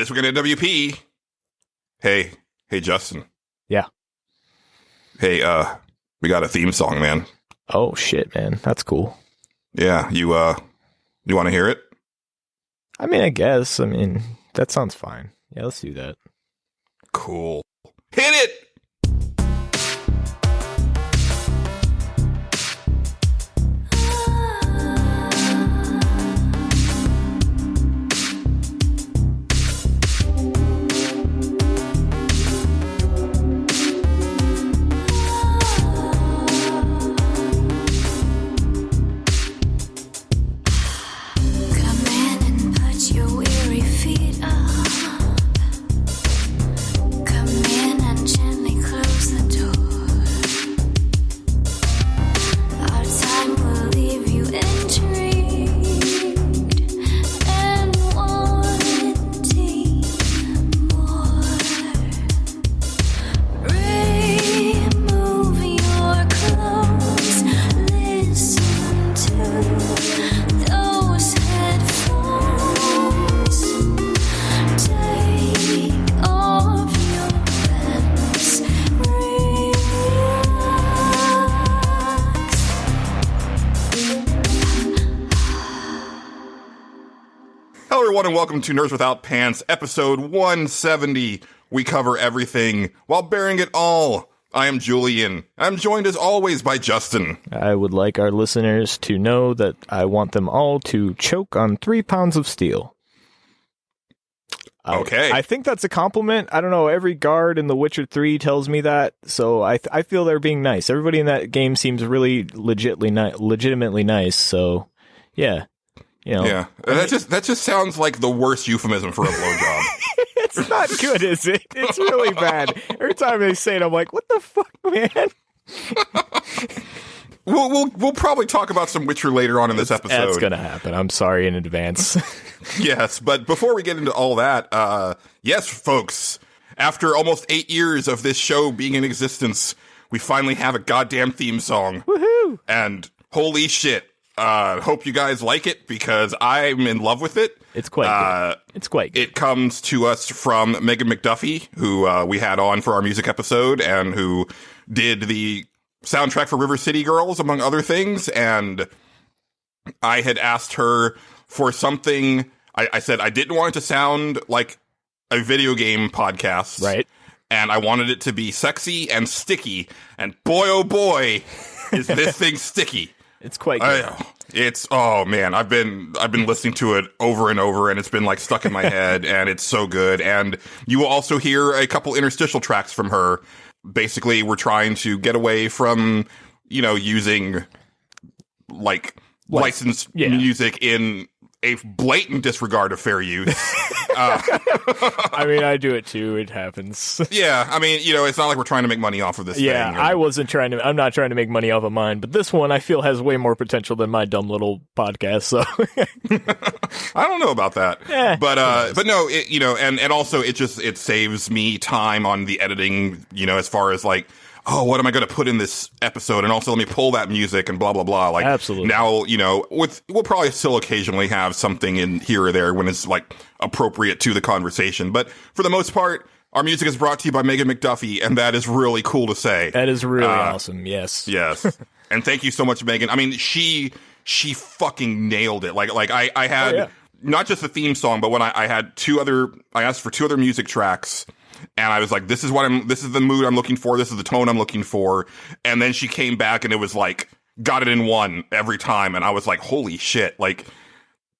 This week at WP. Hey, Justin. Yeah. Hey, we got a theme song, man. Oh shit, man, that's cool. Yeah, you want to hear it? I mean, I guess. I mean, that sounds fine. Yeah, let's do that. Cool. Hit it! And welcome to Nerds Without Pants, episode 170. We cover everything while bearing it all. I am Julian. I'm joined as always by Justin. I would like our listeners to know that I want them all to choke on 3 pounds of steel. Okay. I think that's a compliment. I don't know. Every guard in The Witcher 3 tells me that, so I feel they're being nice. Everybody in that game seems really legitimately nice, so yeah. You know, yeah, that just sounds like the worst euphemism for a blowjob. It's not good, is it? It's really bad. Every time they say it, I'm like, "What the fuck, man?" We'll probably talk about some Witcher later on in this episode. That's gonna happen. I'm sorry in advance. Yes, but before we get into all that, yes, folks, after almost 8 years of this show being in existence, we finally have a goddamn theme song. Woohoo! And holy shit. Hope you guys like it because I'm in love with it. It's quite good. It's quite good. It comes to us from Megan McDuffee, who we had on for our music episode and who did the soundtrack for River City Girls, among other things. And I had asked her for something. I said I didn't want it to sound like a video game podcast. Right. And I wanted it to be sexy and sticky. And boy, oh boy, is this thing sticky. It's quite good. Oh man, I've been listening to it over and over, and it's been like stuck in my head, and it's so good. And you will also hear a couple interstitial tracks from her. Basically, we're trying to get away from, using like licensed music in a blatant disregard of fair use. I mean, I do it too. It happens. Yeah, I mean, it's not like we're trying to make money off of this thing. Yeah, I'm not trying to make money off of mine, but this one I feel has way more potential than my dumb little podcast, so. I don't know about that. But no, and also it saves me time on the editing, as far as like, oh, what am I going to put in this episode? And also let me pull that music and blah, blah, blah. Like, absolutely. Now, we'll probably still occasionally have something in here or there when it's like appropriate to the conversation. But for the most part, our music is brought to you by Megan McDuffie, and that is really cool to say. That is really awesome. Yes. Yes. And thank you so much, Megan. I mean, she fucking nailed it. Like I had not just the theme song, but when I asked for 2 other music tracks. And I was like, this is the mood I'm looking for. This is the tone I'm looking for. And then she came back and it was like, got it in one every time. And I was like, holy shit. Like,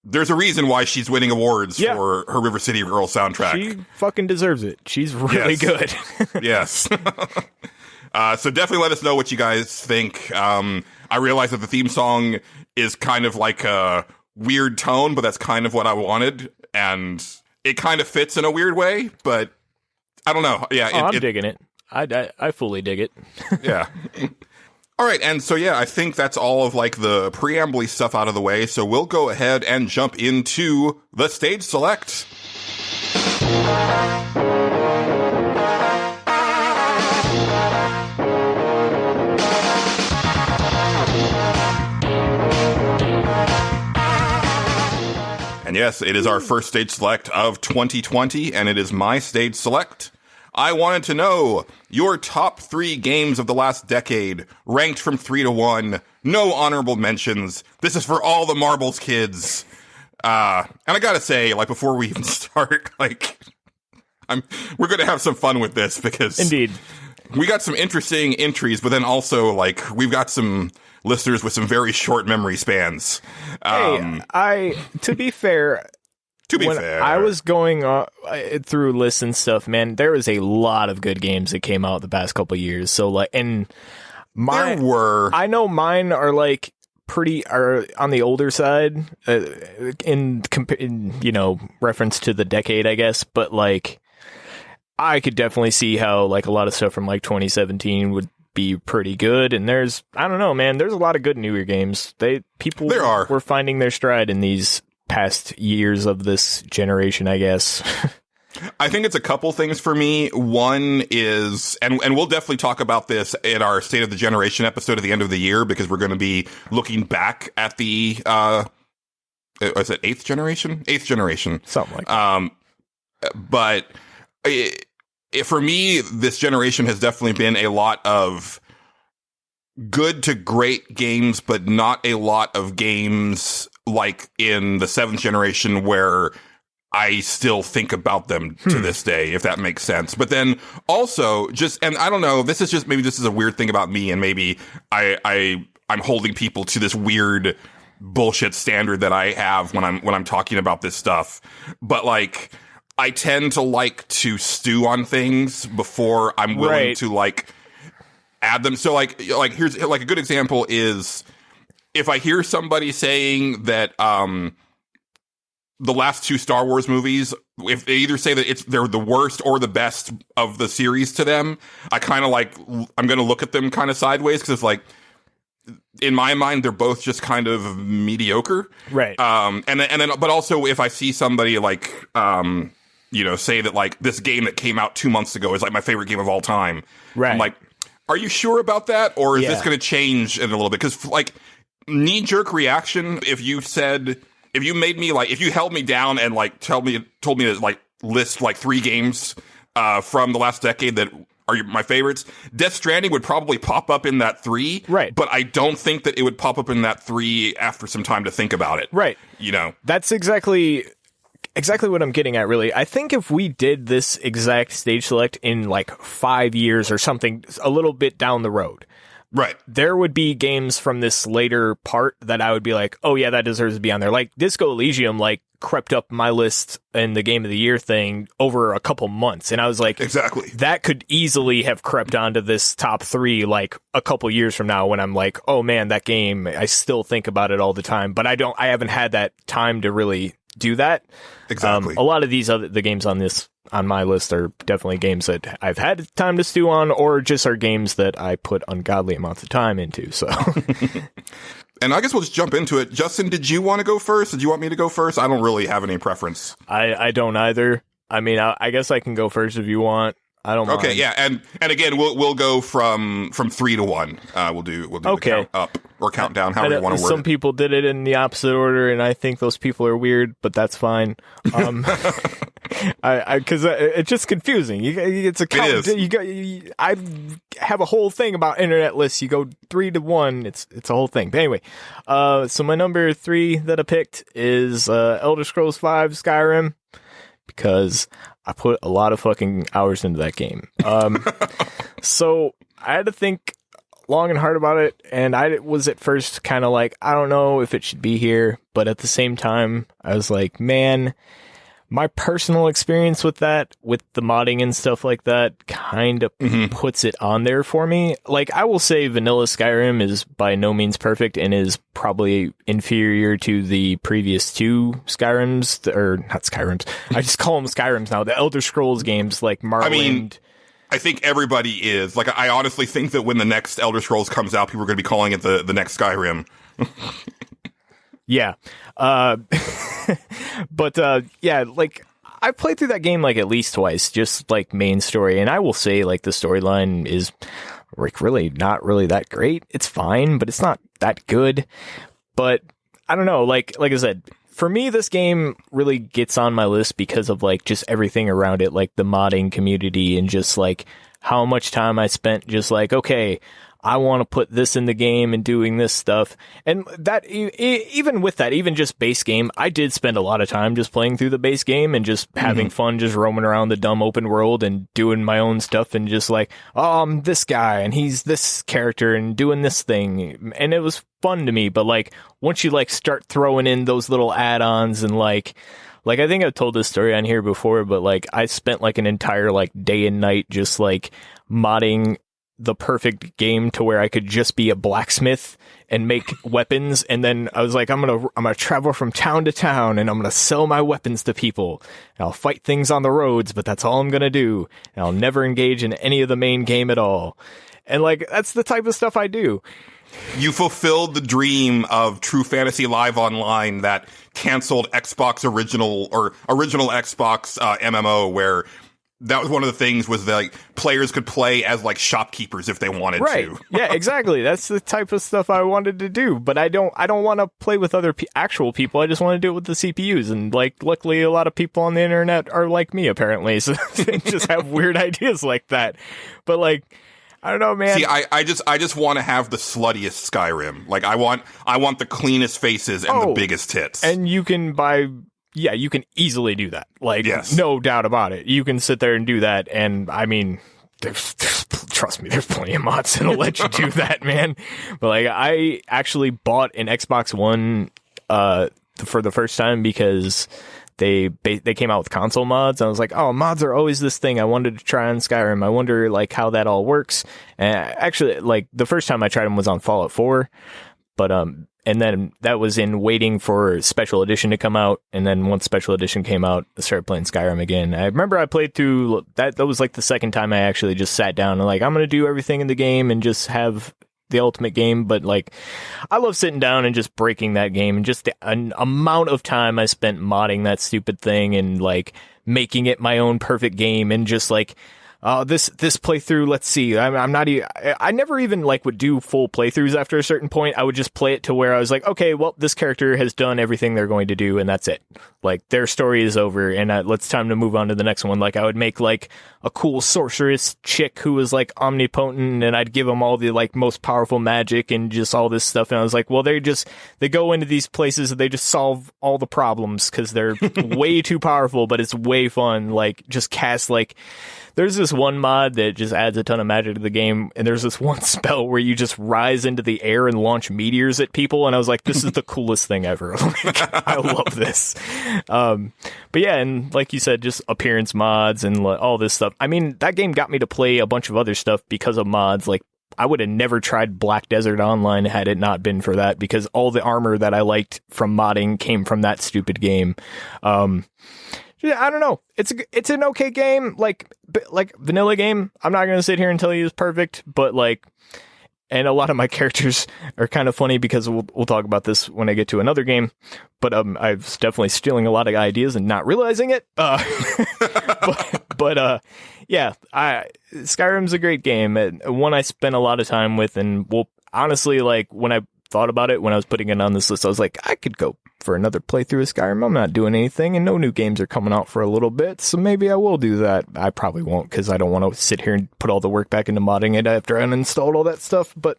there's a reason why she's winning awards for her River City Girl soundtrack. She fucking deserves it. She's really good. Yes. So definitely let us know what you guys think. I realize that the theme song is kind of like a weird tone, but that's kind of what I wanted. And it kind of fits in a weird way, but I don't know. Yeah, I'm digging it. I fully dig it. Yeah. All right, and so I think that's all of like the preamble stuff out of the way. So we'll go ahead and jump into the stage select. And yes, it is our first stage select of 2020, and it is my stage select. I wanted to know your top 3 games of the last decade, ranked from 3 to 1. No honorable mentions. This is for all the marbles kids. And I gotta say, like, before we even start, like, we're gonna have some fun with this because indeed we got some interesting entries, but then also, like, we've got some listeners with some very short memory spans. To be fair, I was going through lists and stuff, man, there was a lot of good games that came out the past couple of years. So, like, and I know mine are like are on the older side in reference to the decade, I guess. But like, I could definitely see how like a lot of stuff from like 2017 would be pretty good. And I don't know, man, there's a lot of good newer games. People were finding their stride in these past years of this generation, I guess. I think it's a couple things for me. One is, and we'll definitely talk about this in our State of the Generation episode at the end of the year, because we're going to be looking back at the, is it 8th generation? 8th generation. Something like that. But for me, this generation has definitely been a lot of good to great games, but not a lot of games like in the 7th generation where I still think about them to this day, if that makes sense. But then also and I don't know, this is a weird thing about me, and maybe I'm holding people to this weird bullshit standard that I have when I'm talking about this stuff. But like, I tend to like to stew on things before I'm willing to like add them. So like here's like a good example is if I hear somebody saying that the last 2 Star Wars movies, if they either say that they're the worst or the best of the series to them, I kind of like, I'm going to look at them kind of sideways, because it's like, in my mind, they're both just kind of mediocre. Right. And then, but also if I see somebody like, say that like this game that came out 2 months ago is like my favorite game of all time. Right. I'm like, are you sure about that? Or is this going to change in a little bit? Because like knee-jerk reaction, if you made me like, if you held me down and like told me to like list like 3 games from the last decade that are my favorites, Death Stranding would probably pop up in that 3. Right. But I don't think that it would pop up in that 3 after some time to think about it. Right. That's exactly what I'm getting at, really. I think if we did this exact stage select in like 5 years or something, a little bit down the road, right, there would be games from this later part that I would be like, oh yeah, that deserves to be on there. Like Disco Elysium, like crept up my list in the Game of the Year thing over a couple months, and I was like, exactly, that could easily have crept onto this top 3 like a couple years from now when I'm like, oh man, that game, I still think about it all the time, but I haven't had that time to really do that. Exactly. A lot of the games on my list are definitely games that I've had time to stew on, or just are games that I put ungodly amounts of time into. So, and I guess we'll just jump into it. Justin, did you want to go first? Did you want me to go first? I don't really have any preference. I don't either. I mean, I guess I can go first if you want. I don't mind. Okay, yeah, and again, we'll go from 3 to 1. We'll do the count up or count down, however you want to word it. Some people did it in the opposite order, and I think those people are weird, but that's fine. Because it's just confusing. It's a count. It is. I have a whole thing about internet lists. You go 3 to 1. It's a whole thing. But anyway, so my number 3 that I picked is Elder Scrolls V Skyrim, because I put a lot of fucking hours into that game. So I had to think long and hard about it, and I was at first kind of like, I don't know if it should be here, but at the same time, I was like, man, my personal experience with that, with the modding and stuff like that, kind of puts it on there for me. Like, I will say vanilla Skyrim is by no means perfect and is probably inferior to the previous 2 Skyrims, or not Skyrims. I just call them Skyrims now. The Elder Scrolls games like Morrowind. I mean, I think everybody is. Like, I honestly think that when the next Elder Scrolls comes out, people are going to be calling it the next Skyrim. Yeah. But yeah, like, I've played through that game like at least twice, just like main story, and I will say like the storyline is like really not really that great. It's fine, but it's not that good. But I don't know, like I said, for me, this game really gets on my list because of like just everything around it, like the modding community and just like how much time I spent just like, okay, I want to put this in the game and doing this stuff. And that, even with that, even just base game, I did spend a lot of time just playing through the base game and just having fun, just roaming around the dumb open world and doing my own stuff and just like, oh, I'm this guy and he's this character and doing this thing. And it was fun to me. But like, once you like start throwing in those little add-ons and like I think I've told this story on here before, but like I spent like an entire like day and night just like modding the perfect game to where I could just be a blacksmith and make weapons. And then I was like, I'm gonna travel from town to town and I'm gonna sell my weapons to people. And I'll fight things on the roads, but that's all I'm gonna do. And I'll never engage in any of the main game at all. And like, that's the type of stuff I do. You fulfilled the dream of True Fantasy Live Online that canceled Xbox original Xbox MMO, where that was one of the things was that like players could play as like shopkeepers if they wanted to. Yeah, exactly. That's the type of stuff I wanted to do, but I don't want to play with other actual people. I just want to do it with the CPUs. And like, luckily a lot of people on the internet are like me apparently, so they just have weird ideas like that. But like, I don't know, man. See, I just want to have the sluttiest Skyrim. Like I want the cleanest faces and the biggest tits. And you can you can easily do that. Like, yes. No doubt about it. You can sit there and do that. And I mean, trust me, there's plenty of mods that'll let you do that, man. But like, I actually bought an Xbox One for the first time because they came out with console mods. I was like, oh, mods are always this thing I wanted to try on Skyrim. I wonder like how that all works. And actually, like the first time I tried them was on Fallout 4, but and then that was in waiting for Special Edition to come out. And then once Special Edition came out, I started playing Skyrim again. I remember I played through that. That was like the second time I actually just sat down and like, I'm going to do everything in the game and just have the ultimate game. But like, I love sitting down and just breaking that game and just the amount of time I spent modding that stupid thing and like making it my own perfect game and just like, this playthrough, let's see, I never even like would do full playthroughs after a certain point. I would just play it to where I was like, okay, well, this character has done everything they're going to do and that's it. Like their story is over and it's time to move on to the next one. Like I would make like a cool sorceress chick who was like omnipotent and I'd give them all the like most powerful magic and just all this stuff. And I was like, well, they go into these places and they just solve all the problems because they're way too powerful, but it's way fun. Like just cast like, there's this one mod that just adds a ton of magic to the game, and there's this one spell where you just rise into the air and launch meteors at people, and I was like, this is the coolest thing ever. Like, I love this. But yeah, and like you said, just appearance mods and all this stuff. I mean, that game got me to play a bunch of other stuff because of mods. Like, I would have never tried Black Desert Online had it not been for that, because all the armor that I liked from modding came from that stupid game. Yeah, I don't know. It's an okay game, like vanilla game. I'm not gonna sit here and tell you it's perfect, but like, and a lot of my characters are kind of funny because we'll talk about this when I get to another game. But I was definitely stealing a lot of ideas and not realizing it. But yeah, Skyrim's a great game, one I spent a lot of time with, and honestly, like when I thought about it when I was putting it on this list, I was like, I could go for another playthrough of Skyrim. I'm not doing anything, and no new games are coming out for a little bit, so maybe I will do that. I probably won't, because I don't want to sit here and put all the work back into modding it after I uninstalled all that stuff, but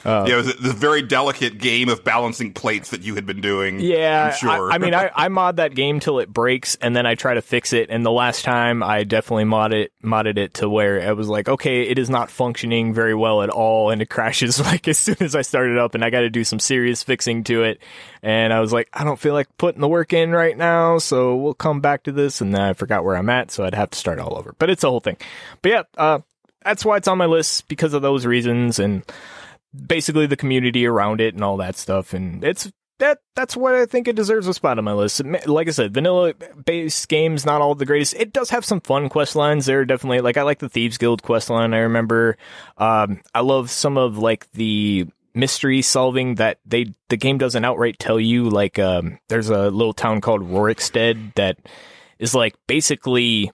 yeah, it was a very delicate game of balancing plates that you had been doing. Yeah, I'm sure. I mean, I mod that game till it breaks, and then I try to fix it, and the last time I definitely modded it to where I was like, okay, it is not functioning very well at all, and it crashes like as soon as I start it up, and I got to do some serious fixing to it. And I was like, I don't feel like putting the work in right now, so we'll come back to this. And then I forgot where I'm at, so I'd have to start all over. But it's a whole thing. But yeah, that's why it's on my list, because of those reasons and basically the community around it and all that stuff. And that's what I think it deserves a spot on my list. Like I said, vanilla-based games, not all the greatest. It does have some fun quest lines. They're definitely, like, I like the Thieves Guild quest line, I remember. I love some of, like, the mystery solving that the game doesn't outright tell you. Like, there's a little town called Rorikstead that is like basically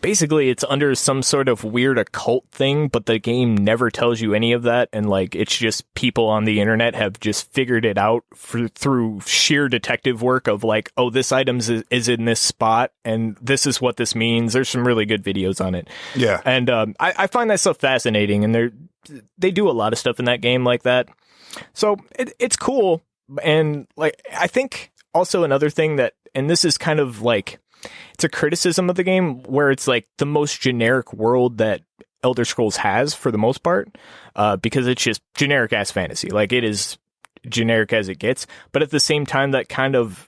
basically it's under some sort of weird occult thing, but the game never tells you any of that, and like it's just people on the internet have just figured it out through sheer detective work of like, oh, this item is in this spot and this is what this means. There's some really good videos on it. Yeah. And I find that stuff fascinating, and they do a lot of stuff in that game like that. So it's cool. And like, I think also another thing that, and this is kind of like, it's a criticism of the game where it's like the most generic world that Elder Scrolls has for the most part, because it's just generic ass fantasy. Like, it is generic as it gets, but at the same time that kind of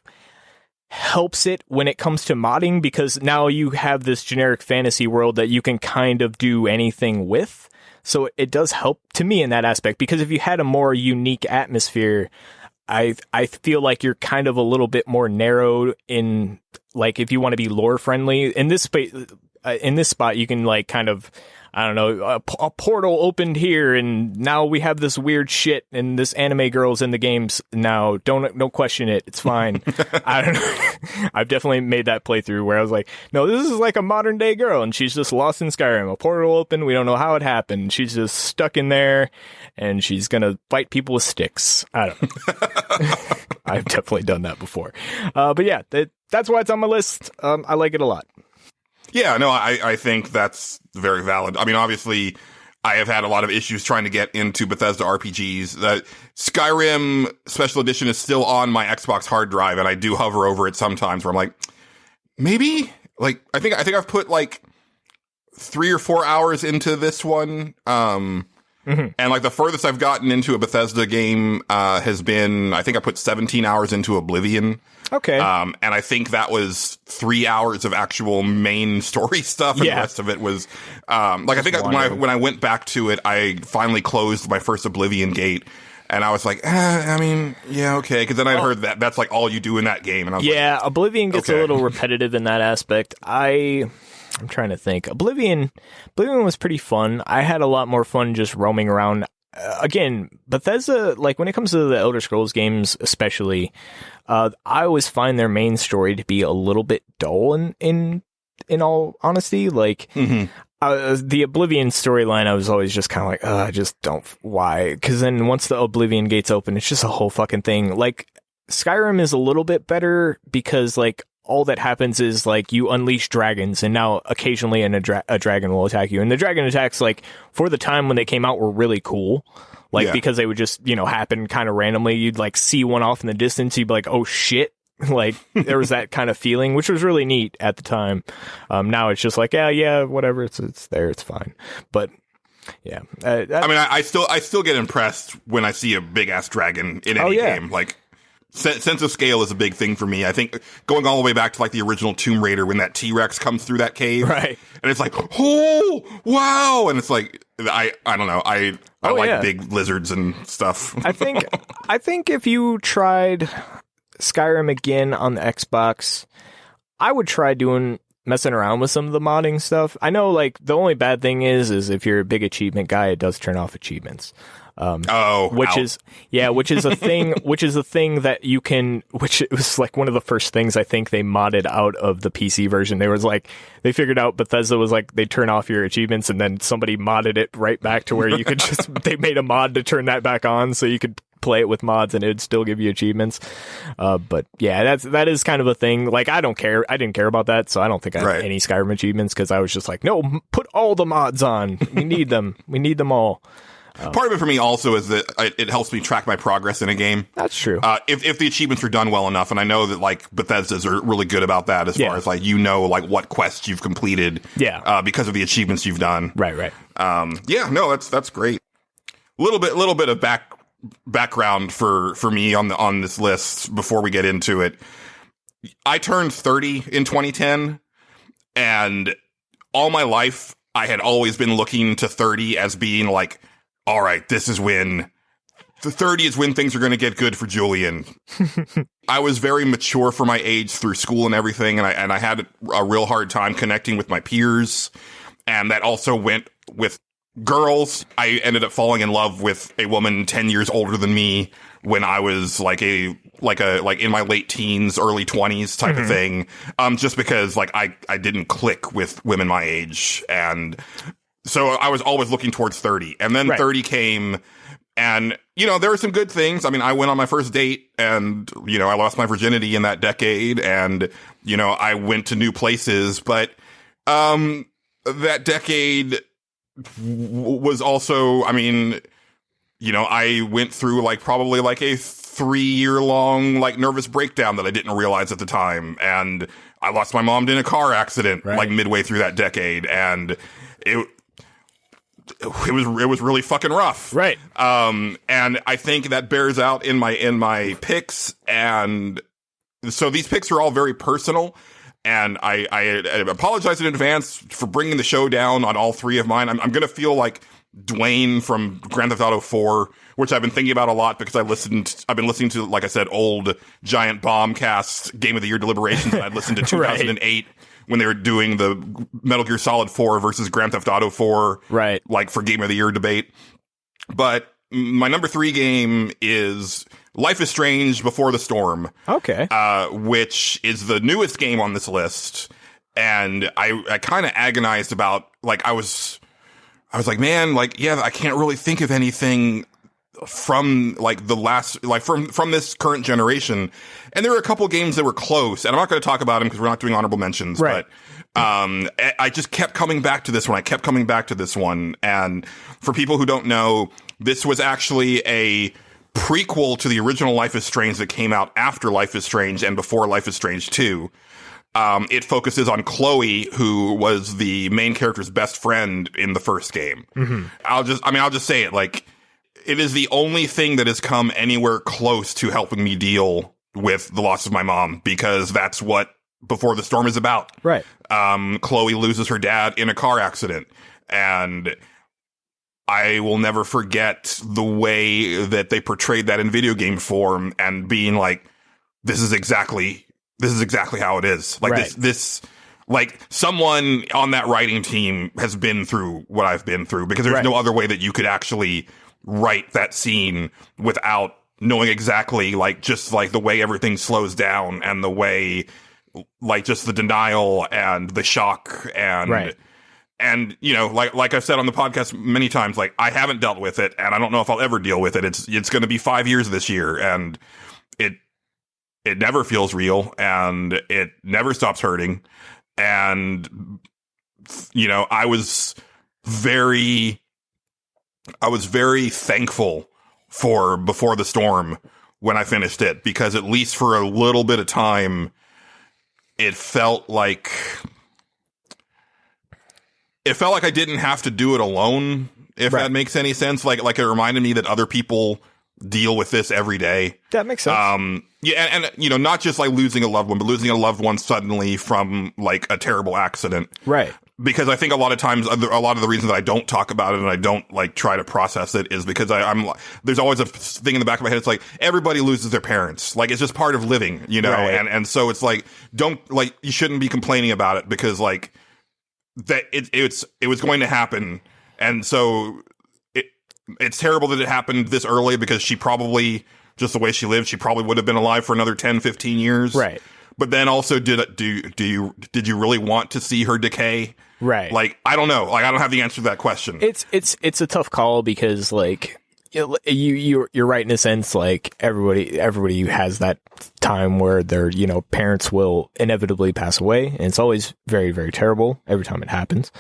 helps it when it comes to modding, because now you have this generic fantasy world that you can kind of do anything with. So it does help to me in that aspect, because if you had a more unique atmosphere, I feel like you're kind of a little bit more narrowed in, like, if you want to be lore friendly in this space, in this spot, you can like kind of, I don't know, a portal opened here and now we have this weird shit and this anime girl's in the games now. Don't question it. It's fine. I don't know. I've definitely made that playthrough where I was like, no, this is like a modern day girl and she's just lost in Skyrim. A portal opened. We don't know how it happened. She's just stuck in there and she's going to fight people with sticks. I don't know. I've definitely done that before. But yeah, that's why it's on my list. I like it a lot. Yeah, no, I think that's very valid. I mean, obviously, I have had a lot of issues trying to get into Bethesda RPGs. The Skyrim Special Edition is still on my Xbox hard drive, and I do hover over it sometimes where I'm like, maybe? Like, I think I've put like 3 or 4 hours into this one. And like the furthest I've gotten into a Bethesda game has been, I think I put 17 hours into Oblivion. Okay. And I think that was 3 hours of actual main story stuff, and the rest of it was like, I think when I went back to it, I finally closed my first Oblivion gate, and I was like, I mean, yeah, okay, because then I heard that that's like all you do in that game, and I was like, Oblivion gets a little repetitive in that aspect. I'm trying to think. Oblivion was pretty fun. I had a lot more fun just roaming around. Again, Bethesda, like when it comes to the Elder Scrolls games, especially, I always find their main story to be a little bit dull. In all honesty, like the Oblivion storyline, I was always just kind of like, I just don't. Why? Because then once the Oblivion gates open, it's just a whole fucking thing. Like Skyrim is a little bit better because like all that happens is like you unleash dragons, and now occasionally a dragon will attack you. And the dragon attacks, like for the time when they came out, were really cool. Like because they would just, happen kind of randomly. You'd like see one off in the distance. You'd be like, oh shit. Like there was that kind of feeling, which was really neat at the time. Now it's just like, yeah, whatever. It's there. It's fine. But yeah. I mean, I still get impressed when I see a big ass dragon in any game. Like, sense of scale is a big thing for me. I think going all the way back to like the original Tomb Raider when that T-Rex comes through that cave. Right. And it's like, oh, wow. And it's like, I don't know. I like big lizards and stuff. I think if you tried Skyrim again on the Xbox, I would try messing around with some of the modding stuff. I know like the only bad thing is if you're a big achievement guy, it does turn off achievements. Which is a thing that you can, which it was like one of the first things I think they modded out of the PC version. They figured out Bethesda was like, they turn off your achievements, and then somebody modded it right back to where you could they made a mod to turn that back on so you could play it with mods and it'd still give you achievements. But yeah, that is kind of a thing. Like, I don't care. I didn't care about that. So I don't think I had any Skyrim achievements because I was just like, no, put all the mods on. We need them. We need them all. Part of it for me also is that it helps me track my progress in a game. That's true. If the achievements are done well enough, and I know that like Bethesda's are really good about that as far as like like what quests you've completed, because of the achievements you've done. Right. That's great. Little bit of background for me on this list before we get into it. I turned 30 in 2010, and all my life I had always been looking to 30 as being like, all right, this is when the 30 is when things are going to get good for Julian. I was very mature for my age through school and everything, and I had a real hard time connecting with my peers, and that also went with girls. I ended up falling in love with a woman 10 years older than me when I was like in my late teens, early 20s type of thing. Just because like I didn't click with women my age. And so I was always looking towards 30. And then 30 came, and, you know, there were some good things. I mean, I went on my first date, and, you know, I lost my virginity in that decade, and, you know, I went to new places. But that decade was also, I mean, you know, I went through like probably like a 3-year-long like nervous breakdown that I didn't realize at the time. And I lost my mom in a car accident like midway through that decade. And it was really fucking rough. Right. And I think that bears out in my picks. And so these picks are all very personal. And I apologize in advance for bringing the show down on all three of mine. I'm going to feel like Dwayne from Grand Theft Auto 4, which I've been thinking about a lot because I've been listening to, like I said, old Giant Bomb cast Game of the Year deliberations. I'd listened to 2008 when they were doing the Metal Gear Solid 4 versus Grand Theft Auto 4, like for Game of the Year debate. But my number 3 game is Life is Strange Before the Storm. Okay. Which is the newest game on this list. And I kind of agonized about, like, I was like, man, like, yeah, I can't really think of anything from like the last, like from this current generation. And there were a couple games that were close, and I'm not going to talk about them because we're not doing honorable mentions, but I just kept coming back to this one. And for people who don't know, this was actually a prequel to the original Life is Strange that came out after Life is Strange and before Life is Strange 2. It focuses on Chloe, who was the main character's best friend in the first game. I'll just say it, like, it is the only thing that has come anywhere close to helping me deal with the loss of my mom, because that's what Before the Storm is about. Right. Chloe loses her dad in a car accident, and I will never forget the way that they portrayed that in video game form, and being like, this is exactly how it is. Like this, like someone on that writing team has been through what I've been through, because there's no other way that you could actually write that scene without knowing exactly, like, just like the way everything slows down and the way, like, just the denial and the shock and, and, you know, like I've said on the podcast many times, like, I haven't dealt with it, and I don't know if I'll ever deal with it. It's going to be 5 years this year, and it never feels real, and it never stops hurting. And, you know, I was very thankful for Before the Storm when I finished it, because at least for a little bit of time, it felt like I didn't have to do it alone, if that makes any sense. Like it reminded me that other people deal with this every day. That makes sense. Yeah, and you know, not just like losing a loved one, but losing a loved one suddenly from like a terrible accident. Right. Because I think a lot of times, a lot of the reason that I don't talk about it and I don't like try to process it is because I'm there's always a thing in the back of my head. It's like, everybody loses their parents. Like, it's just part of living, you know? And so it's like, you shouldn't be complaining about it, because like that it was going to happen. And so it's terrible that it happened this early, because she probably, just the way she lived, she probably would have been alive for another 10, 15 years. Right. But then also, did you really want to see her decay? Right. Like, I don't know. Like, I don't have the answer to that question. It's a tough call, because like you're right in a sense. Like, everybody has that time where their, you know, parents will inevitably pass away, and it's always very, very terrible every time it happens.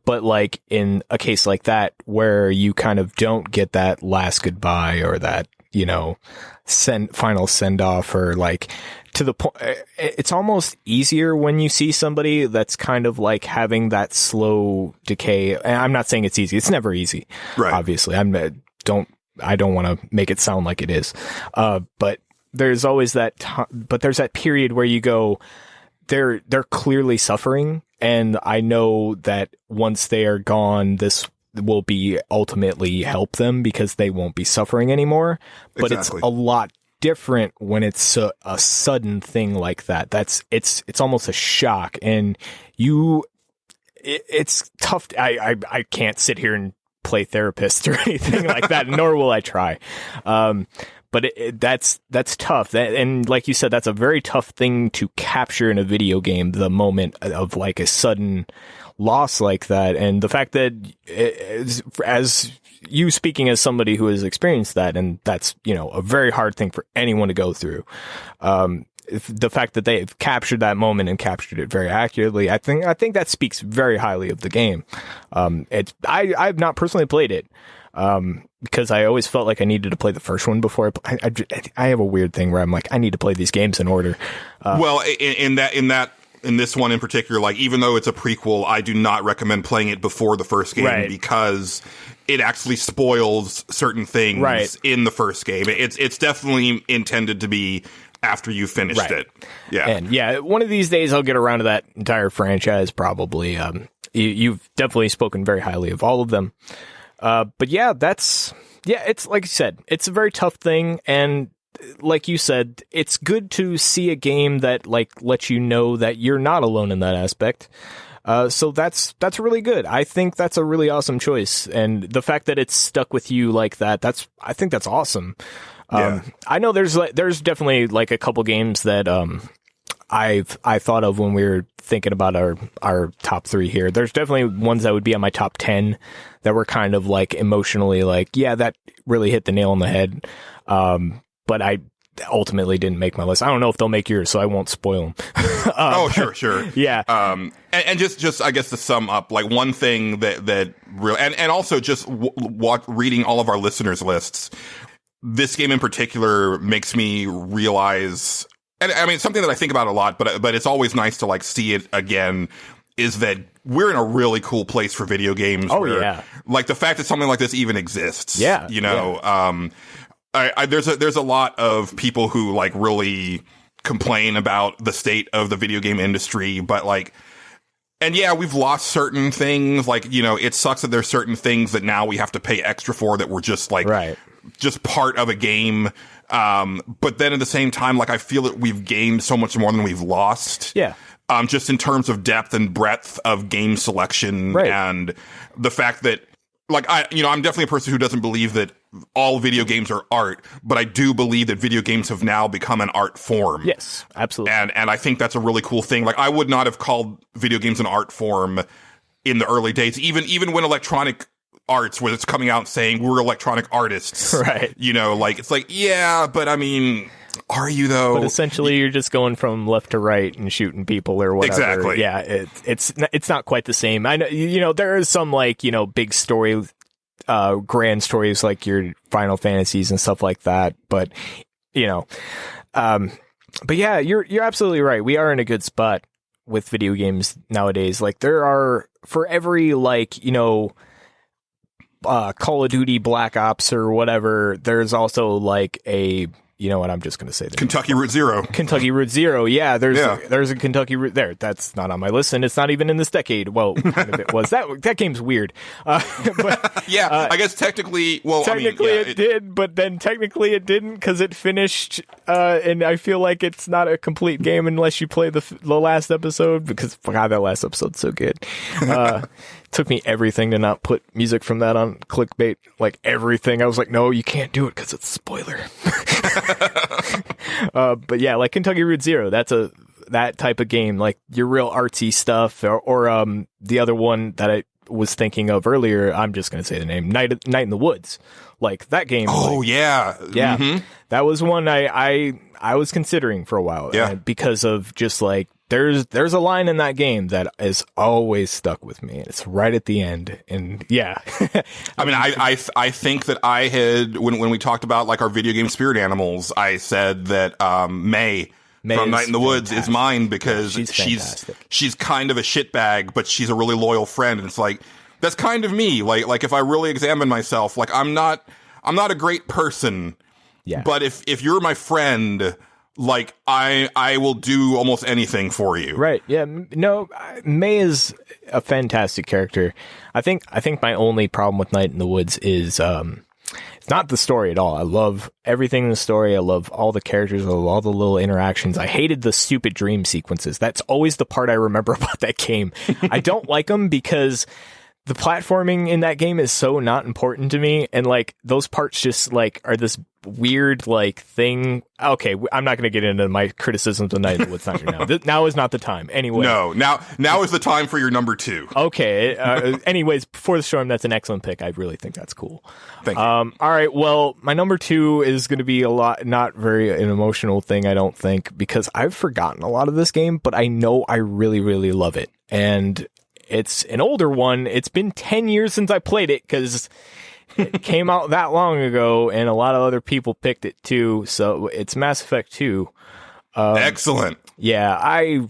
But like in a case like that, where you kind of don't get that last goodbye, or that, you know, final send off, or like to the point, it's almost easier when you see somebody that's kind of like having that slow decay. And I'm not saying it's easy. It's never easy. Right. Obviously, I don't want to make it sound like it is. But there's always but there's that period where you go, they're clearly suffering. And I know that once they are gone, this will be ultimately help them, because they won't be suffering anymore. But it's a lot different when it's a sudden thing like that. It's almost a shock. And it's tough. I can't sit here and play therapist or anything like that, nor will I try. But that's tough. And like you said, that's a very tough thing to capture in a video game, the moment of like a sudden loss like that. And the fact that, as you speaking as somebody who has experienced that, and that's, a very hard thing for anyone to go through. The fact that they've captured that moment and captured it very accurately, I think that speaks very highly of the game. I've not personally played it, because I always felt like I needed to play the first one before I have a weird thing where I'm like, I need to play these games in order. Well, in this one in particular, like, even though it's a prequel, I do not recommend playing it before the first game, because it actually spoils certain things in the first game. It's definitely intended to be after you finished it. Yeah. And one of these days I'll get around to that entire franchise, probably. You've definitely spoken very highly of all of them. But it's like you said, it's a very tough thing. And like you said, it's good to see a game that like lets you know that you're not alone in that aspect. So that's really good. I think that's a really awesome choice. And the fact that it's stuck with you like that, I think that's awesome. I know there's definitely like a couple games that, I thought of when we were thinking about our top 3 here. There's definitely ones that would be on my top 10 that were kind of like emotionally like, yeah, that really hit the nail on the head. But I ultimately didn't make my list. I don't know if they'll make yours, so I won't spoil them. Sure. Yeah. And just I guess to sum up, like, one thing that really, and also just reading all of our listeners' lists, this game in particular makes me realize, and I mean, it's something that I think about a lot, but it's always nice to like see it again, is that we're in a really cool place for video games. Like, the fact that something like this even exists. Yeah. There's a lot of people who like really complain about the state of the video game industry, but like, and yeah, we've lost certain things. Like, it sucks that there's certain things that now we have to pay extra for that were just like, just part of a game. But then at the same time, like, I feel that we've gained so much more than we've lost. Yeah. Just in terms of depth and breadth of game selection, and the fact that, like, I'm definitely a person who doesn't believe that all video games are art, but I do believe that video games have now become an art form. Yes, absolutely. And I think that's a really cool thing. Like, I would not have called video games an art form in the early days, even when Electronic Arts was coming out saying we're electronic artists. Like, it's like, yeah, but I mean, are you though? But essentially, you're just going from left to right and shooting people or whatever. Exactly. Yeah, it's not quite the same. I know, there is some like, big story, grand stories like your Final Fantasies and stuff like that. But but yeah, you're absolutely right. We are in a good spot with video games nowadays. Like, there are, for every like, Call of Duty Black Ops or whatever, there's also like a, I'm just going to say that. Kentucky Route Zero. Kentucky Route Zero. Yeah, there's a Kentucky Route there. That's not on my list, and it's not even in this decade. Well, kind of it was. That game's weird. But yeah, I guess technically, it did, but then technically it didn't, because it finished, and I feel like it's not a complete game unless you play the last episode, because God, that last episode's so good. Took me everything to not put music from that on clickbait, like everything. I was like, no, you can't do it because it's a spoiler. But yeah, like Kentucky Route Zero, that type of game, like your real artsy stuff, or the other one that I was thinking of earlier, I'm just going to say the name, Night in the Woods. Like, that game. Oh, yeah. Yeah. Mm-hmm. That was one I was considering for a while. Yeah. Because of just like, there's a line in that game that is always stuck with me. It's right at the end. And yeah. I mean, I think that I had, when we talked about like our video game spirit animals, I said that May from Night in the Woods is mine, because she's kind of a shitbag, but she's a really loyal friend. And it's like, that's kind of me. Like if I really examine myself, like I'm not a great person. Yeah. But if you're my friend, like I will do almost anything for you. Right. Yeah. No, May is a fantastic character. I think my only problem with Night in the Woods is, Not the story at all. I love everything in the story. I love all the characters. I love all the little interactions. I hated the stupid dream sequences. That's always the part I remember about that game. I don't like them because the platforming in that game is so not important to me. And like those parts just like are this weird like thing. Okay, I'm not going to get into my criticisms of Night of the Woods Not Your Now. Now is not the time. Anyway. No, now is the time for your number 2. Okay. Anyways, Before the Storm, that's an excellent pick. I really think that's cool. Thank you. All right. Well, my number 2 is going to be not very an emotional thing, I don't think, because I've forgotten a lot of this game, but I know I really, really love it. And it's an older one. It's been 10 years since I played it because it came out that long ago, and a lot of other people picked it too. So it's Mass Effect 2. Excellent. Yeah, I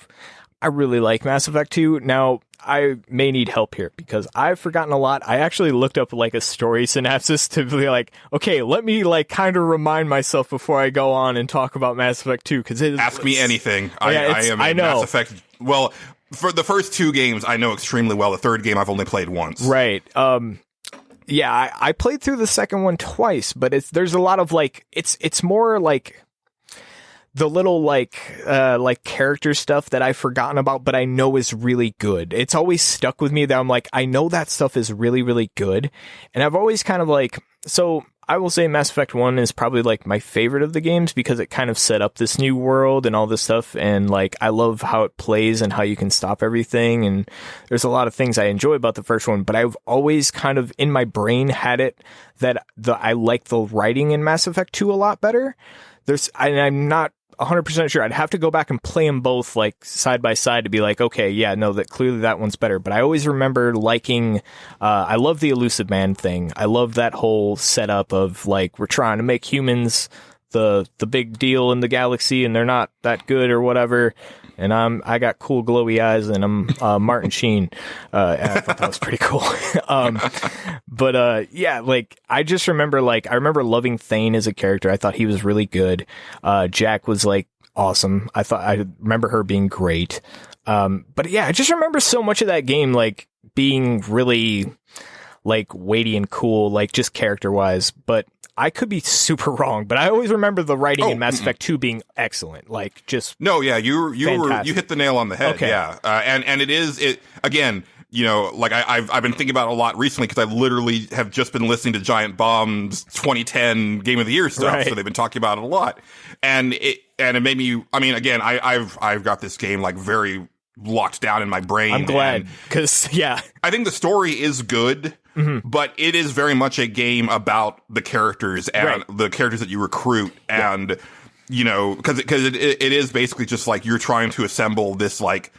really like Mass Effect 2. Now, I may need help here because I've forgotten a lot. I actually looked up like a story synopsis to be like, okay, let me like kind of remind myself before I go on and talk about Mass Effect 2. Ask me anything. I am I know. Mass Effect. Well, for the first 2 games, I know extremely well. The third game, I've only played once. Right. Yeah, I played through the second one twice, but there's a lot of like it's more like the little like character stuff that I've forgotten about, but I know is really good. It's always stuck with me that I'm like, I know that stuff is really, really good. And I've always kind of like, so I will say Mass Effect 1 is probably like my favorite of the games because it kind of set up this new world and all this stuff. And like, I love how it plays and how you can stop everything. And there's a lot of things I enjoy about the first one, but I've always kind of in my brain had it that I like the writing in Mass Effect 2 a lot better. I'm not 100% sure. I'd have to go back and play them both like side by side to be like, okay, yeah, no, that clearly that one's better. But I always remember liking, I love the Elusive Man thing. I love that whole setup of like, we're trying to make humans the big deal in the galaxy and they're not that good or whatever. And I got cool glowy eyes and I'm Martin Sheen. I thought that was pretty cool. Yeah, like I just remember I remember loving Thane as a character. I thought he was really good. Jack was like awesome. I remember her being great. But yeah, I just remember so much of that game like being really like weighty and cool, like just character wise. But I could be super wrong, but I always remember the writing in Mass Effect 2 being excellent. Like just you hit the nail on the head. Okay. Yeah, and it again. You know, like I've been thinking about it a lot recently because I literally have just been listening to Giant Bomb's 2010 Game of the Year stuff, so they've been talking about it a lot, and it made me. I mean, again, I've got this game like very locked down in my brain. I'm glad because I think the story is good. Mm-hmm. But it is very much a game about the characters and the characters that you recruit, and you know, because it is basically just like you're trying to assemble this like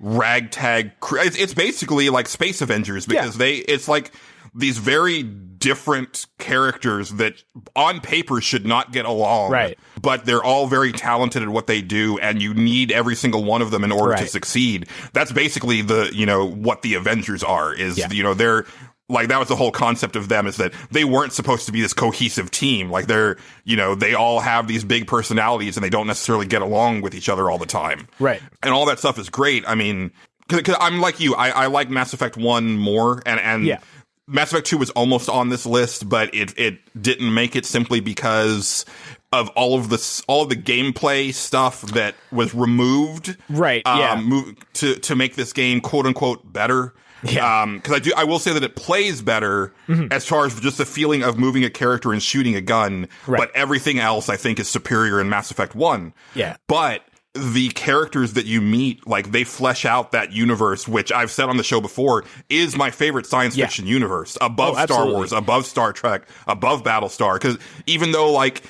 ragtag. It's basically like Space Avengers because it's like these very different characters that on paper should not get along, but they're all very talented at what they do, and you need every single one of them in order to succeed. That's basically what the Avengers are. They're. Like, that was the whole concept of them, is that they weren't supposed to be this cohesive team. Like, they all have these big personalities and they don't necessarily get along with each other all the time. Right. And all that stuff is great. I mean, cause I'm like you, I like Mass Effect 1 more, and Mass Effect 2 was almost on this list, but it didn't make it simply because of all of the gameplay stuff that was removed. Right. To make this game quote unquote better. Yeah. Because I will say that it plays better as far as just the feeling of moving a character and shooting a gun. Right. But everything else I think is superior in Mass Effect 1. Yeah. But the characters that you meet, like, they flesh out that universe, which I've said on the show before is my favorite science fiction universe, above Star Wars, above Star Trek, above Battlestar. Because even though, like,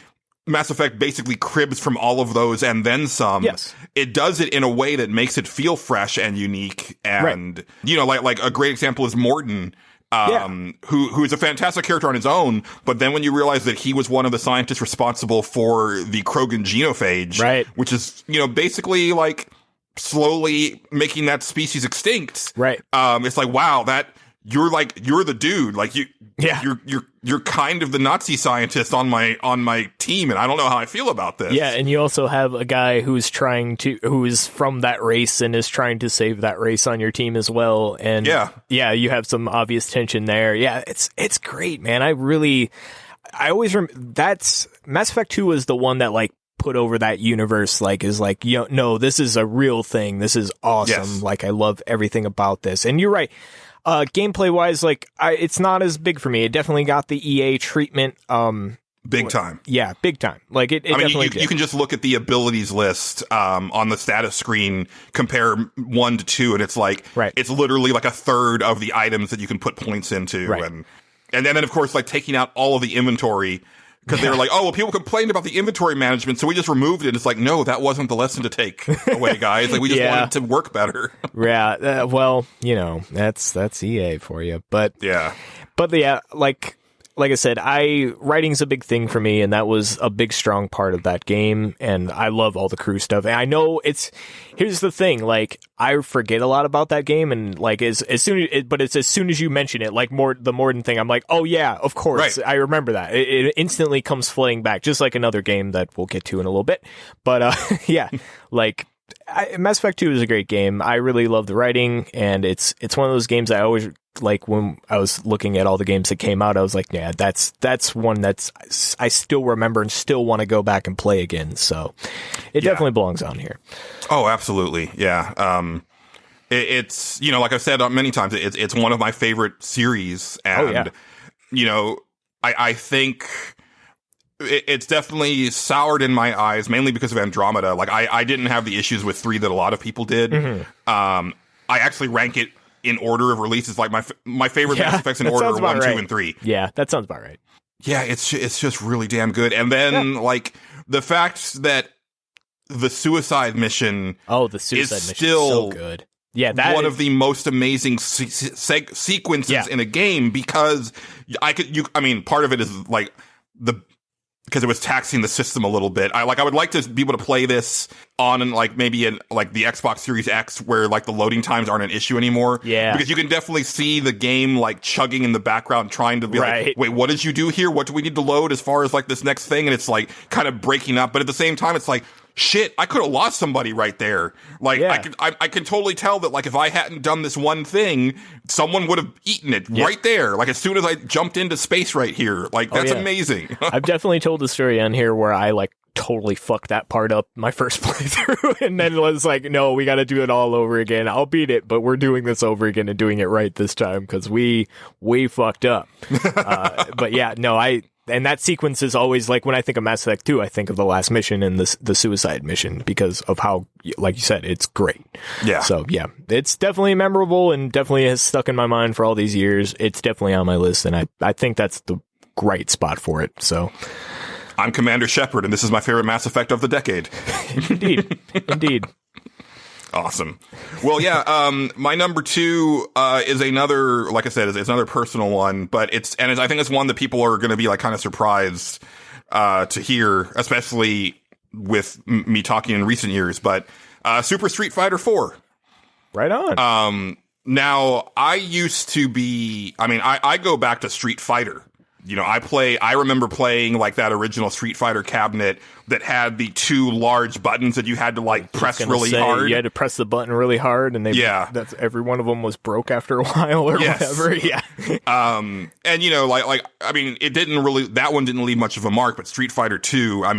Mass Effect basically cribs from all of those and then some. Yes. It does it in a way that makes it feel fresh and unique. And, you know, like a great example is Mordin, who is a fantastic character on his own. But then when you realize that he was one of the scientists responsible for the Krogan genophage, which is, you know, basically like slowly making that species extinct. Right. It's like, wow, you're the dude. Like you're kind of the Nazi scientist on my team, and I don't know how I feel about this. Yeah, and you also have a guy who's from that race and is trying to save that race on your team as well. And you have some obvious tension there. Yeah, it's great, man. I always that's Mass Effect 2 was the one that like put over that universe, like is like, no, this is a real thing. This is awesome. Yes. Like I love everything about this. And you're right. Gameplay wise, like it's not as big for me. It definitely got the EA treatment. Big time. Yeah, big time. Like it definitely did. You can just look at the abilities list on the status screen, compare 1 to 2, and it's like, it's literally like a third of the items that you can put points into. Right. And then, of course, like taking out all of the inventory, because they were like, oh, well, people complained about the inventory management, so we just removed it. It's like, no, that wasn't the lesson to take away, guys. Like, we just wanted it to work better. Yeah, well, that's EA for you. But yeah, like I said, writing's a big thing for me, and that was a big, strong part of that game, and I love all the crew stuff. And I know here's the thing, like, I forget a lot about that game, and like, as soon as you mention it, like the Morden thing, I'm like, oh yeah, of course, I remember that. It instantly comes flooding back, just like another game that we'll get to in a little bit. But, yeah, like, Mass Effect 2 is a great game. I really love the writing, and it's one of those games I always, like, when I was looking at all the games that came out, I was like, yeah, that's one I still remember and still want to go back and play again. So it definitely belongs on here. Oh, absolutely. Yeah. It's, like I've said many times, it's one of my favorite series. And, I think it's definitely soured in my eyes, mainly because of Andromeda. Like, I didn't have the issues with 3 that a lot of people did. Mm-hmm. I actually rank it in order of releases, like my favorite Mass Effects in order are 1, 2, and 3. Yeah, that sounds about right. Yeah, it's just really damn good. And then like the fact that the suicide mission, is so good. Yeah, that one of the most amazing sequences in a game, because part of it is like because it was taxing the system a little bit. I would like to be able to play this on like maybe in like the Xbox Series X, where like the loading times aren't an issue anymore. Yeah. Because you can definitely see the game like chugging in the background, trying to be like, wait, what did you do here? What do we need to load as far as like this next thing? And it's like kind of breaking up. But at the same time, it's like, shit, I could have lost somebody right there. Like, I can totally tell that, like, if I hadn't done this one thing, someone would have eaten it right there. Like, as soon as I jumped into space right here. Like, that's amazing. I've definitely told the story on here where I, like, totally fucked that part up my first playthrough, and then was like, no, we got to do it all over again. I'll beat it, but we're doing this over again and doing it right this time, because we fucked up. But yeah, no, and that sequence is always, like, when I think of Mass Effect 2, I think of the last mission and the suicide mission, because of how, like you said, it's great. Yeah. So, yeah, it's definitely memorable and definitely has stuck in my mind for all these years. It's definitely on my list, and I think that's the right spot for it. So, I'm Commander Shepard, and this is my favorite Mass Effect of the decade. Indeed. Awesome. Well, yeah, my number 2 is another, like I said, it's another personal one, but I think it's one that people are going to be like kind of surprised to hear, especially with me talking in recent years. But Super Street Fighter 4. Right on. Now, I used to be, I go back to Street Fighter. I remember playing like that original Street Fighter cabinet that had the 2 large buttons that you had to like press really hard. You had to press the button really hard, and that's every one of them was broke after a while or whatever. Yeah. And it didn't really, that one didn't leave much of a mark, but Street Fighter 2, I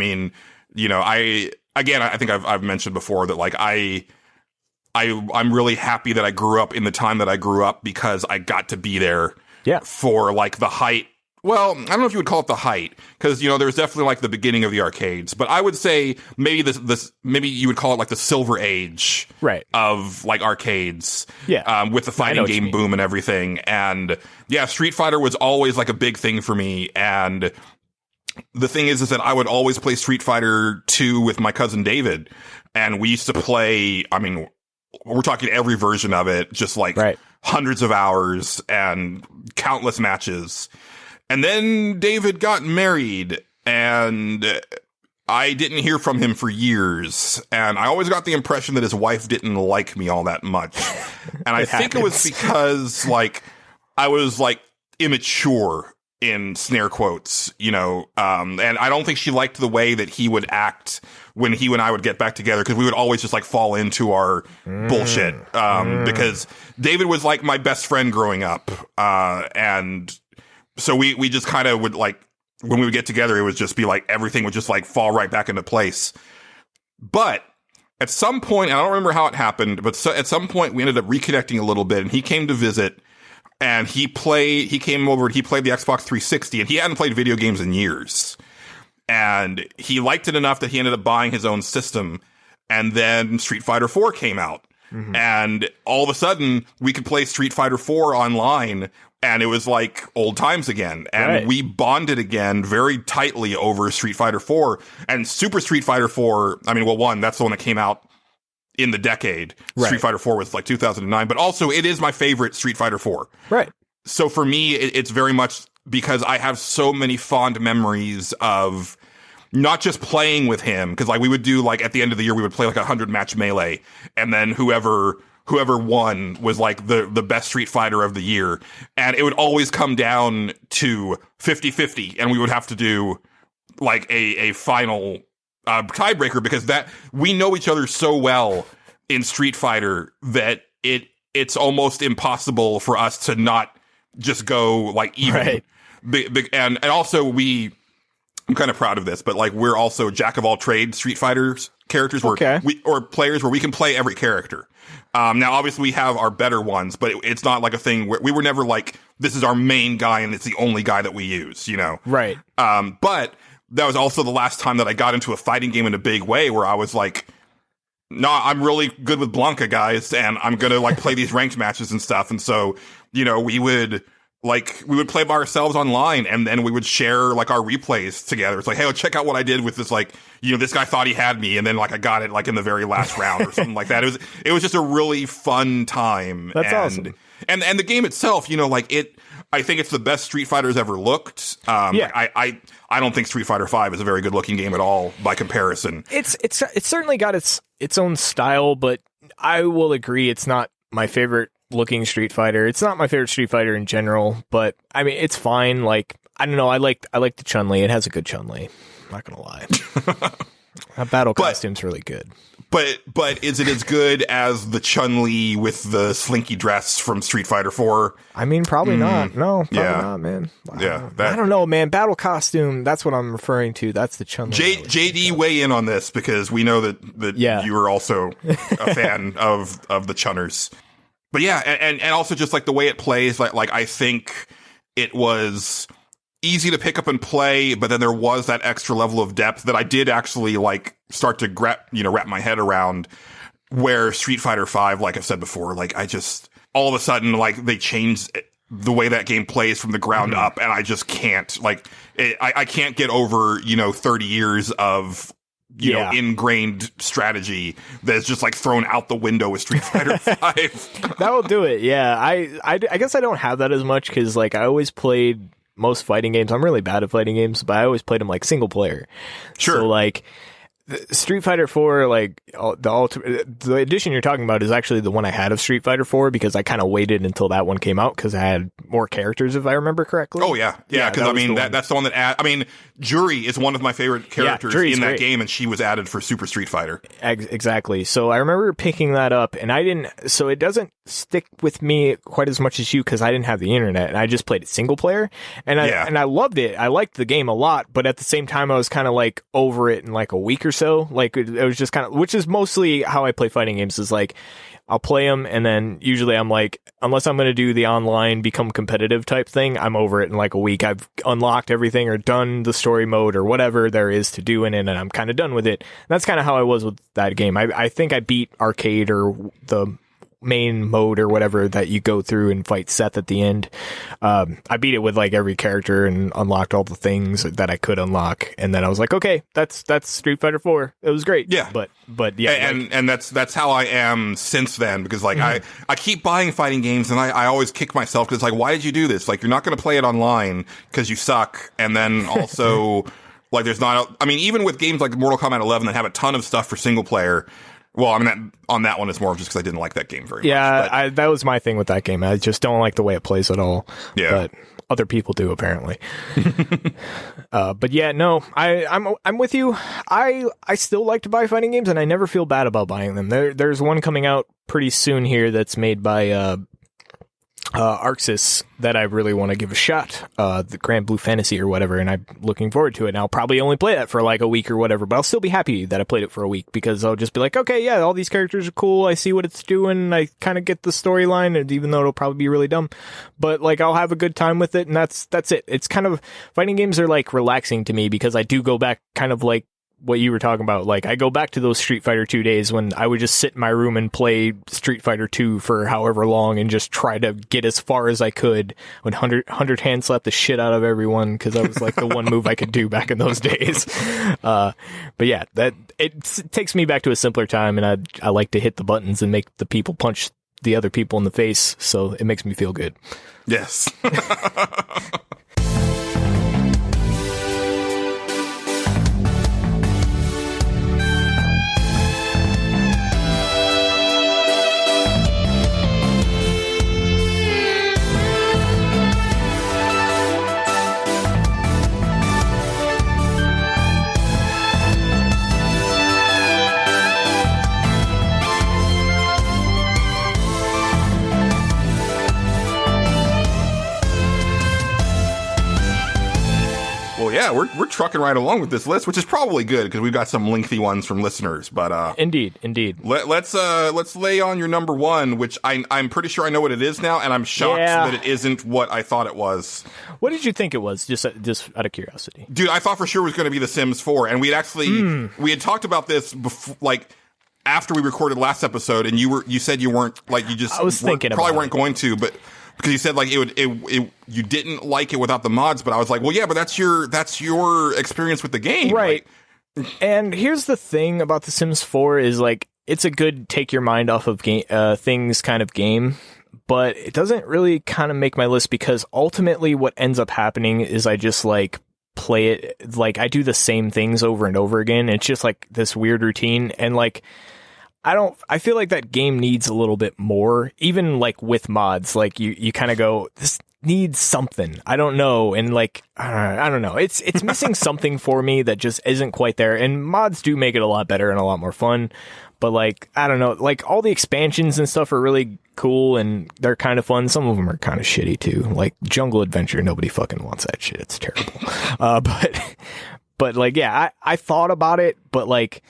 think I've mentioned before that like I'm really happy that I grew up in the time that I grew up, because I got to be there for like the height. Well, I don't know if you would call it the height, because, there's definitely like the beginning of the arcades, but I would say maybe maybe you would call it like the silver age of like arcades, with the fighting game boom and everything. And yeah, Street Fighter was always like a big thing for me. And the thing is that I would always play Street Fighter 2 with my cousin David, and we used to play, we're talking every version of it, just like hundreds of hours and countless matches. And then David got married, and I didn't hear from him for years. And I always got the impression that his wife didn't like me all that much. And I think it was because, like, I was, like, immature, in snare quotes, and I don't think she liked the way that he would act when he and I would get back together, because we would always just, like, fall into our bullshit. Because David was, like, my best friend growing up, and so we just kind of would like when we would get together, it would just be like everything would just like fall right back into place. But at some point, and I don't remember how it happened, but at some point we ended up reconnecting a little bit, and he came to visit, and he came over and he played the Xbox 360, and he hadn't played video games in years. And he liked it enough that he ended up buying his own system, and then Street Fighter 4 came out. Mm-hmm. And all of a sudden, we could play Street Fighter 4 online, and it was like old times again. And we bonded again very tightly over Street Fighter 4. And Super Street Fighter 4, I mean, well, one, that's the one that came out in the decade. Right. Street Fighter 4 was like 2009. But also, it is my favorite Street Fighter 4. Right. So for me, it's very much because I have so many fond memories of not just playing with him, because like we would do like at the end of the year, we would play like 100-match melee, and then whoever won was like the best Street Fighter of the year. And it would always come down to 50-50, and we would have to do like a final tiebreaker, because that we know each other so well in Street Fighter that it's almost impossible for us to not just go like even. Right. And also I'm kind of proud of this, but like we're also jack of all trades Street Fighters characters or players where we can play every character. Now, obviously, we have our better ones, but it's not like a thing where we were never like, this is our main guy and it's the only guy that we use, you know? Right. But that was also the last time that I got into a fighting game in a big way where I was like, no, I'm really good with Blanca, guys, and I'm going to like play these ranked matches and stuff. And so, you know, we would play by ourselves online, and then we would share like our replays together. It's like, hey, check out what I did with this, like, you know, this guy thought he had me, and then like I got it like in the very last round or something like that. It was just a really fun time. That's awesome. And the game itself, you know, like I think it's the best Street Fighter's ever looked. I don't think Street Fighter 5 is a very good looking game at all by comparison. It's certainly got its own style, but I will agree it's not my favorite looking Street Fighter. It's not my favorite Street Fighter in general, but I mean, it's fine. Like, I don't know. I like the Chun-Li. It has a good Chun-Li. I'm not gonna lie. That battle costume's really good. But is it as good as the Chun-Li with the slinky dress from Street Fighter 4? I mean, probably not. No, probably not, man. Yeah, I don't know, man. Battle costume, that's what I'm referring to. That's the Chun-Li. JD, weigh in on this, because we know that you are also a fan of the Chunners. But yeah, and also just like the way it plays, like I think it was easy to pick up and play, but then there was that extra level of depth that I did actually like start to wrap my head around, where Street Fighter 5, like I've said before, like I just all of a sudden like they changed the way that game plays from the ground up, and I just can't I can't get over 30 years of ingrained strategy that's just like thrown out the window with Street Fighter 5. That will do it. Yeah, I guess I don't have that as much, because like I always played most fighting games. I'm really bad at fighting games, but I always played them like single player. Sure. So like Street Fighter 4, like the edition you're talking about is actually the one I had of Street Fighter 4, because I kind of waited until that one came out because I had more characters, if I remember correctly. Oh yeah. Because I mean that's the one that Juri is one of my favorite characters in that game, and she was added for Super Street Fighter. Exactly. So I remember picking that up, and so it doesn't stick with me quite as much as you, because I didn't have the internet and I just played it single player, and I loved it. I liked the game a lot, but at the same time I was kind of like over it in like a week or so. Like it was just kind of, which is mostly how I play fighting games, is like I'll play them, and then usually I'm like, unless I'm going to do the online become competitive type thing, I'm over it in like a week. I've unlocked everything or done the story mode or whatever there is to do in it, and I'm kind of done with it. And that's kind of how I was with that game. I think I beat arcade or the main mode or whatever that you go through and fight Seth at the end. I beat it with like every character and unlocked all the things that I could unlock, and then I was like, okay, that's Street Fighter 4. It was great. Yeah, but yeah, and that's how I am since then, because like I keep buying fighting games, and I always kick myself, because like, why did you do this? Like, you're not going to play it online because you suck, and then also like there's not. I mean, even with games like Mortal Kombat 11 that have a ton of stuff for single player. Well, I mean, on that one, it's more just because I didn't like that game very much. Yeah, that was my thing with that game. I just don't like the way it plays at all. Yeah. But other people do, apparently. But yeah, no, I'm with you. I still like to buy fighting games, and I never feel bad about buying them. There's one coming out pretty soon here that's made by Arxis that I really want to give a shot, the Grand Blue Fantasy or whatever, and I'm looking forward to it. And I'll probably only play that for like a week or whatever, but I'll still be happy that I played it for a week because I'll just be like, okay, yeah, all these characters are cool. I see what it's doing. I kind of get the storyline, and even though it'll probably be really dumb, but like I'll have a good time with it, and that's it. It's kind of, fighting games are like relaxing to me because I do go back kind of like what you were talking about. Like I go back to those Street Fighter 2 days when I would just sit in my room and play Street Fighter 2 for however long and just try to get as far as I could. When 100 hand slap the shit out of everyone because that was like the one move I could do back in those days. But yeah, that it takes me back to a simpler time, and I like to hit the buttons and make the people punch the other people in the face, so it makes me feel good. Yes. Yeah, we're trucking right along with this list, which is probably good because we've got some lengthy ones from listeners. But indeed. Let's lay on your number one, which I'm pretty sure I know what it is now, and I'm shocked that it isn't what I thought it was. What did you think it was? Just out of curiosity, dude. I thought for sure it was going to be The Sims 4, and we had talked about this before, like after we recorded last episode, and you said you weren't like you just I was thinking probably about weren't going to, but. Because you said like you didn't like it without the mods, but I was like, well, yeah, but that's your experience with the game, right? And here's the thing about The Sims 4 is like it's a good take your mind off of things kind of game, but it doesn't really kind of make my list because ultimately what ends up happening is I just like play it like I do the same things over and over again. It's just like this weird routine, and like. I feel like that game needs a little bit more, even like with mods, like you kind of go, this needs something. I don't know. And like, I don't know. It's missing something for me that just isn't quite there. And mods do make it a lot better and a lot more fun. But like, I don't know, like all the expansions and stuff are really cool and they're kind of fun. Some of them are kind of shitty too. Like Jungle Adventure, nobody fucking wants that shit. It's terrible. But like, yeah, I thought about it, but like,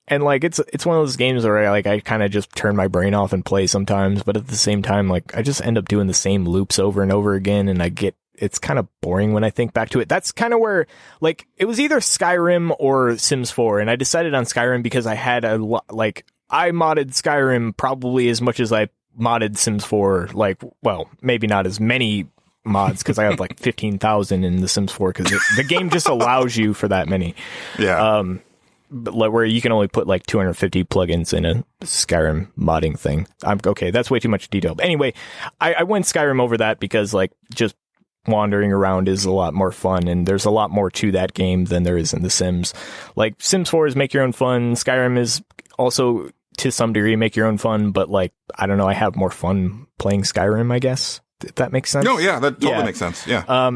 and like it's one of those games where I kind of just turn my brain off and play sometimes, but at the same time, like I just end up doing the same loops over and over again, and it's kind of boring when I think back to it. That's kind of where like it was either Skyrim or Sims 4, and I decided on Skyrim because I had I modded Skyrim probably as much as I modded Sims 4. Like, well, maybe not as many mods because I have like 15,000 in the Sims 4 because the game just allows you for that many. Yeah. But like where you can only put like 250 plugins in a Skyrim modding thing. Okay, that's way too much detail. But anyway, I went Skyrim over that because like just wandering around is a lot more fun, and there's a lot more to that game than there is in The Sims. Like Sims 4 is make your own fun. Skyrim is also to some degree make your own fun, but like I don't know, I have more fun playing Skyrim, I guess. If that makes sense. No, yeah, that totally makes sense. Yeah.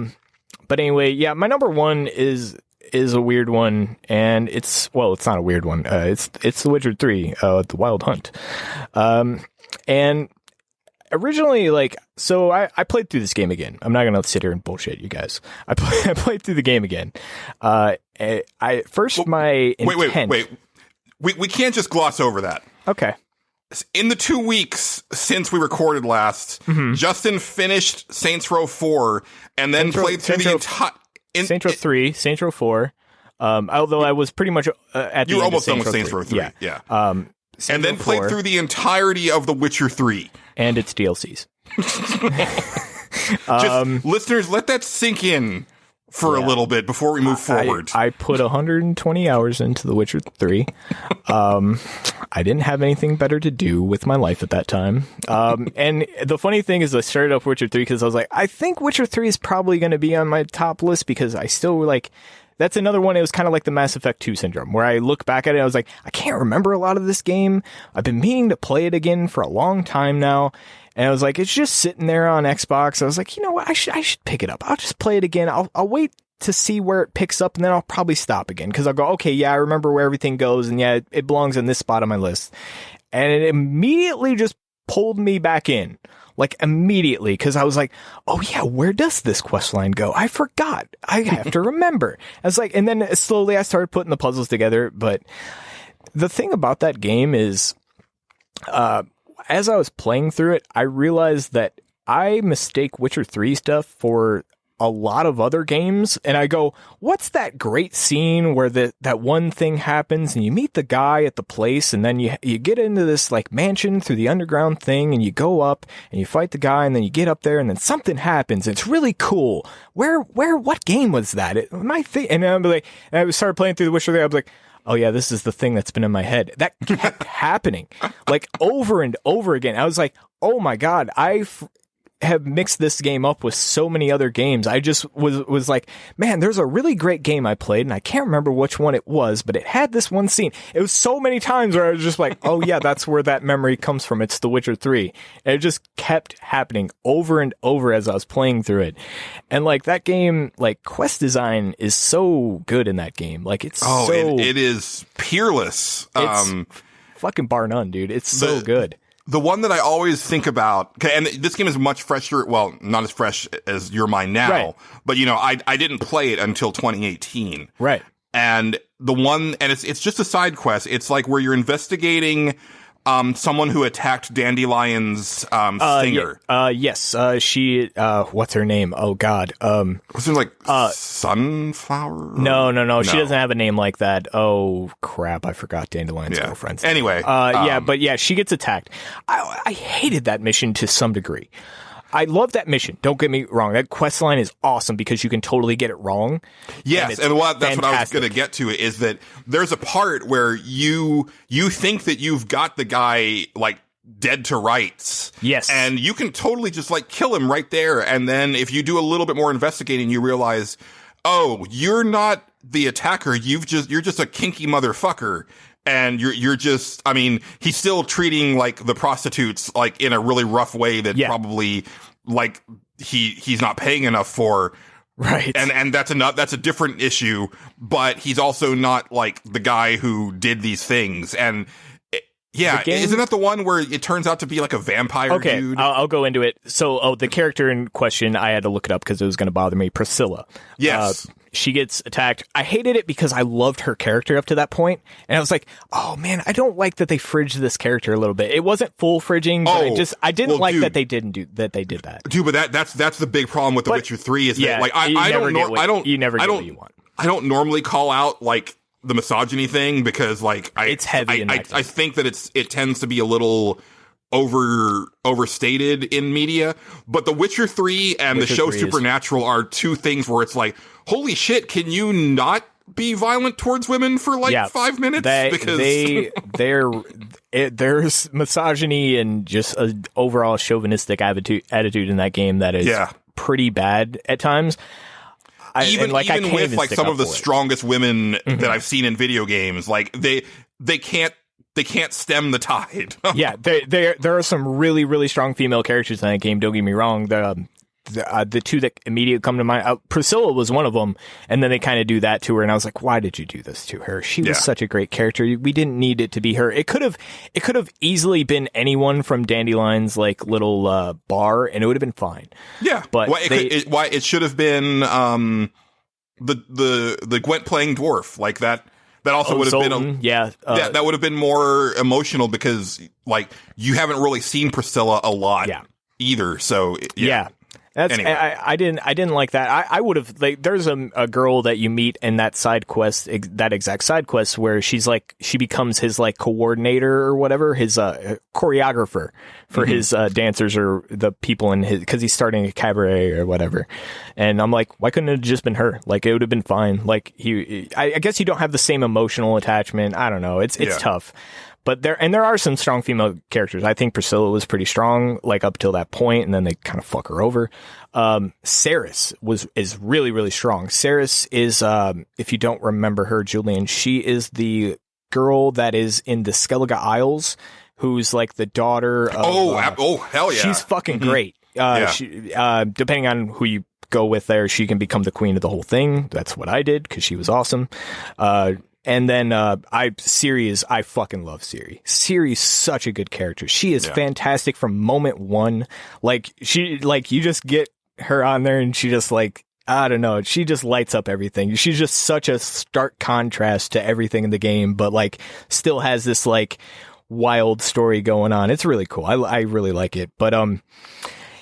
But anyway, yeah, my number one is a weird one, and it's not a weird one. It's The Witcher 3, The Wild Hunt. And originally, like, so I played through this game again. I'm not gonna sit here and bullshit you guys. I played through the game again. My intent. Wait. We can't just gloss over that. Okay. In the 2 weeks since we recorded last, Justin finished Saints Row 4 and then played through the entire. Saints Row 3, Saints Row 4. Although I was pretty much at the you were end almost of done with Saints Row 3. Yeah. And then played through the entirety of The Witcher 3 and its DLCs. Just listeners, let that sink in for a little bit before we move forward. I put 120 hours into The Witcher 3. I didn't have anything better to do with my life at that time. And the funny thing is I started off Witcher 3 because I was like, I think Witcher 3 is probably going to be on my top list because I still like, that's another one. It was kind of like the Mass Effect 2 syndrome where I look back at it. I was like, I can't remember a lot of this game. I've been meaning to play it again for a long time now. And I was like, it's just sitting there on Xbox. I was like, you know what? I should pick it up. I'll just play it again. I'll wait to see where it picks up, and then I'll probably stop again because I'll go, okay, yeah, I remember where everything goes, and yeah, it belongs in this spot on my list. And it immediately just pulled me back in. like immediately, because I was like, oh yeah, where does this quest line go? I forgot. I have to remember. I was like, and then slowly I started putting the puzzles together. But the thing about that game is, as I was playing through it, I realized that I mistake Witcher 3 stuff for a lot of other games, and I go, what's that great scene where that one thing happens and you meet the guy at the place, and then you get into this like mansion through the underground thing, and you go up and you fight the guy, and then you get up there and then something happens. It's really cool. What game was that? And I started playing through the Witcher 3. I was like, oh yeah, this is the thing that's been in my head. That kept happening like over and over again. I was like, oh my God, have mixed this game up with so many other games. I just was like, man, there's a really great game I played, and I can't remember which one it was, but it had this one scene. It was so many times where I was just like, oh yeah, that's where that memory comes from. It's The Witcher 3. And it just kept happening over and over as I was playing through it. And like that game, like quest design is so good in that game. Like it is peerless. It's fucking bar none, dude. It's so good. The one that I always think about, and this game is much fresher, well, not as fresh as Your Mind now, right. But, I didn't play it until 2018. Right. And the one, and it's just a side quest. It's like where you're investigating someone who attacked Dandelion's singer. Yes. She, what's her name? Oh, God. Was it like Sunflower? No. She doesn't have a name like that. Oh, crap. I forgot Dandelion's girlfriend's name. Anyway. But she gets attacked. I hated that mission to some degree. I love that mission. Don't get me wrong. That quest line is awesome because you can totally get it wrong. Yes, and that's what I was going to get to, is that there's a part where you think that you've got the guy like dead to rights. Yes. And you can totally just like kill him right there. And then if you do a little bit more investigating, you realize, oh, you're not the attacker. You're just a kinky motherfucker. And you're just, I mean, he's still treating like the prostitutes like in a really rough way that probably like he's not paying enough for. Right. And that's a different issue, but he's also not like the guy who did these things. And isn't that the one where it turns out to be like a vampire dude? I'll go into it. So, the character in question, I had to look it up because it was going to bother me. Priscilla. Yes. She gets attacked. I hated it because I loved her character up to that point. And I was like, oh man, I don't like that they fridged this character a little bit. It wasn't full fridging, but I didn't like that they did that. Dude, but that's the big problem with The Witcher 3 is that like I don't get what you want. I don't normally call out like the misogyny thing because like it's heavy. I think that it tends to be a little overstated in media, but The Witcher 3 and the show Supernatural are two things where it's like, holy shit, can you not be violent towards women for like 5 minutes? There's misogyny and just an overall chauvinistic attitude in that game that is pretty bad at times. Even with like some of the strongest women that I've seen in video games, like they can't stem the tide. Yeah, there are some really, really strong female characters in that game. Don't get me wrong. The two that immediately come to mind, Priscilla was one of them, and then they kind of do that to her, and I was like, why did you do this to her? She was such a great character. We didn't need it to be her. It could have easily been anyone from Dandelion's like little bar, and it would have been fine. Yeah, but it should have been the Gwent playing dwarf like that. That also would have been that would have been more emotional because like you haven't really seen Priscilla a lot either. So That's anyway. I didn't like that. I would have like there's a girl that you meet in that side quest, that exact side quest where she becomes his like coordinator or whatever, his choreographer for his dancers or the people in his, because he's starting a cabaret or whatever. And I'm like, why couldn't it have just been her? Like it would have been fine. Like I guess you don't have the same emotional attachment. I don't know. It's tough. But there are some strong female characters. I think Priscilla was pretty strong, like up till that point, and then they kind of fuck her over. Ceres is really, really strong. Ceres is, if you don't remember her, Julian, she is the girl that is in the Skellige Isles, who's like the daughter of... hell yeah. She's fucking great. She, depending on who you go with there, she can become the queen of the whole thing. That's what I did, because she was awesome. And then I fucking love Siri. Siri's such a good character. She is fantastic from moment one. Like you just get her on there and she just like, I don't know, she just lights up everything. She's just such a stark contrast to everything in the game, but like still has this like wild story going on. It's really cool. I really like it. But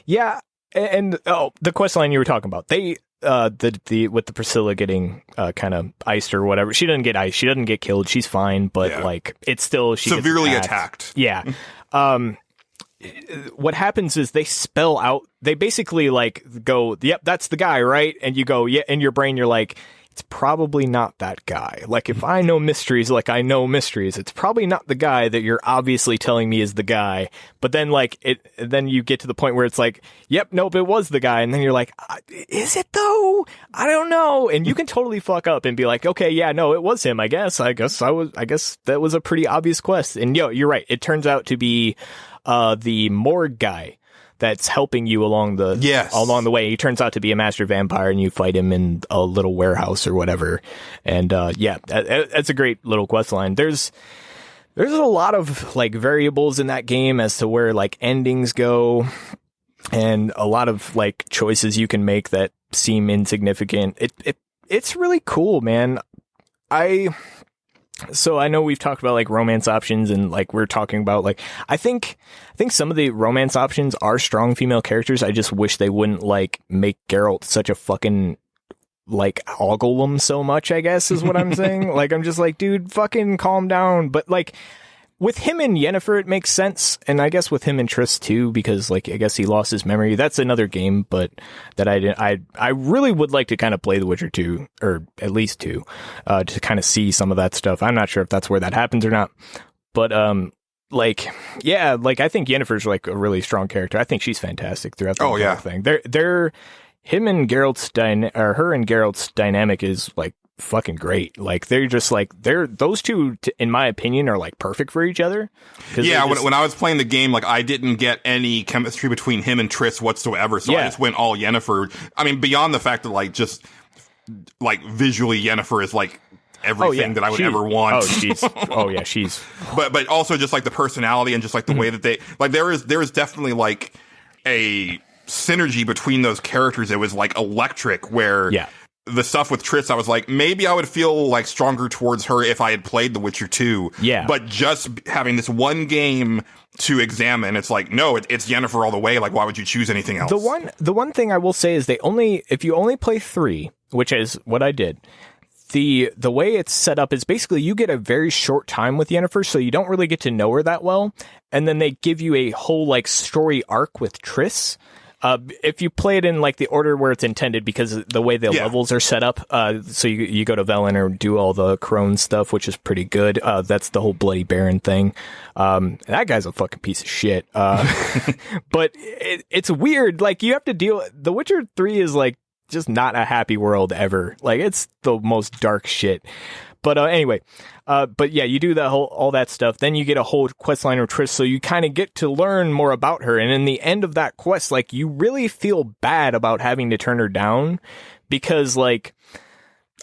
yeah, and the quest line you were talking about, they with the Priscilla getting kind of iced or whatever. She doesn't get iced. She doesn't get killed. She's fine, but like it's still she severely gets attacked. Yeah. What happens is they spell out. They basically like go, "Yep, that's the guy, right?" And you go, "Yeah." In your brain, you're like, "It's probably not that guy." Like if I know mysteries, like I know mysteries, it's probably not the guy that you're obviously telling me is the guy. But then then you get to the point where it's like, "Yep, nope, it was the guy." And then you're like, "Is it though? I don't know." And you can totally fuck up and be like, "Okay, yeah, no, it was him. I guess that was a pretty obvious quest." And you're right. It turns out to be the morgue guy that's helping you along the way. He turns out to be a master vampire, and you fight him in a little warehouse or whatever. And that's a great little quest line. There's a lot of like variables in that game as to where like endings go, and a lot of like choices you can make that seem insignificant. It's really cool, man. So I know we've talked about like romance options, and like we're talking about like I think some of the romance options are strong female characters. I just wish they wouldn't like make Geralt such a fucking like ogle him so much, I guess is what I'm saying. Like I'm just like, dude, fucking calm down. But like with him and Yennefer, it makes sense, and I guess with him and Triss too, because like I guess he lost his memory. That's another game, but that I really would like to kind of play The Witcher 2, or at least 2, to kind of see some of that stuff. I'm not sure if that's where that happens or not, but like yeah, like I think Yennefer's like a really strong character. I think she's fantastic throughout the whole thing. They're him and Geralt's her and Geralt's dynamic is like fucking great. Like they're just like those two in my opinion are like perfect for each other. Yeah, when I was playing the game, like I didn't get any chemistry between him and Triss whatsoever, so I just went all Yennefer. I mean, beyond the fact that like just like visually Yennefer is like everything that I would ever want. She's but also just like the personality and just like the way that they like there is definitely like a synergy between those characters. It was like electric, where the stuff with Triss, I was like, maybe I would feel like stronger towards her if I had played The Witcher 2. Yeah. But just having this one game to examine, it's like, no, it's Yennefer all the way. Like, why would you choose anything else? The one thing I will say is if you only play 3, which is what I did, the way it's set up is basically you get a very short time with Yennefer, so you don't really get to know her that well. And then they give you a whole like story arc with Triss. If you play it in like the order where it's intended, because the way the levels are set up, so you go to Velen or do all the crone stuff, which is pretty good. That's the whole Bloody Baron thing. That guy's a fucking piece of shit. But it's weird. Like you have to deal. The Witcher 3 is like just not a happy world ever. Like it's the most dark shit. But anyway, but yeah, you do all that stuff. Then you get a whole quest line with Triss, so you kind of get to learn more about her. And in the end of that quest, like you really feel bad about having to turn her down, because like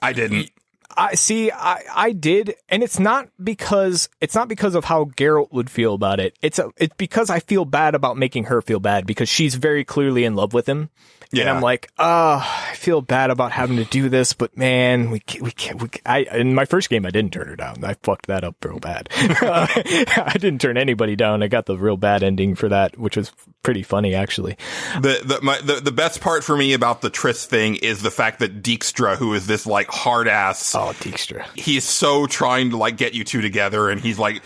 I didn't. I did, and it's not because of how Geralt would feel about it. It's because I feel bad about making her feel bad, because she's very clearly in love with him. Yeah. And I'm like, I feel bad about having to do this, but man, we can't. In my first game, I didn't turn her down. I fucked that up real bad. I didn't turn anybody down. I got the real bad ending for that, which was pretty funny, actually. The best part for me about the Triss thing is the fact that Dijkstra, who is this like hard ass. Oh, Dijkstra. He's so trying to like get you two together, and he's like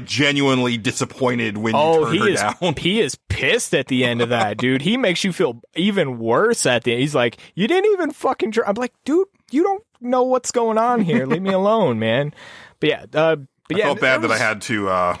genuinely disappointed when you turn her down. He is pissed at the end of that, dude. He makes you feel even worse at the end. He's like, you didn't even fucking try. I'm like, dude, you don't know what's going on here. Leave me alone, man. But yeah, I felt bad that I had to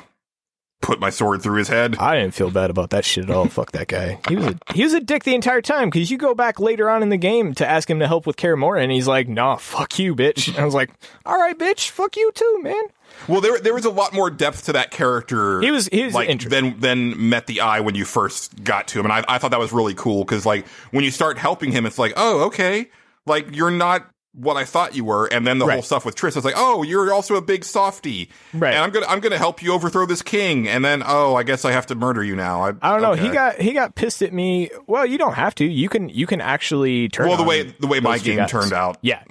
put my sword through his head. I didn't feel bad about that shit at all. Fuck that guy. He was a dick the entire time, because you go back later on in the game to ask him to help with Kaer Morhen, and he's like, nah, fuck you, bitch. And I was like, all right, bitch, fuck you too, man. Well, there was a lot more depth to that character. He was like, interesting than met the eye when you first got to him, and I thought that was really cool, because like when you start helping him, it's like, oh, okay, like you're not what I thought you were, and then the whole stuff with Triss, I was like, oh, you're also a big softy, right? And I'm gonna help you overthrow this king, and then I guess I have to murder you now. I don't know. He got pissed at me. Well, you don't have to. You can actually turn. Well, the way my game turned out, yeah.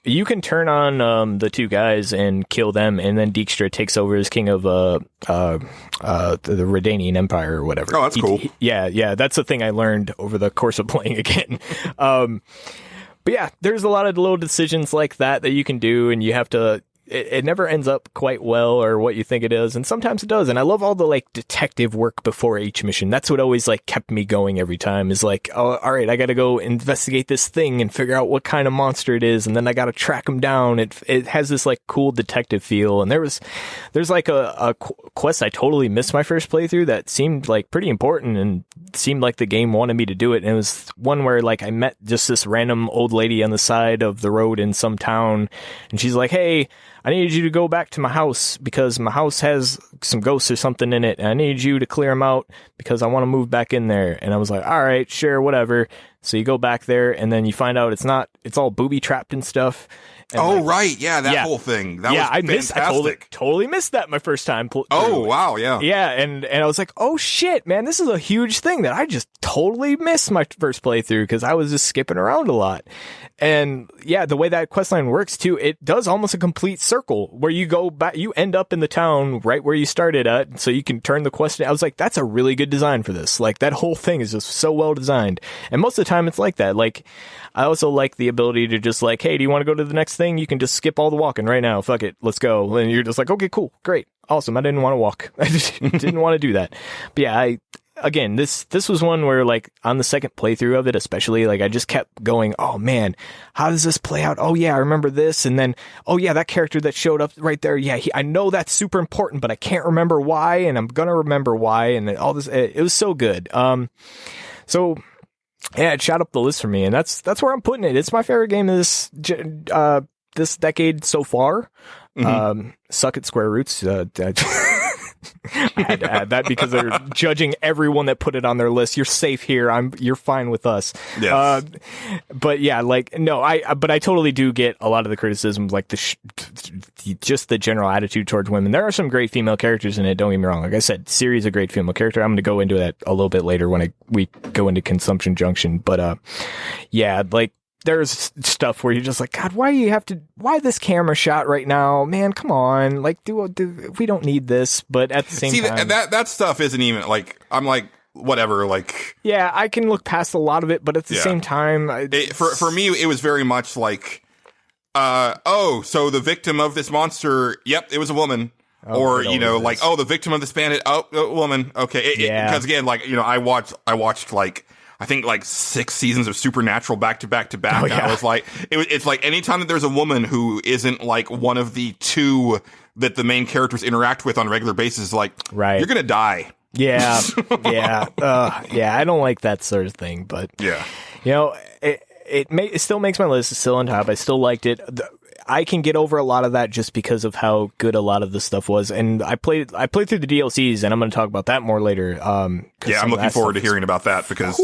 You can turn on the two guys and kill them, and then Dijkstra takes over as king of the Redanian Empire or whatever. Oh, that's cool. Yeah. That's the thing I learned over the course of playing again. But yeah, there's a lot of little decisions like that you can do, and you have to. It never ends up quite well or what you think it is, and sometimes it does. And I love all the like detective work before each mission. That's what always like kept me going every time. Is like, oh, all right, I got to go investigate this thing and figure out what kind of monster it is, and then I got to track him down. It has this like cool detective feel. And there's like a quest I totally missed my first playthrough that seemed like pretty important and seemed like the game wanted me to do it. And it was one where like I met just this random old lady on the side of the road in some town, and she's like, hey, I need you to go back to my house because my house has some ghosts or something in it, and I need you to clear them out because I want to move back in there. And I was like, all right, sure, whatever. So you go back there, and then you find out it's all booby trapped and stuff. And right. Yeah, that whole thing. That was fantastic. I totally missed that my first time. Wow, yeah. Yeah, and I was like, oh shit, man, this is a huge thing that I just totally missed my first playthrough because I was just skipping around a lot. And yeah, the way that questline works too, it does almost a complete circle where you go back, you end up in the town right where you started at, so you can turn the quest. I was like, that's a really good design for this. Like that whole thing is just so well designed. And most of the time it's like that. Like I also like the ability to just like, hey, do you want to go to the next thing? You can just skip all the walking right now. Fuck it. Let's go. And you're just like, okay, cool. Great. Awesome. I didn't want to walk. I just didn't want to do that. But yeah, again, this was one where like on the second playthrough of it, especially, like I just kept going, oh man, how does this play out? Oh yeah, I remember this. And then, oh yeah, that character that showed up right there. Yeah, I know that's super important, but I can't remember why. And I'm going to remember why. And all this, it was so good. So yeah, it shot up the list for me, and that's where I'm putting it. It's my favorite game of this decade so far. Mm-hmm. Suck at Square Roots. I had to add that because they're judging everyone that put it on their list. You're safe here. You're fine with us. Yes. But yeah, like no, but I totally do get a lot of the criticism, like just the general attitude towards women. There are some great female characters in it. Don't get me wrong. Like I said, Ciri's a great female character. I'm going to go into that a little bit later when we go into Consumption Junction. But yeah, like. There's stuff where you're just like, God, why this camera shot right now? Man, come on. Like, we don't need this. But at the same time. That stuff isn't even like, I'm like, whatever, like. Yeah, I can look past a lot of it, but at the same time. For me, it was very much like, so the victim of this monster, yep, it was a woman. Or, like, the victim of this bandit, a woman. Okay. Because again, like, I watched like, I think like 6 seasons of Supernatural back to back to back. And I was like, it's like anytime that there's a woman who isn't like one of the two that the main characters interact with on a regular basis, like, right. You're going to die. Yeah. Yeah. I don't like that sort of thing, but yeah, it still makes my list. It's still on top. I still liked it. I can get over a lot of that just because of how good a lot of the stuff was. And I played through the DLCs, and I'm going to talk about that more later. I'm looking forward to hearing about that because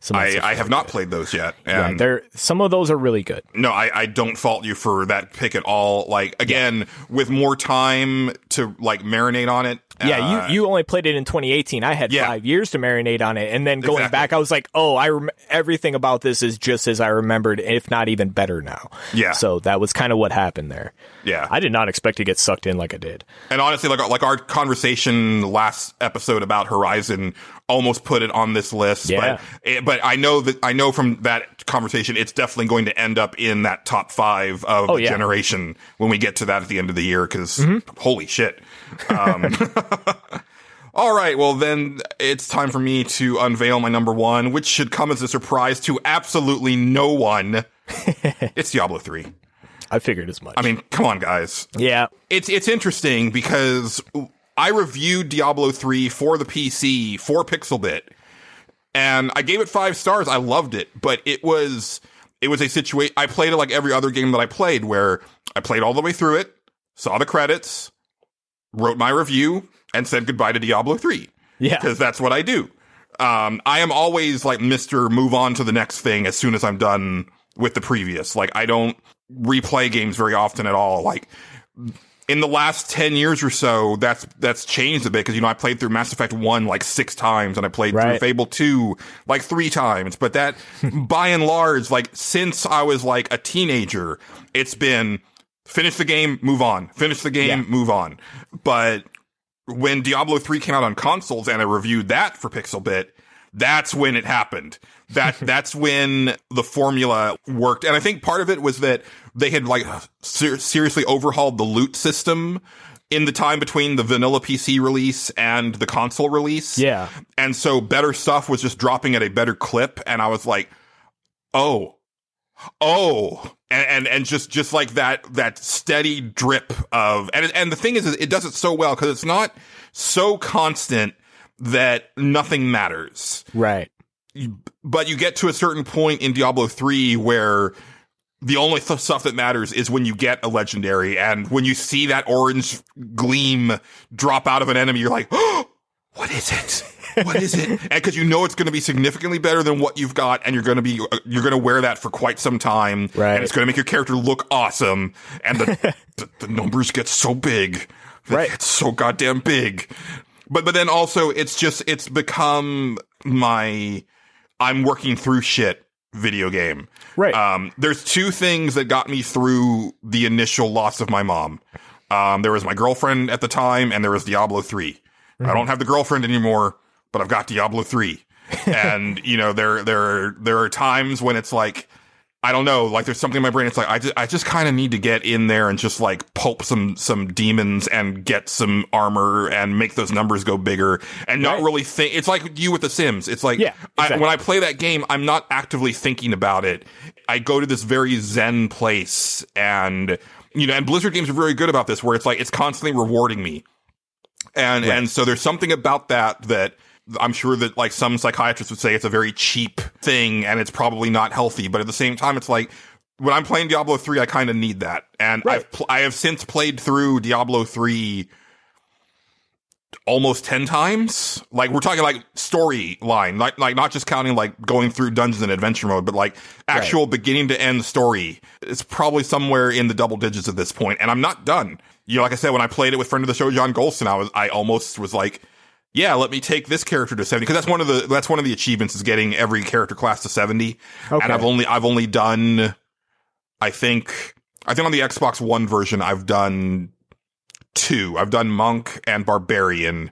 I have not played those yet. And some of those are really good. No, I don't fault you for that pick at all. Like, again, with more time to like marinate on it. Yeah, you only played it in 2018. I had 5 years to marinate on it, and then going back, I was like, everything about this is just as I remembered, if not even better now. Yeah. So that was kind of what happened there. Yeah. I did not expect to get sucked in like I did. And honestly, like our conversation last episode about Horizon almost put it on this list. Yeah. But I know from that conversation, it's definitely going to end up in that top 5 of the generation when we get to that at the end of the year. Because holy shit. All right, well then it's time for me to unveil my number 1, which should come as a surprise to absolutely no one. It's Diablo 3. I figured as much. I mean, come on, guys. Yeah. It's interesting because I reviewed Diablo 3 for the PC for Pixelbit, and I gave it 5 stars. I loved it, but it was a situation. I played it like every other game that I played, where I played all the way through it, saw the credits, wrote my review, and said goodbye to Diablo 3. Yeah. Because that's what I do. I am always like Mr. Move on to the next thing as soon as I'm done with the previous. Like, I don't replay games very often at all. Like, in the last 10 years or so, that's changed a bit because, I played through Mass Effect 1 like 6 times and I played through Fable 2 like 3 times. But that, by and large, like, since I was like a teenager, it's been finish the game, move on. Finish the game, move on. But when Diablo 3 came out on consoles and I reviewed that for Pixelbit, that's when it happened. That's when the formula worked. And I think part of it was that they had like seriously overhauled the loot system in the time between the vanilla PC release and the console release. Yeah. And so better stuff was just dropping at a better clip. And I was like, oh, and just like that steady drip of, and the thing is it does it so well because it's not so constant that nothing matters. Right. But you get to a certain point in Diablo 3 where the only stuff that matters is when you get a legendary, and when you see that orange gleam drop out of an enemy, you're like, oh, what is it? What is it? And because it's going to be significantly better than what you've got, and you're going to wear that for quite some time, right? And it's going to make your character look awesome, and the numbers get so big, right? It's so goddamn big. But then also it's become my I'm working through shit video game. Right. There's 2 things that got me through the initial loss of my mom. There was my girlfriend at the time, and there was Diablo 3. Mm-hmm. I don't have the girlfriend anymore, but I've got Diablo 3. And, there are times when it's like, I don't know, like there's something in my brain. It's like, I just kind of need to get in there and just like pulp some demons and get some armor and make those numbers go bigger and not really think. It's like you with The Sims. It's like, exactly. When I play that game, I'm not actively thinking about it. I go to this very zen place, and, and Blizzard games are very good about this, where it's like, it's constantly rewarding me. And so there's something about that I'm sure that like some psychiatrists would say it's a very cheap thing and it's probably not healthy. But at the same time, it's like when I'm playing Diablo 3, I kind of need that. And I have since played through Diablo 3 almost 10 times. Like, we're talking like storyline, like not just counting like going through dungeons and adventure mode, but like actual beginning to end story. It's probably somewhere in the double digits at this point. And I'm not done. Like I said, when I played it with friend of the show, John Golston, I almost was like, yeah, let me take this character to 70, because that's one of the achievements is getting every character class to 70. Okay. And I've only done, I think on the Xbox One version, I've done 2. I've done Monk and Barbarian.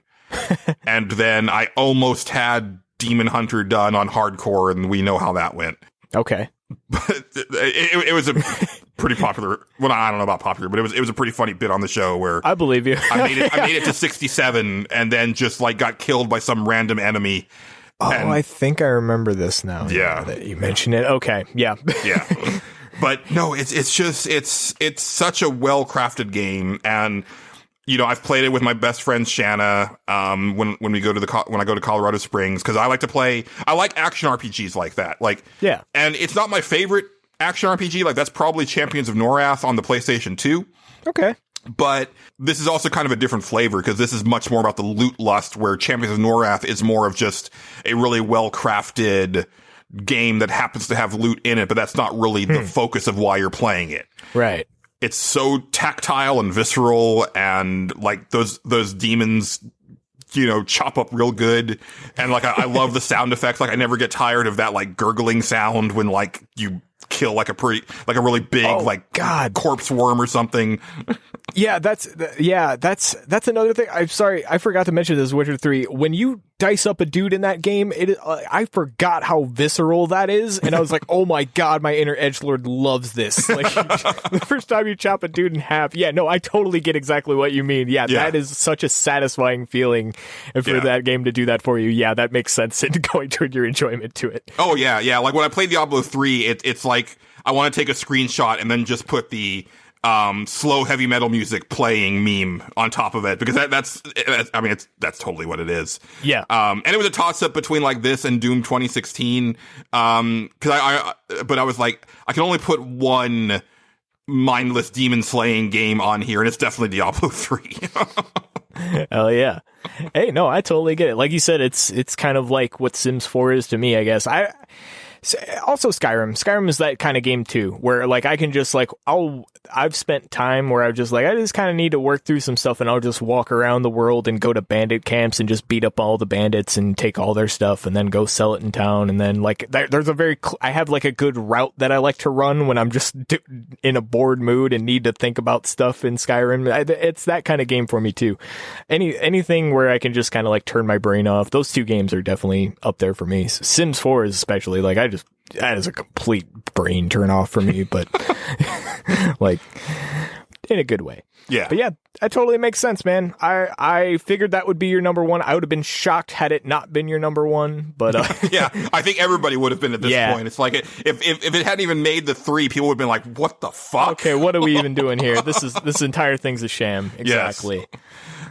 And then I almost had Demon Hunter done on hardcore, and we know how that went. Okay. But it was a pretty popular. Well, I don't know about popular, but it was a pretty funny bit on the show where I believe you. I made it to 67 and then just like got killed by some random enemy. Oh, and I think I remember this now. Yeah, that you mentioned it. Okay, yeah, yeah. But no, it's such a well crafted game, and I've played it with my best friend Shanna. When I go to Colorado Springs, because I like action RPGs like that. Like, yeah, and it's not my favorite action RPG. Like, that's probably Champions of Norath on the PlayStation 2. Okay. But this is also kind of a different flavor, because this is much more about the loot lust, where Champions of Norath is more of just a really well-crafted game that happens to have loot in it, but that's not really the focus of why you're playing it. Right. It's so tactile and visceral, and like those demons, chop up real good. And like, I love the sound effects. Like, I never get tired of that like gurgling sound when like you kill like a really big God corpse worm or something. Yeah, that's another thing. I'm sorry, I forgot to mention this. Witcher 3. When you dice up a dude in that game, I forgot how visceral that is, and I was like, oh my God, my inner edgelord loves this. Like, the first time you chop a dude in half. Yeah, no, I totally get exactly what you mean. Yeah, that is such a satisfying feeling, and for that game to do that for you, yeah, that makes sense in going toward your enjoyment to it. Oh yeah. Like, when I played Diablo 3, it's like I want to take a screenshot and then just put the slow heavy metal music playing meme on top of it, because that's totally what it is. Yeah. And it was a toss up between like this and Doom 2016. But I was like, I can only put one mindless demon slaying game on here, and it's definitely Diablo 3. Hell yeah. Hey, no, I totally get it. Like you said, it's kind of like what Sims 4 is to me, I guess. Also Skyrim. Skyrim is that kind of game too, where like I can just like I've spent time where I just kind of need to work through some stuff, and I'll just walk around the world and go to bandit camps and just beat up all the bandits and take all their stuff and then go sell it in town. And then like there's I have like a good route that I like to run when I'm just in a bored mood and need to think about stuff in Skyrim. It's that kind of game for me too. Anything where I can just kind of like turn my brain off. Those two games are definitely up there for me. Sims 4 is especially like that is a complete brain turn off for me, but like in a good way. Yeah. But yeah, that totally makes sense, man. I figured that would be your number one. I would have been shocked had it not been your number one, but yeah, I think everybody would have been at this point. It's like if it hadn't even made the 3, people would have been like, "What the fuck? Okay, what are we even doing here? This entire thing's a sham." Exactly.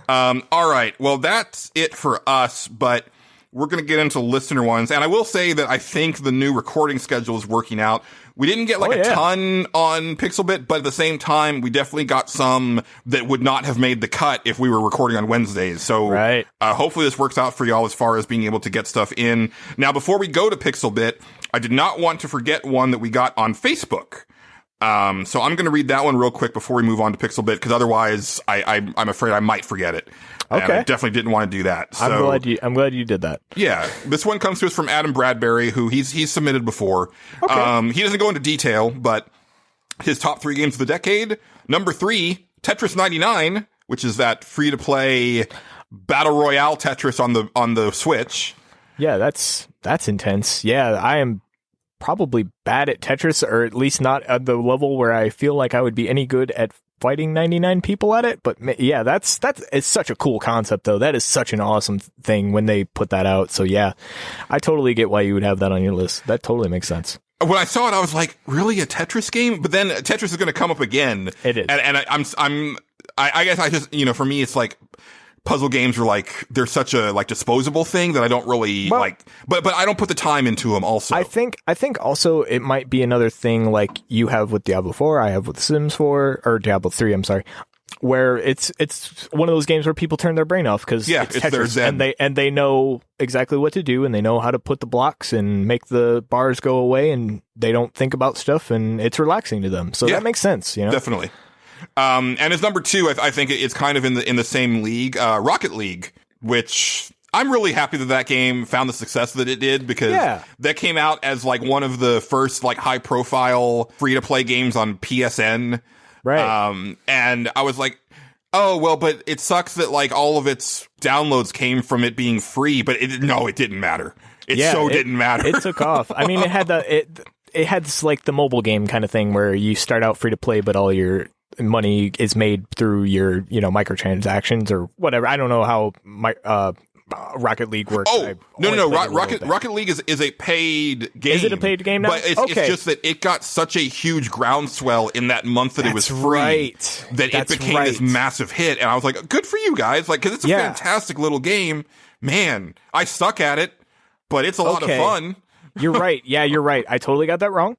Yes. All right. Well, that's it for us, but we're going to get into listener ones. And I will say that I think the new recording schedule is working out. We didn't get a ton on Pixelbit, but at the same time, we definitely got some that would not have made the cut if we were recording on Wednesdays. So hopefully this works out for y'all as far as being able to get stuff in. Now, before we go to Pixelbit, I did not want to forget one that we got on Facebook. So I'm going to read that one real quick before we move on to Pixelbit, because otherwise I'm afraid I might forget it. Okay. And I definitely didn't want to do that. So, I'm glad you did that. Yeah. This one comes to us from Adam Bradbury, who he's submitted before. Okay. He doesn't go into detail, but his top 3 games of the decade. Number 3, Tetris 99, which is that free to play battle royale Tetris on the Switch. Yeah, that's intense. Yeah, I am probably bad at Tetris, or at least not at the level where I feel like I would be any good at fighting 99 people at it. But yeah, it's such a cool concept though. That is such an awesome thing when they put that out. So yeah, I totally get why you would have that on your list. That totally makes sense. When I saw it, I was like, really, a Tetris game? But then Tetris is going to come up again. It is. And I guess I just, for me, it's like, puzzle games are like, they're such a like disposable thing that I don't really like, but I don't put the time into them also. I think also it might be another thing like you have with Diablo 4, I have with Sims 4, or Diablo 3, I'm sorry, where it's one of those games where people turn their brain off because it's Tetris, and they know exactly what to do, and they know how to put the blocks and make the bars go away, and they don't think about stuff, and it's relaxing to them. So that makes sense, Definitely. And as number 2, I think it's kind of in the same league, Rocket League, which I'm really happy that game found the success that it did, because that came out as like one of the first like high profile free to play games on PSN. Right. And I was like, oh, well, but it sucks that like all of its downloads came from it being free, but it didn't matter. It didn't matter. It took off. I mean, it had it had this, like the mobile game kind of thing where you start out free to play, but all your money is made through your, microtransactions or whatever. I don't know how Rocket League works. Oh, no. Rocket League is a paid game. Is it a paid game now? But it's just that it got such a huge groundswell in that month that it was free that it became this massive hit. And I was like, good for you guys. Like, cause it's a fantastic little game. Man, I suck at it, but it's a lot of fun. You're right. Yeah, you're right. I totally got that wrong.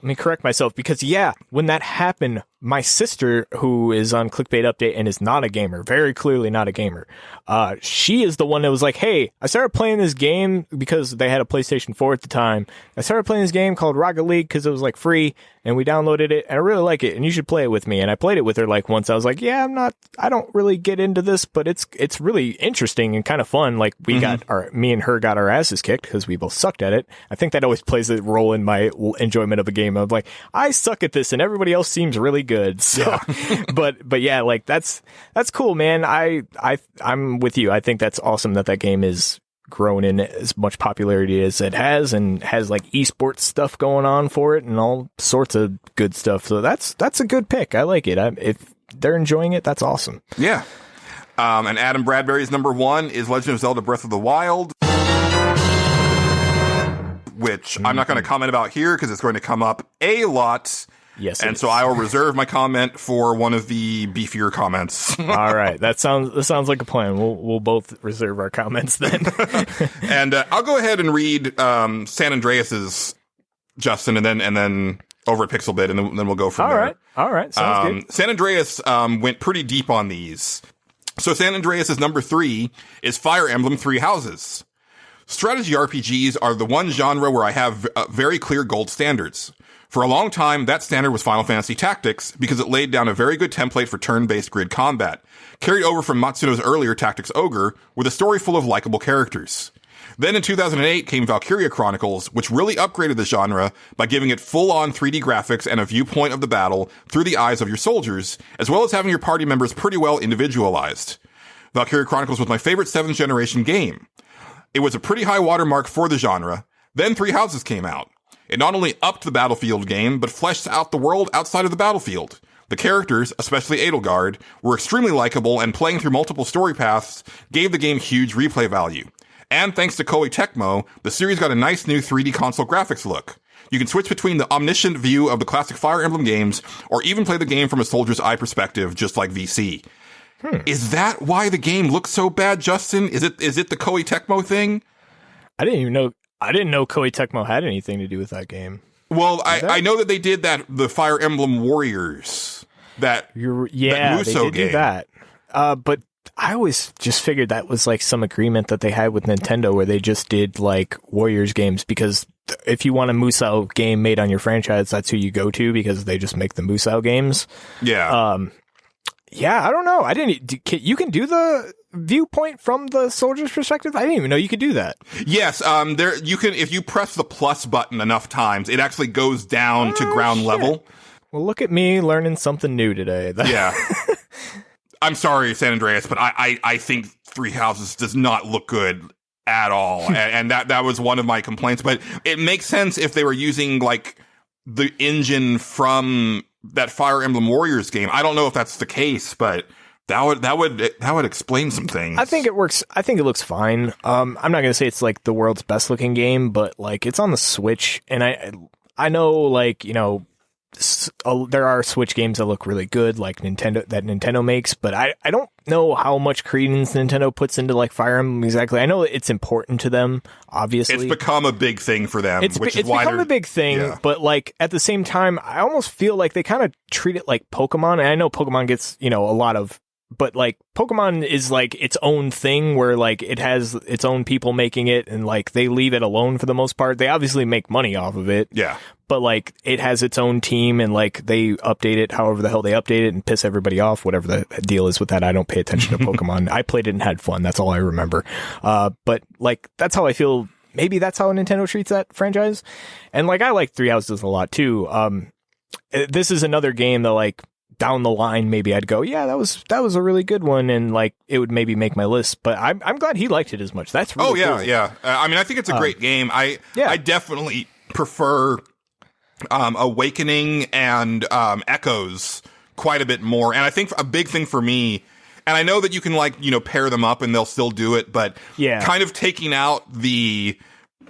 Let me correct myself, because when that happened, my sister, who is on Clickbait Update and is not a gamer, very clearly not a gamer, she is the one that was like, hey, I started playing this game because they had a PlayStation 4 at the time. I started playing this game called Rocket League because it was like free, and we downloaded it, and I really like it, and you should play it with me. And I played it with her like once. I was like, I don't really get into this, but it's really interesting and kind of fun. Like me and her got our asses kicked because we both sucked at it. I think that always plays a role in my enjoyment of a game. Of like, I suck at this and everybody else seems really good. So, but yeah, like that's cool, man. I'm with you. I think that's awesome that game is grown in as much popularity as it has, and has like esports stuff going on for it and all sorts of good stuff. So that's a good pick. I like it. If they're enjoying it, that's awesome. Yeah. And Adam Bradbury's number 1 is Legend of Zelda Breath of the Wild, which I'm not going to comment about here because it's going to come up a lot. Yes, and so I will reserve my comment for one of the beefier comments. All right, that sounds like a plan. We'll both reserve our comments then. And I'll go ahead and read San Andreas's, Justin, and then over at Pixelbit, and then we'll go from there. All right, sounds good. San Andreas went pretty deep on these. So San Andreas's number 3 is Fire Emblem 3 Houses. Strategy RPGs are the one genre where I have very clear gold standards. For a long time, that standard was Final Fantasy Tactics because it laid down a very good template for turn-based grid combat, carried over from Matsuno's earlier Tactics Ogre, with a story full of likable characters. Then in 2008 came Valkyria Chronicles, which really upgraded the genre by giving it full-on 3D graphics and a viewpoint of the battle through the eyes of your soldiers, as well as having your party members pretty well individualized. Valkyria Chronicles was my favorite 7th generation game. It was a pretty high watermark for the genre. Then Three Houses came out. It not only upped the Battlefield game, but fleshed out the world outside of the battlefield. The characters, especially Edelgard, were extremely likable, and playing through multiple story paths gave the game huge replay value. And thanks to Koei Tecmo, the series got a nice new 3D console graphics look. You can switch between the omniscient view of the classic Fire Emblem games, or even play the game from a soldier's eye perspective, just like VC. Is that why the game looks so bad, Justin? Is it the Koei Tecmo thing? I didn't know Koei Tecmo had anything to do with that game. Well, I know that they did the Fire Emblem Warriors, that Musou they did game. Do that. But I always just figured that was like some agreement that they had with Nintendo where they just did like Warriors games, because if you want a Musou game made on your franchise, that's who you go to, because they just make the Musou games. Yeah. Yeah, I don't know. You can do the viewpoint from the soldier's perspective? I didn't even know you could do that. Yes, you can, if you press the plus button enough times, it actually goes down to ground level. Well, look at me learning something new today. Yeah. I'm sorry, San Andreas, but I think Three Houses does not look good at all. and that was one of my complaints, but it makes sense if they were using like the engine from that Fire Emblem Warriors game. I don't know if that's the case, but that would explain some things. I think it works. I think it looks fine. I'm not going to say it's like the world's best looking game, but like it's on the Switch, and I know, like, you know, there are Switch games that look really good, like Nintendo makes, but I don't know how much credence Nintendo puts into like Fire Emblem exactly. I know it's important to them, obviously. It's become a big thing for them. It's become a big thing, but like at the same time, I almost feel like they kind of treat it like Pokemon. And I know Pokemon gets, you know, a lot of, but like Pokemon is like its own thing where like it has its own people making it, and like they leave it alone for the most part. They obviously make money off of it. Yeah. But like it has its own team, and like they update it however the hell they update it and piss everybody off, whatever the deal is with that. I don't pay attention to Pokemon. I played it and had fun. That's all I remember. But like that's how I feel. Maybe that's how Nintendo treats that franchise. And like I like Three Houses a lot too. This is another game that like down the line maybe I'd go, yeah, that was a really good one, and like it would maybe make my list. But I'm glad he liked it as much. That's really cool. Yeah. I mean, I think it's a great game. I definitely prefer Awakening and Echoes quite a bit more. And I think a big thing for me, and I know that you can like, you know, pair them up and they'll still do it, but kind of taking out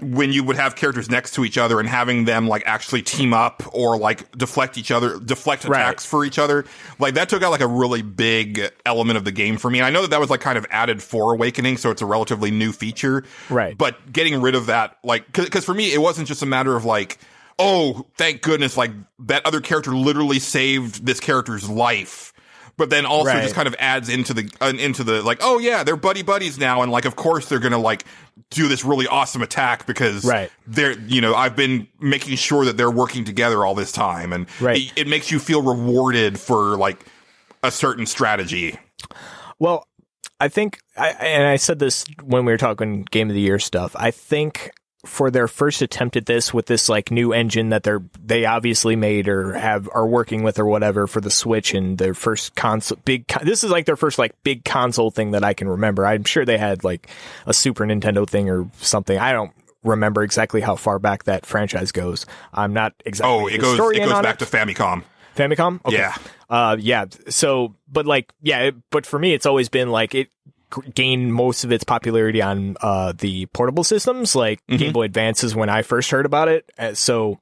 when you would have characters next to each other and having them like actually team up or like deflect attacks for each other, like that took out like a really big element of the game for me. And I know that was like kind of added for Awakening, so it's a relatively new feature. Right. But getting rid of that, like, because for me, it wasn't just a matter of like, oh, thank goodness, like that other character literally saved this character's life. But then also just kind of adds into the like, oh yeah, they're buddies now, and like of course they're gonna like do this really awesome attack because they're, you know, I've been making sure that they're working together all this time, and it makes you feel rewarded for like a certain strategy. Well, I think, I said this when we were talking Game of the Year stuff, I think for their first attempt at this with this like new engine that they obviously made or are working with or whatever for the Switch, and their first console this is like their first like big console thing that I can remember. I'm sure they had like a Super Nintendo thing or something. I don't remember exactly how far back that franchise goes. I'm not exactly. Oh, it goes back to Famicom. Famicom? Okay. Yeah. So, but like, but for me, it's always been like it gained most of its popularity on the portable systems, like Game Boy Advances when I first heard about it. So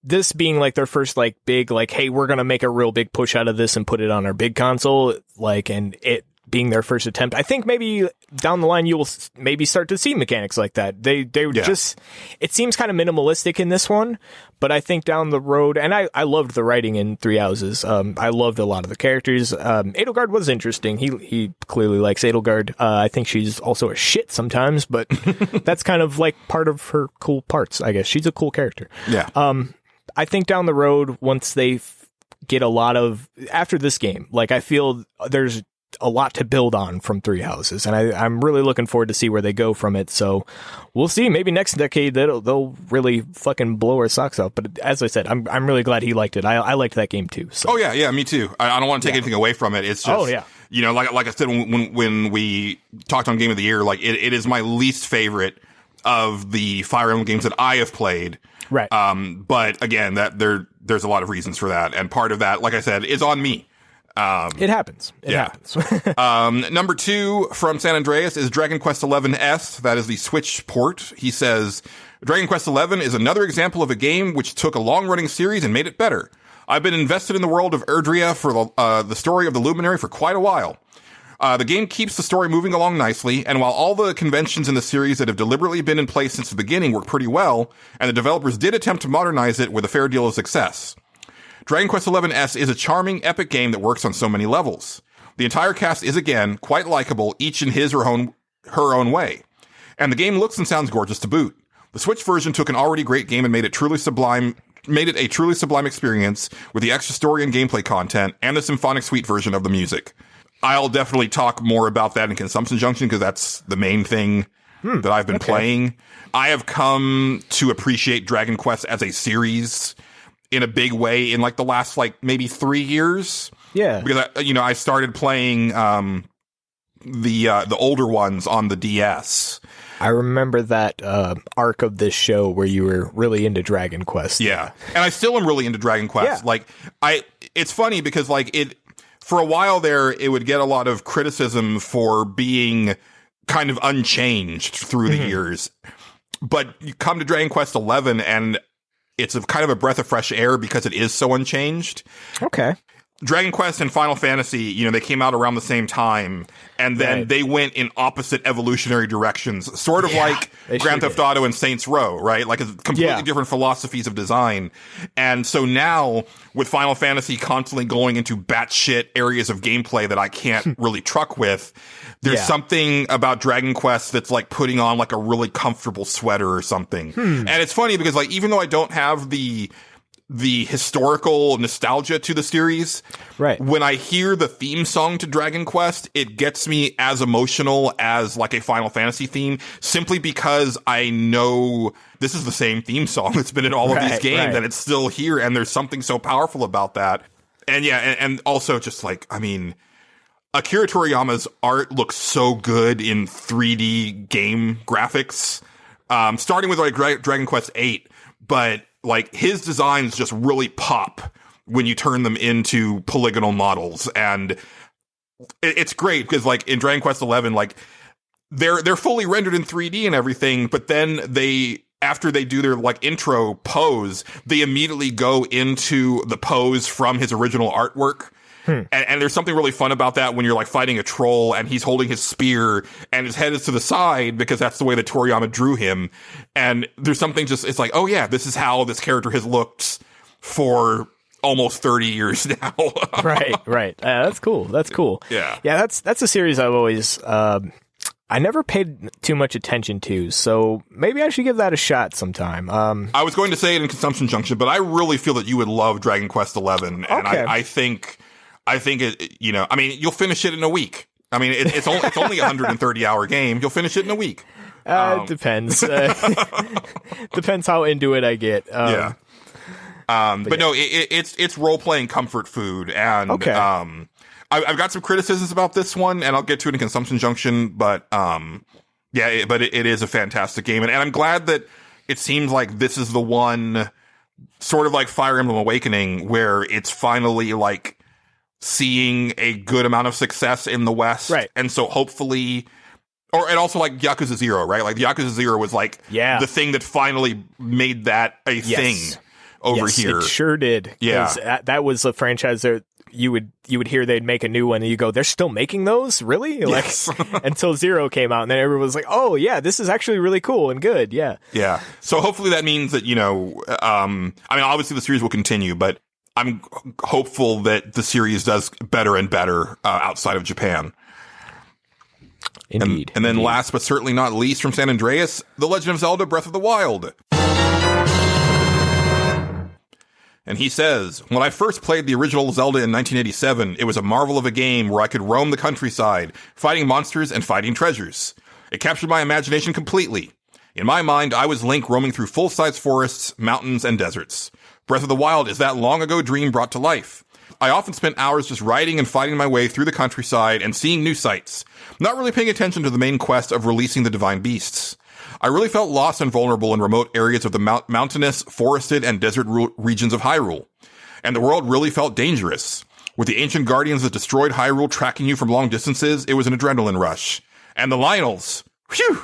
this being like their first like big, like, hey, we're going to make a real big push out of this and put it on our big console, like, and it being their first attempt. I think maybe down the line you will maybe start to see mechanics like that. They just, it seems kind of minimalistic in this one, but I think down the road, and I loved the writing in Three Houses. I loved a lot of the characters. Edelgard was interesting. He clearly likes Edelgard. I think she's also a shit sometimes, but that's kind of like part of her cool parts, I guess. She's a cool character. Yeah. I think down the road, once they get a lot of, after this game, like I feel there's a lot to build on from Three Houses, and I'm really looking forward to see where they go from it. So we'll see. Maybe next decade they'll really fucking blow our socks out. But as I said, I'm really glad he liked it. I liked that game too. So. Oh yeah, me too. I don't want to take anything away from it. It's just, you know, like I said when we talked on Game of the Year, like it is my least favorite of the Fire Emblem games that I have played. Right. But again, there's a lot of reasons for that, and part of that, like I said, is on me. It happens. It happens. Number 2 from San Andreas is Dragon Quest XI S. That is the Switch port. He says, Dragon Quest XI is another example of a game which took a long-running series and made it better. I've been invested in the world of Erdrea for the story of the Luminary for quite a while. The game keeps the story moving along nicely, and while all the conventions in the series that have deliberately been in place since the beginning work pretty well, and the developers did attempt to modernize it with a fair deal of success. Dragon Quest XI S is a charming, epic game that works on so many levels. The entire cast is, again, quite likable, each in his or her own way. And the game looks and sounds gorgeous to boot. The Switch version took an already great game and made it a truly sublime experience with the extra story and gameplay content and the symphonic suite version of the music. I'll definitely talk more about that in Consumption Junction because that's the main thing that I've been playing. I have come to appreciate Dragon Quest as a series in a big way in like the last like maybe 3 years. Yeah. Because I started playing the older ones on the DS. I remember that arc of this show where you were really into Dragon Quest. Yeah. And I still am really into Dragon Quest. Yeah. Like it's funny because like for a while there, it would get a lot of criticism for being kind of unchanged through the years. But you come to Dragon Quest XI and it's kind of a breath of fresh air because it is so unchanged. Okay. Dragon Quest and Final Fantasy, they came out around the same time, and then they went in opposite evolutionary directions, sort of like Grand Theft Auto and Saints Row, right? Like completely different philosophies of design. And so now, with Final Fantasy constantly going into batshit areas of gameplay that I can't really truck with, there's something about Dragon Quest that's like putting on like a really comfortable sweater or something. And it's funny because like even though I don't have the historical nostalgia to the series, right? When I hear the theme song to Dragon Quest, it gets me as emotional as like a Final Fantasy theme, simply because I know this is the same theme song that's been in all of these games, and it's still here, and there's something so powerful about that. And and also just like, I mean, Akira Toriyama's art looks so good in 3D game graphics, starting with like Dragon Quest VIII, but like his designs just really pop when you turn them into polygonal models, and it's great because like in Dragon Quest XI, like they're fully rendered in 3D and everything, but then after they do their like intro pose, they immediately go into the pose from his original artwork. And there's something really fun about that when you're like fighting a troll and he's holding his spear and his head is to the side because that's the way that Toriyama drew him. And there's something it's like, oh yeah, this is how this character has looked for almost 30 years now. Right. That's cool. Yeah. Yeah, that's a series I've always, I never paid too much attention to, so maybe I should give that a shot sometime. I was going to say it in Consumption Junction, but I really feel that you would love Dragon Quest XI. And I think it, I mean, you'll finish it in a week. I mean, it's only a 130-hour game. You'll finish it in a week. It depends. Depends how into it I get. But no, it's role-playing comfort food. And I've got some criticisms about this one, and I'll get to it in Consumption Junction. But it is a fantastic game. And I'm glad that it seems like this is the one, sort of like Fire Emblem Awakening, where it's finally like seeing a good amount of success in the West. Right. And so hopefully, and also like Yakuza 0, right? Like Yakuza 0 was like the thing that finally made that a thing over here. It sure did. Yeah. That was a franchise that you would hear they'd make a new one and you go, they're still making those? Really? Yes. Like until Zero came out, and then everyone was like, oh yeah, this is actually really cool and good. Yeah. Yeah. So hopefully that means that, I mean, obviously the series will continue, but I'm hopeful that the series does better and better outside of Japan. Indeed. And then last but certainly not least from San Andreas, The Legend of Zelda Breath of the Wild. And he says, when I first played the original Zelda in 1987, it was a marvel of a game where I could roam the countryside, fighting monsters and finding treasures. It captured my imagination completely. In my mind, I was Link roaming through full-size forests, mountains, and deserts. Breath of the Wild is that long-ago dream brought to life. I often spent hours just riding and fighting my way through the countryside and seeing new sights, not really paying attention to the main quest of releasing the divine beasts. I really felt lost and vulnerable in remote areas of the mountainous, forested, and desert regions of Hyrule. And the world really felt dangerous. With the ancient guardians that destroyed Hyrule tracking you from long distances, it was an adrenaline rush. And the Lynels. Phew!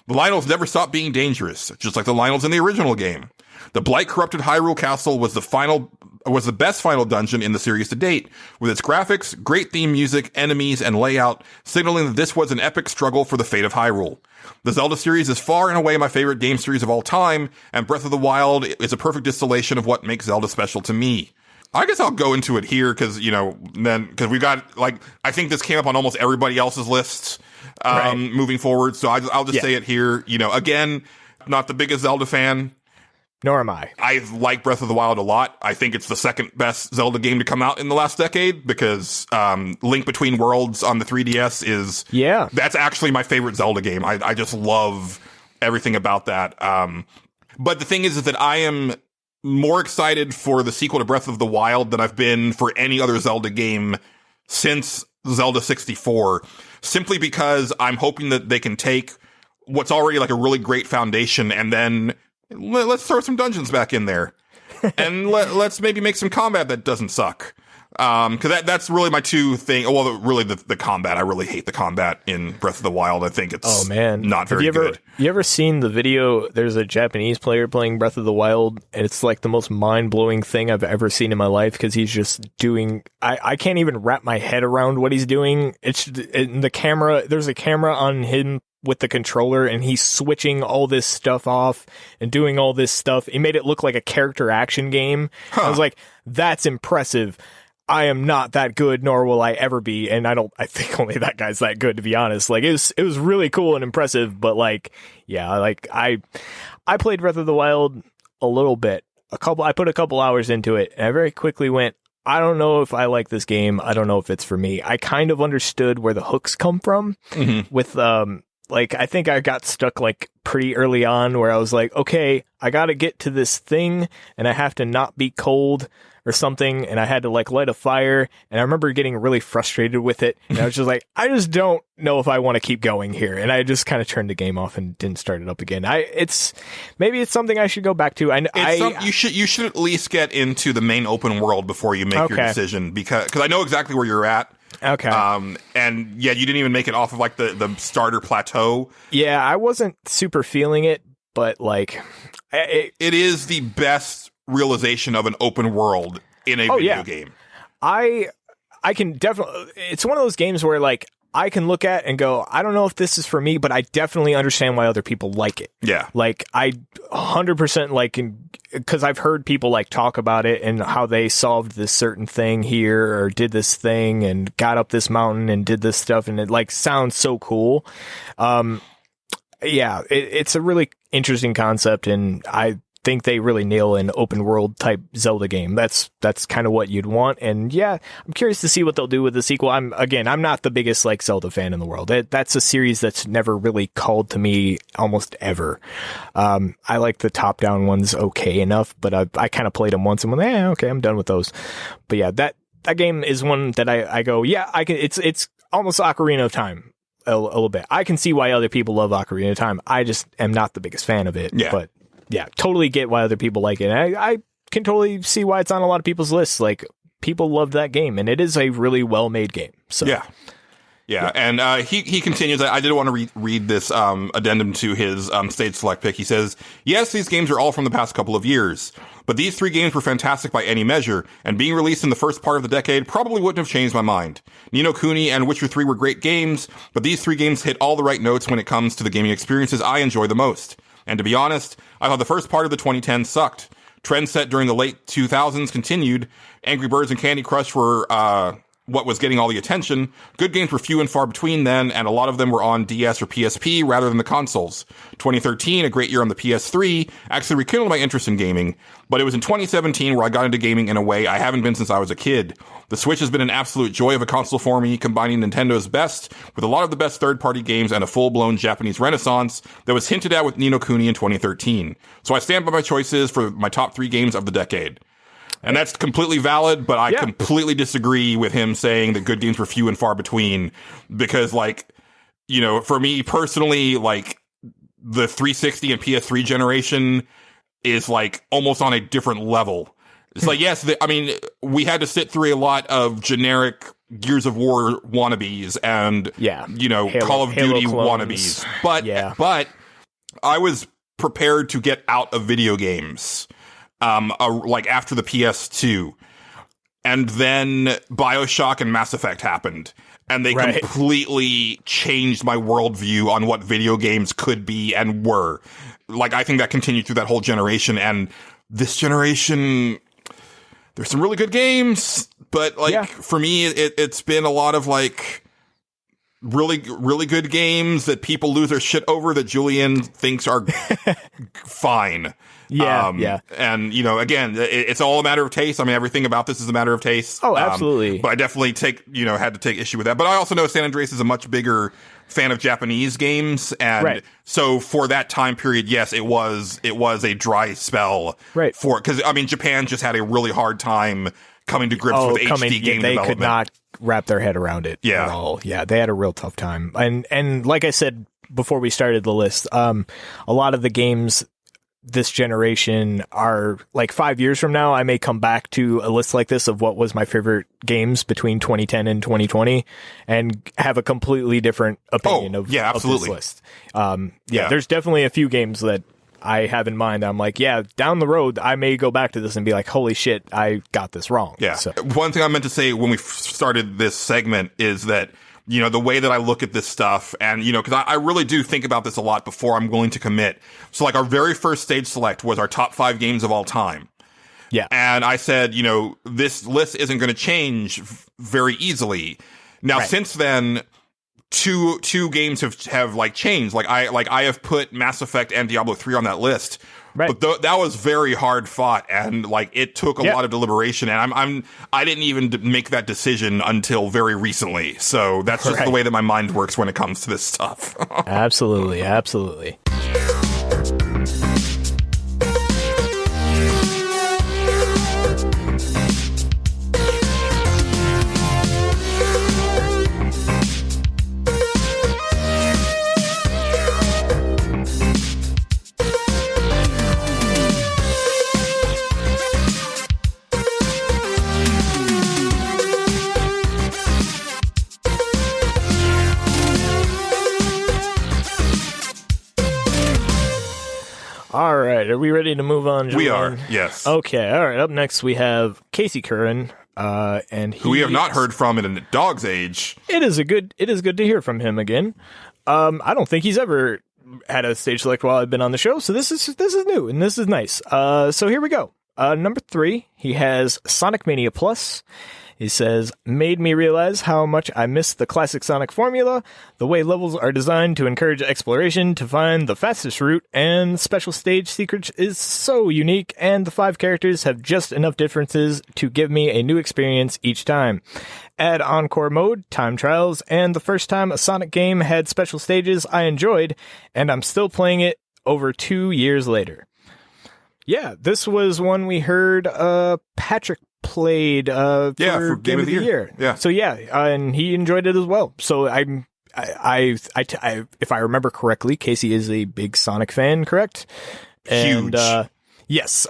The Lynels never stopped being dangerous, just like the Lynels in the original game. The blight-corrupted Hyrule Castle was the best final dungeon in the series to date, with its graphics, great theme music, enemies, and layout, signaling that this was an epic struggle for the fate of Hyrule. The Zelda series is far and away my favorite game series of all time, and Breath of the Wild is a perfect distillation of what makes Zelda special to me. I guess I'll go into it here because we got, I think this came up on almost everybody else's lists moving forward, so I'll just say it here. Again, not the biggest Zelda fan. Nor am I. I like Breath of the Wild a lot. I think it's the second best Zelda game to come out in the last decade because Link Between Worlds on the 3DS that's actually my favorite Zelda game. I just love everything about that. But the thing is that I am more excited for the sequel to Breath of the Wild than I've been for any other Zelda game since Zelda 64, simply because I'm hoping that they can take what's already like a really great foundation and then let's throw some dungeons back in there and let's maybe make some combat that doesn't suck. Cause that's really my two thing. Well, really the combat. I really hate the combat in Breath of the Wild. I think it's not very good. You ever seen the video? There's a Japanese player playing Breath of the Wild, and it's like the most mind-blowing thing I've ever seen in my life because he's just doing... I can't even wrap my head around what he's doing. It's in the camera. There's a camera on him with the controller, and he's switching all this stuff off and doing all this stuff. He made it look like a character action game. I was like, that's impressive. I am not that good, nor will I ever be, and I think only that guy's that good, to be honest. Like, it was really cool and impressive, but I played Breath of the Wild a little bit. I put a couple hours into it, and I very quickly went, I don't know if I like this game. I don't know if it's for me. I kind of understood where the hooks come from with, I think I got stuck pretty early on where I was like, okay, I got to get to this thing and I have to not be cold or something. And I had to light a fire. And I remember getting really frustrated with it. And I was just like, I just don't know if I want to keep going here. And I just kind of turned the game off and didn't start it up again. Maybe it's something I should go back to. You should at least get into the main open world before you make your decision because I know exactly where you're at. Okay. And you didn't even make it off of the starter plateau. Yeah, I wasn't super feeling it, but it is the best realization of an open world in a video game. I can definitely, it's one of those games where I can look at and go, I don't know if this is for me, but I definitely understand why other people like it. Yeah. I 100% because I've heard people talk about it and how they solved this certain thing here or did this thing and got up this mountain and did this stuff. And it sounds so cool. It's a really interesting concept. And I think they really nail an open world type Zelda game. That's kind of what you'd want. And I'm curious to see what they'll do with the sequel. I'm not the biggest Zelda fan in the world. That's a series that's never really called to me almost ever. I like the top down ones okay enough, but I kind of played them once and went, okay, I'm done with those. But that game is one that I go, I can, it's almost Ocarina of Time a little bit. I can see why other people love Ocarina of Time. I just am not the biggest fan of it. Yeah. But totally get why other people like it. And I can totally see why it's on a lot of people's lists. People loved that game, and it is a really well-made game. So Yeah, and he continues. I did want to read this addendum to his stage select pick. He says, yes, these games are all from the past couple of years, but these 3 games were fantastic by any measure, and being released in the first part of the decade probably wouldn't have changed my mind. Ni no Kuni and Witcher 3 were great games, but these 3 games hit all the right notes when it comes to the gaming experiences I enjoy the most. And to be honest, I thought the first part of the 2010s sucked. Trends set during the late 2000s continued. Angry Birds and Candy Crush were what was getting all the attention. Good games were few and far between then, and a lot of them were on DS or PSP rather than the consoles. 2013, a great year on the PS3, actually rekindled my interest in gaming, but it was in 2017 where I got into gaming in a way I haven't been since I was a kid. The Switch has been an absolute joy of a console for me, combining Nintendo's best with a lot of the best third-party games and a full-blown Japanese renaissance that was hinted at with Ni no Kuni in 2013. So I stand by my choices for my top 3 games of the decade. And that's completely valid, but I completely disagree with him saying that good games were few and far between, because, like, you know, for me personally, like, the 360 and PS3 generation is, like, almost on a different level. It's like, yes, I mean, we had to sit through a lot of generic Gears of War wannabes and, you know, Call of Duty wannabes. But I was prepared to get out of video games. Like after the PS2, and then BioShock and Mass Effect happened, and they completely changed my worldview on what video games could be and were. Like, I think that continued through that whole generation, and this generation, there's some really good games, but like for me, it's been a lot of like really, really good games that people lose their shit over that Julian thinks are fine. And, you know, again, it's all a matter of taste. I mean, everything about this is a matter of taste. Oh, absolutely. But I definitely had to take issue with that. But I also know San Andreas is a much bigger fan of Japanese games. And so for that time period, yes, it was a dry spell. Because, I mean, Japan just had a really hard time coming to grips with HD game development. They could not wrap their head around it at all. Yeah, they had a real tough time. And like I said before we started the list, a lot of the games this generation are like 5 years from now, I may come back to a list like this of what was my favorite games between 2010 and 2020 and have a completely different opinion of this list. There's definitely a few games that I have in mind. I'm like, down the road, I may go back to this and be like, holy shit, I got this wrong. Yeah. So. One thing I meant to say when we started this segment is that, you know, the way that I look at this stuff, and, you know, because I really do think about this a lot before I'm willing to commit. So, like, our very first stage select was our top 5 games of all time. Yeah. And I said, you know, this list isn't going to change very easily. Now, since then, two games have like changed. Like I have put Mass Effect and Diablo 3 on that list. But that was very hard fought, and like it took a lot of deliberation, and I didn't even make that decision until very recently. So that's just the way that my mind works when it comes to this stuff. Absolutely. All right, are we ready to move on, Julian? We are, yes. Okay, all right. Up next, we have Casey Curran, and who we have not heard from in a dog's age. It is good to hear from him again. I don't think he's ever had a stage select while I've been on the show, so this is new and this is nice. So here we go. Number 3, he has Sonic Mania Plus. He says, made me realize how much I miss the classic Sonic formula, the way levels are designed to encourage exploration to find the fastest route, and special stage secrets is so unique, and the 5 characters have just enough differences to give me a new experience each time. Add Encore mode, time trials, and the first time a Sonic game had special stages I enjoyed, and I'm still playing it over 2 years later. Yeah, this was one we heard Patrick played for Game of the Year. Yeah. So and he enjoyed it as well. So I if I remember correctly, Casey is a big Sonic fan, correct? Huge. And Yes,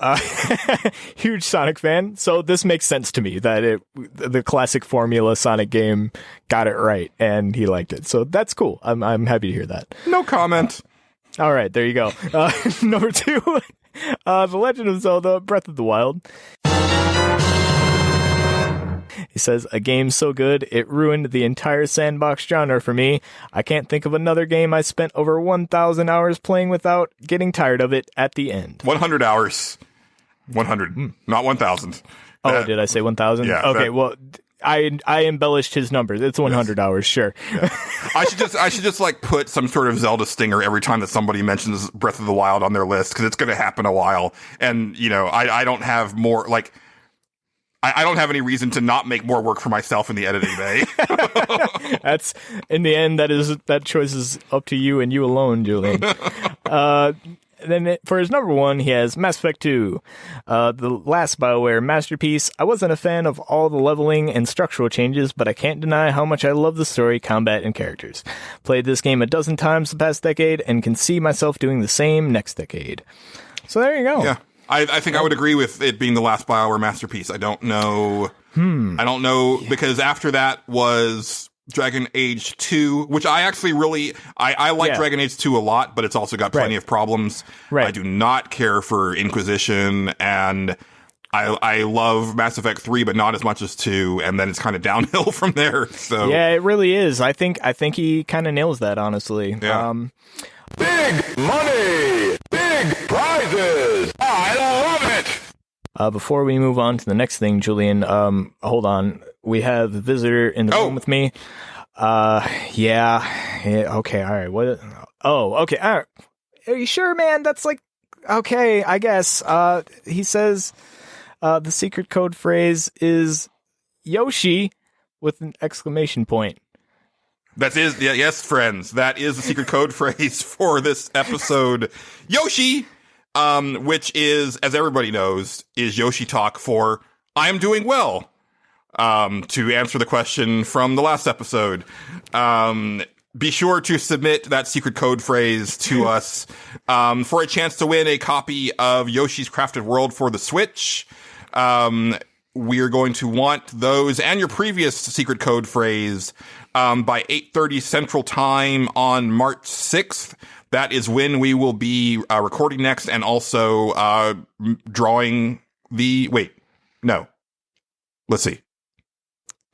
huge Sonic fan. So this makes sense to me that the classic formula Sonic game got it right, and he liked it. So that's cool. I'm happy to hear that. No comment. All right, there you go. Number 2, The Legend of Zelda: Breath of the Wild. He says, a game so good, it ruined the entire sandbox genre for me. I can't think of another game I spent over 1,000 hours playing without getting tired of it at the end. 100 hours. 100, not 1,000. Oh, did I say 1,000? Yeah. Okay, well, I embellished his numbers. It's 100 hours, sure. Yeah. I should just like put some sort of Zelda stinger every time that somebody mentions Breath of the Wild on their list, because it's going to happen a while. And, you know, I don't have more, like, I don't have any reason to not make more work for myself in the editing bay. That's, in the end, that choice is up to you and you alone, Julian. Then for his number 1, he has Mass Effect 2, the last BioWare masterpiece. I wasn't a fan of all the leveling and structural changes, but I can't deny how much I love the story, combat, and characters. Played this game a dozen times the past decade and can see myself doing the same next decade. So there you go. Yeah. I think I would agree with it being the last BioWare masterpiece. I don't know. I don't know, because after that was Dragon Age 2, which I actually really, I like Dragon Age 2 a lot, but it's also got plenty of problems. Right. I do not care for Inquisition, and I love Mass Effect 3, but not as much as 2, and then it's kind of downhill from there. So yeah, it really is. I think he kind of nails that, honestly. Yeah. Big money! Big prizes! I love it! Before we move on to the next thing, Julian, hold on. We have a visitor in the room with me. Yeah, okay, all right. What? Oh, okay, all right. Are you sure, man? That's like, okay, I guess. He says the secret code phrase is Yoshi with an exclamation point. Yes, friends. That is the secret code phrase for this episode. Yoshi, which is, as everybody knows, is Yoshi talk for I am doing well. To answer the question from the last episode. Be sure to submit that secret code phrase to us, for a chance to win a copy of Yoshi's Crafted World for the Switch. We're going to want those and your previous secret code phrase by 8:30 Central Time on March 6th. That is when we will be recording next, and also drawing the... Wait, no. Let's see.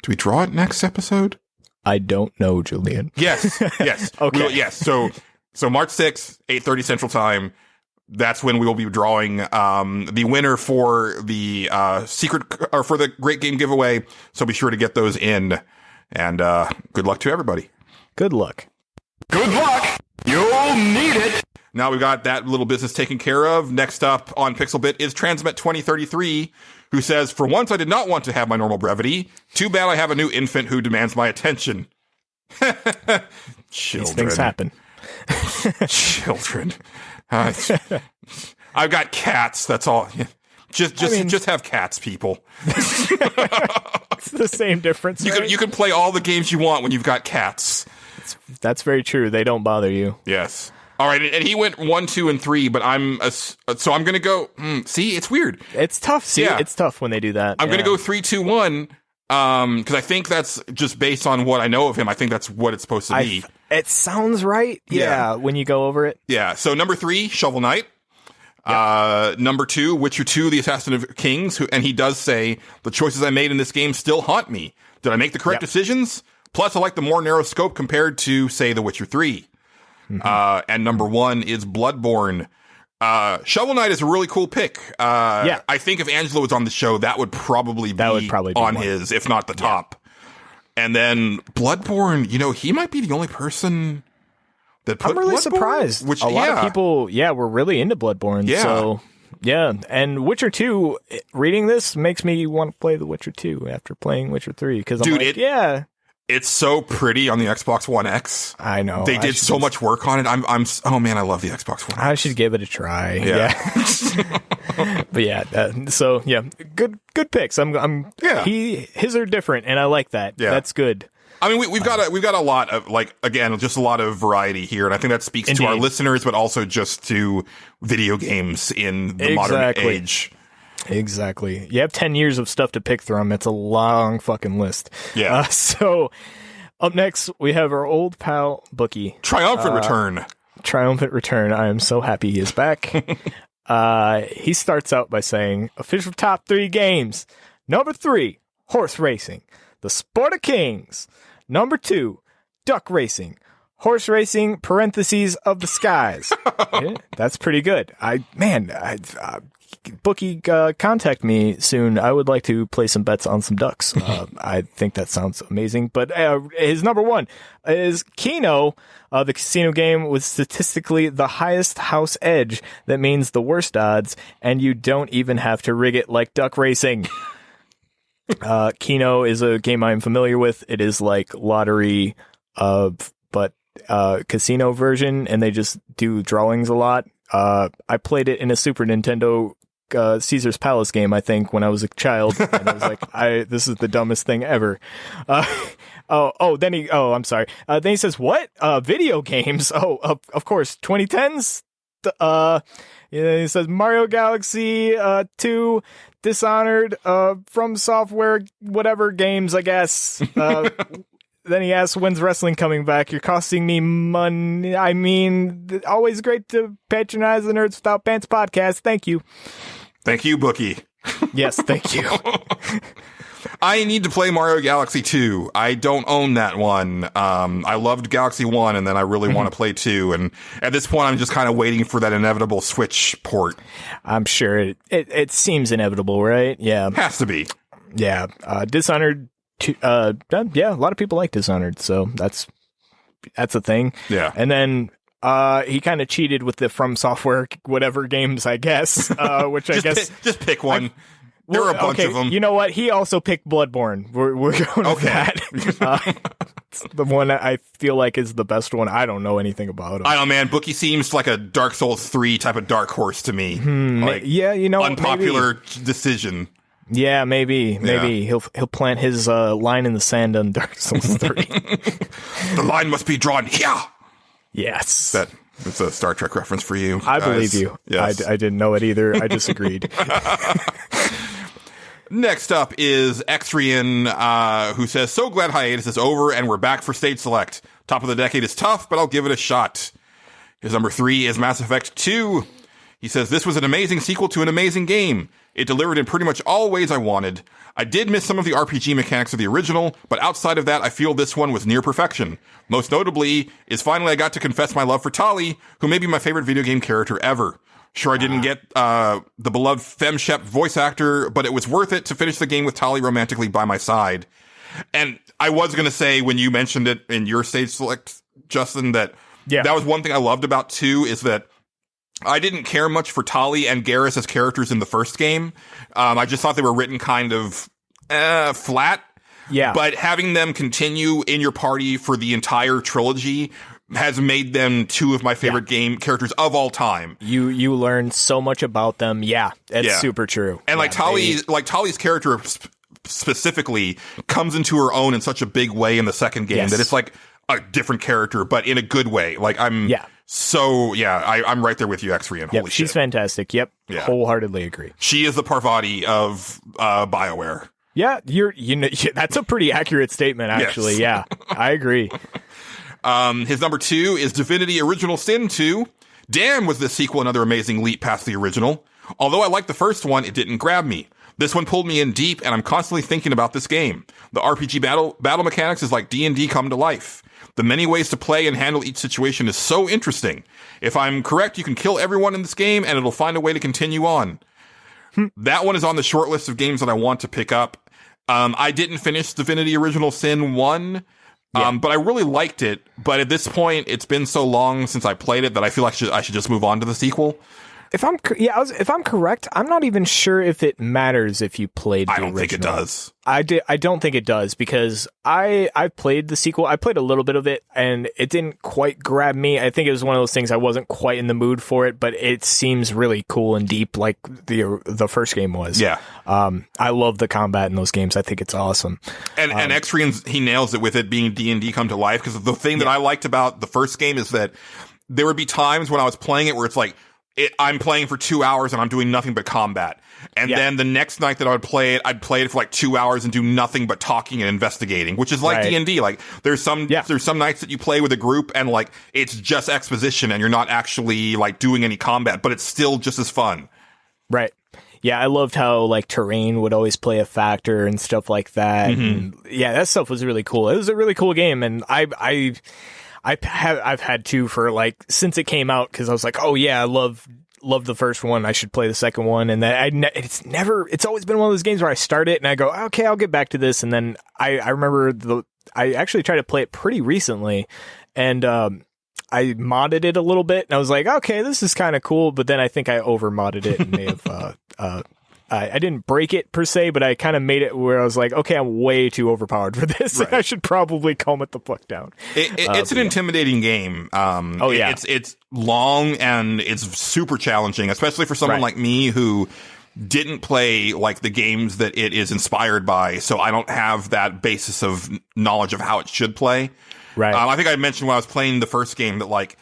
Do we draw it next episode? I don't know, Julian. Yes. Okay. Yes. So March 6th, 8:30 Central Time. That's when we will be drawing the winner for the secret, or for the Great Game Giveaway. So be sure to get those in. And good luck to everybody. Good luck. Good luck! You'll need it! Now we've got that little business taken care of. Next up on Pixelbit is Transmet 2033, who says, for once I did not want to have my normal brevity. Too bad I have a new infant who demands my attention. Children. These things happen. Children. I've got cats. That's all. Just have cats, people. It's the same difference. You can play all the games you want when you've got cats. That's very true. They don't bother you. Yes. All right, and he went 1, 2, and 3, but I'm going to go. See, it's weird. It's tough. See, it's tough when they do that. I'm going to go 3, 2, 1, because I think that's just based on what I know of him. I think that's what it's supposed to be. It sounds right. Yeah, when you go over it. Yeah. So number 3, Shovel Knight. Yep. Number 2, Witcher 2, The Assassin of Kings, and he does say, the choices I made in this game still haunt me. Did I make the correct decisions? Plus, I like the more narrow scope compared to, say, The Witcher 3. Mm-hmm. And number 1 is Bloodborne. Shovel Knight is a really cool pick. I think if Angelo was on the show, that would probably be on his, if not the top. And then Bloodborne, he might be the only person that put I'm really Bloodborne, surprised. Which a lot of people, were really into Bloodborne. Yeah. So, and Witcher 2, reading this makes me want to play The Witcher 2 after playing Witcher 3. Because it's so pretty on the Xbox One X. I know. They did so much work on it. Oh man, I love the Xbox One X. I should give it a try. Yeah. But good picks. His are different and I like that. Yeah. That's good. I mean, we've got a lot of, like, again, just a lot of variety here, and I think that speaks Indeed. to our listeners, but also just to video games in the modern age. Exactly. You have 10 years of stuff to pick from. It's a long fucking list. Yeah. So up next, we have our old pal, Bookie. Triumphant return. Triumphant return. I am so happy he is back. He starts out by saying, official top 3 games. Number 3, horse racing. The Sport of Kings. Number 2, duck racing. Horse racing, parentheses, of the skies. Yeah, that's pretty good. Bookie, contact me soon. I would like to play some bets on some ducks. I think that sounds amazing. But his number 1 is Keno, the casino game with statistically the highest house edge. That means the worst odds, and you don't even have to rig it like duck racing. Keno is a game I'm familiar with. It is like lottery, but casino version, and they just do drawings a lot. I played it in a Super Nintendo Caesar's Palace game, I think, when I was a child, and I was like, this is the dumbest thing ever. I'm sorry. Then he says, what? Video games? Oh, of course, 2010s? He says Mario Galaxy 2, Dishonored, From Software, whatever games, I guess. Then he asks, when's wrestling coming back? You're costing me money. I mean, always great to patronize the Nerds Without Pants podcast. Thank you. Thank you, Bookie. Yes, thank you. I need to play Mario Galaxy 2. I don't own that one. I loved Galaxy 1, and then I really want to play 2. And at this point, I'm just kind of waiting for that inevitable Switch port. I'm sure it seems inevitable, right? Yeah. Has to be. Yeah. Dishonored, yeah, a lot of people like Dishonored, so that's a thing. Yeah. And then he kind of cheated with the From Software whatever games, I guess, which I guess... Just pick one. There are a bunch of them. You know what? He also picked Bloodborne. We're going with that. It's the one that I feel like is the best one. I don't know anything about him. I don't know, man. Bookie seems like a Dark Souls 3 type of dark horse to me. Yeah, unpopular decision. Yeah, maybe he'll plant his line in the sand on Dark Souls 3. The line must be drawn here. Yes. It's a Star Trek reference for you. I believe you. Yes. I didn't know it either. I disagreed. Next up is Exrian, who says, so glad hiatus is over and we're back for Stage Select. Top of the decade is tough, but I'll give it a shot. His number 3 is Mass Effect 2. He says, this was an amazing sequel to an amazing game. It delivered in pretty much all ways I wanted. I did miss some of the RPG mechanics of the original, but outside of that, I feel this one was near perfection. Most notably is finally I got to confess my love for Tali, who may be my favorite video game character ever. Sure, I didn't get the beloved FemShep voice actor, but it was worth it to finish the game with Tali romantically by my side. And I was going to say, when you mentioned it in your Stage Select, Justin, that was one thing I loved about 2 is that I didn't care much for Tali and Garrus as characters in the first game. I just thought they were written kind of flat. Yeah. But having them continue in your party for the entire trilogy has made them 2 of my favorite game characters of all time. You learn so much about them. Yeah, it's super true. And Tali's character specifically comes into her own in such a big way in the second game that it's like a different character, but in a good way. Like I'm right there with you, Exrian. Holy shit. She's fantastic. Yep. Yeah. Wholeheartedly agree. She is the Parvati of BioWare. Yeah, that's a pretty accurate statement, actually. Yes. Yeah, I agree. His number 2 is Divinity Original Sin 2. Damn, was this sequel another amazing leap past the original. Although I liked the first one, it didn't grab me. This one pulled me in deep, and I'm constantly thinking about this game. The RPG battle mechanics is like D&D come to life. The many ways to play and handle each situation is so interesting. If I'm correct, you can kill everyone in this game, and it'll find a way to continue on. That one is on the short list of games that I want to pick up. I didn't finish Divinity Original Sin 1, but I really liked it. But at this point, it's been so long since I played it that I feel like I should just move on to the sequel. If I'm correct, I'm not even sure if it matters if you played the original. I don't think it does. I don't think it does, because I played the sequel. I played a little bit of it, and it didn't quite grab me. I think it was one of those things I wasn't quite in the mood for it, but it seems really cool and deep, like the first game was. Yeah. I love the combat in those games. I think it's awesome. And X-Rean, he nails it with it being D&D come to life, because the thing that I liked about the first game is that there would be times when I was playing it where it's like, I'm playing for 2 hours and I'm doing nothing but combat. And then the next night that I would play it, I'd play it for like 2 hours and do nothing but talking and investigating, which is like D&D. Like there's some nights that you play with a group and like it's just exposition and you're not actually like doing any combat, but it's still just as fun. Right. Yeah, I loved how like terrain would always play a factor and stuff like that. Mm-hmm. And, yeah, that stuff was really cool. It was a really cool game, and I've had to for like since it came out, because I was like, oh yeah, I love the first one. I should play the second one, and then it's always been one of those games where I start it and I go, okay, I'll get back to this, and then I remember I actually tried to play it pretty recently, and I modded it a little bit, and I was like, okay, this is kind of cool, but then I think I over modded it and may have I didn't break it per se, but I kind of made it where I was like, okay, I'm way too overpowered for this. Right. I should probably calm it the fuck down. It's an intimidating game. It's long and it's super challenging, especially for someone like me who didn't play like the games that it is inspired by. So I don't have that basis of knowledge of how it should play. Right. I think I mentioned when I was playing the first game that like,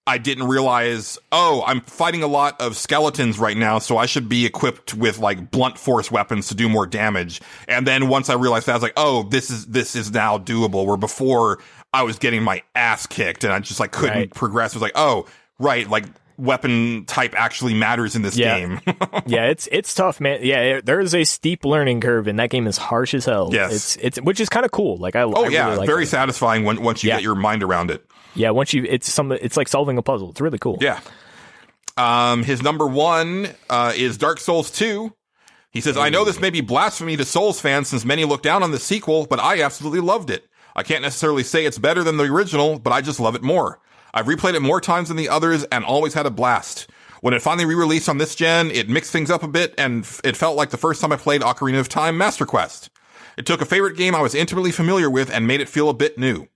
I didn't realize, I'm fighting a lot of skeletons right now, so I should be equipped with like blunt force weapons to do more damage. And then once I realized that, I was like, this is now doable. Where before I was getting my ass kicked and I just like couldn't progress. It was like, like weapon type actually matters in this game. Yeah, it's tough, man. Yeah, there is a steep learning curve, and that game is harsh as hell. Yes, it's which is kind of cool. Like I really like very it. satisfying once you get your mind around it. Yeah, it's like solving a puzzle. It's really cool. Yeah. His number one is Dark Souls 2. He says, I know this may be blasphemy to Souls fans since many look down on the sequel, but I absolutely loved it. I can't necessarily say it's better than the original, but I just love it more. I've replayed it more times than the others and always had a blast. When it finally re-released on this gen, it mixed things up a bit, and it felt like the first time I played Ocarina of Time Master Quest. It took a favorite game I was intimately familiar with and made it feel a bit new.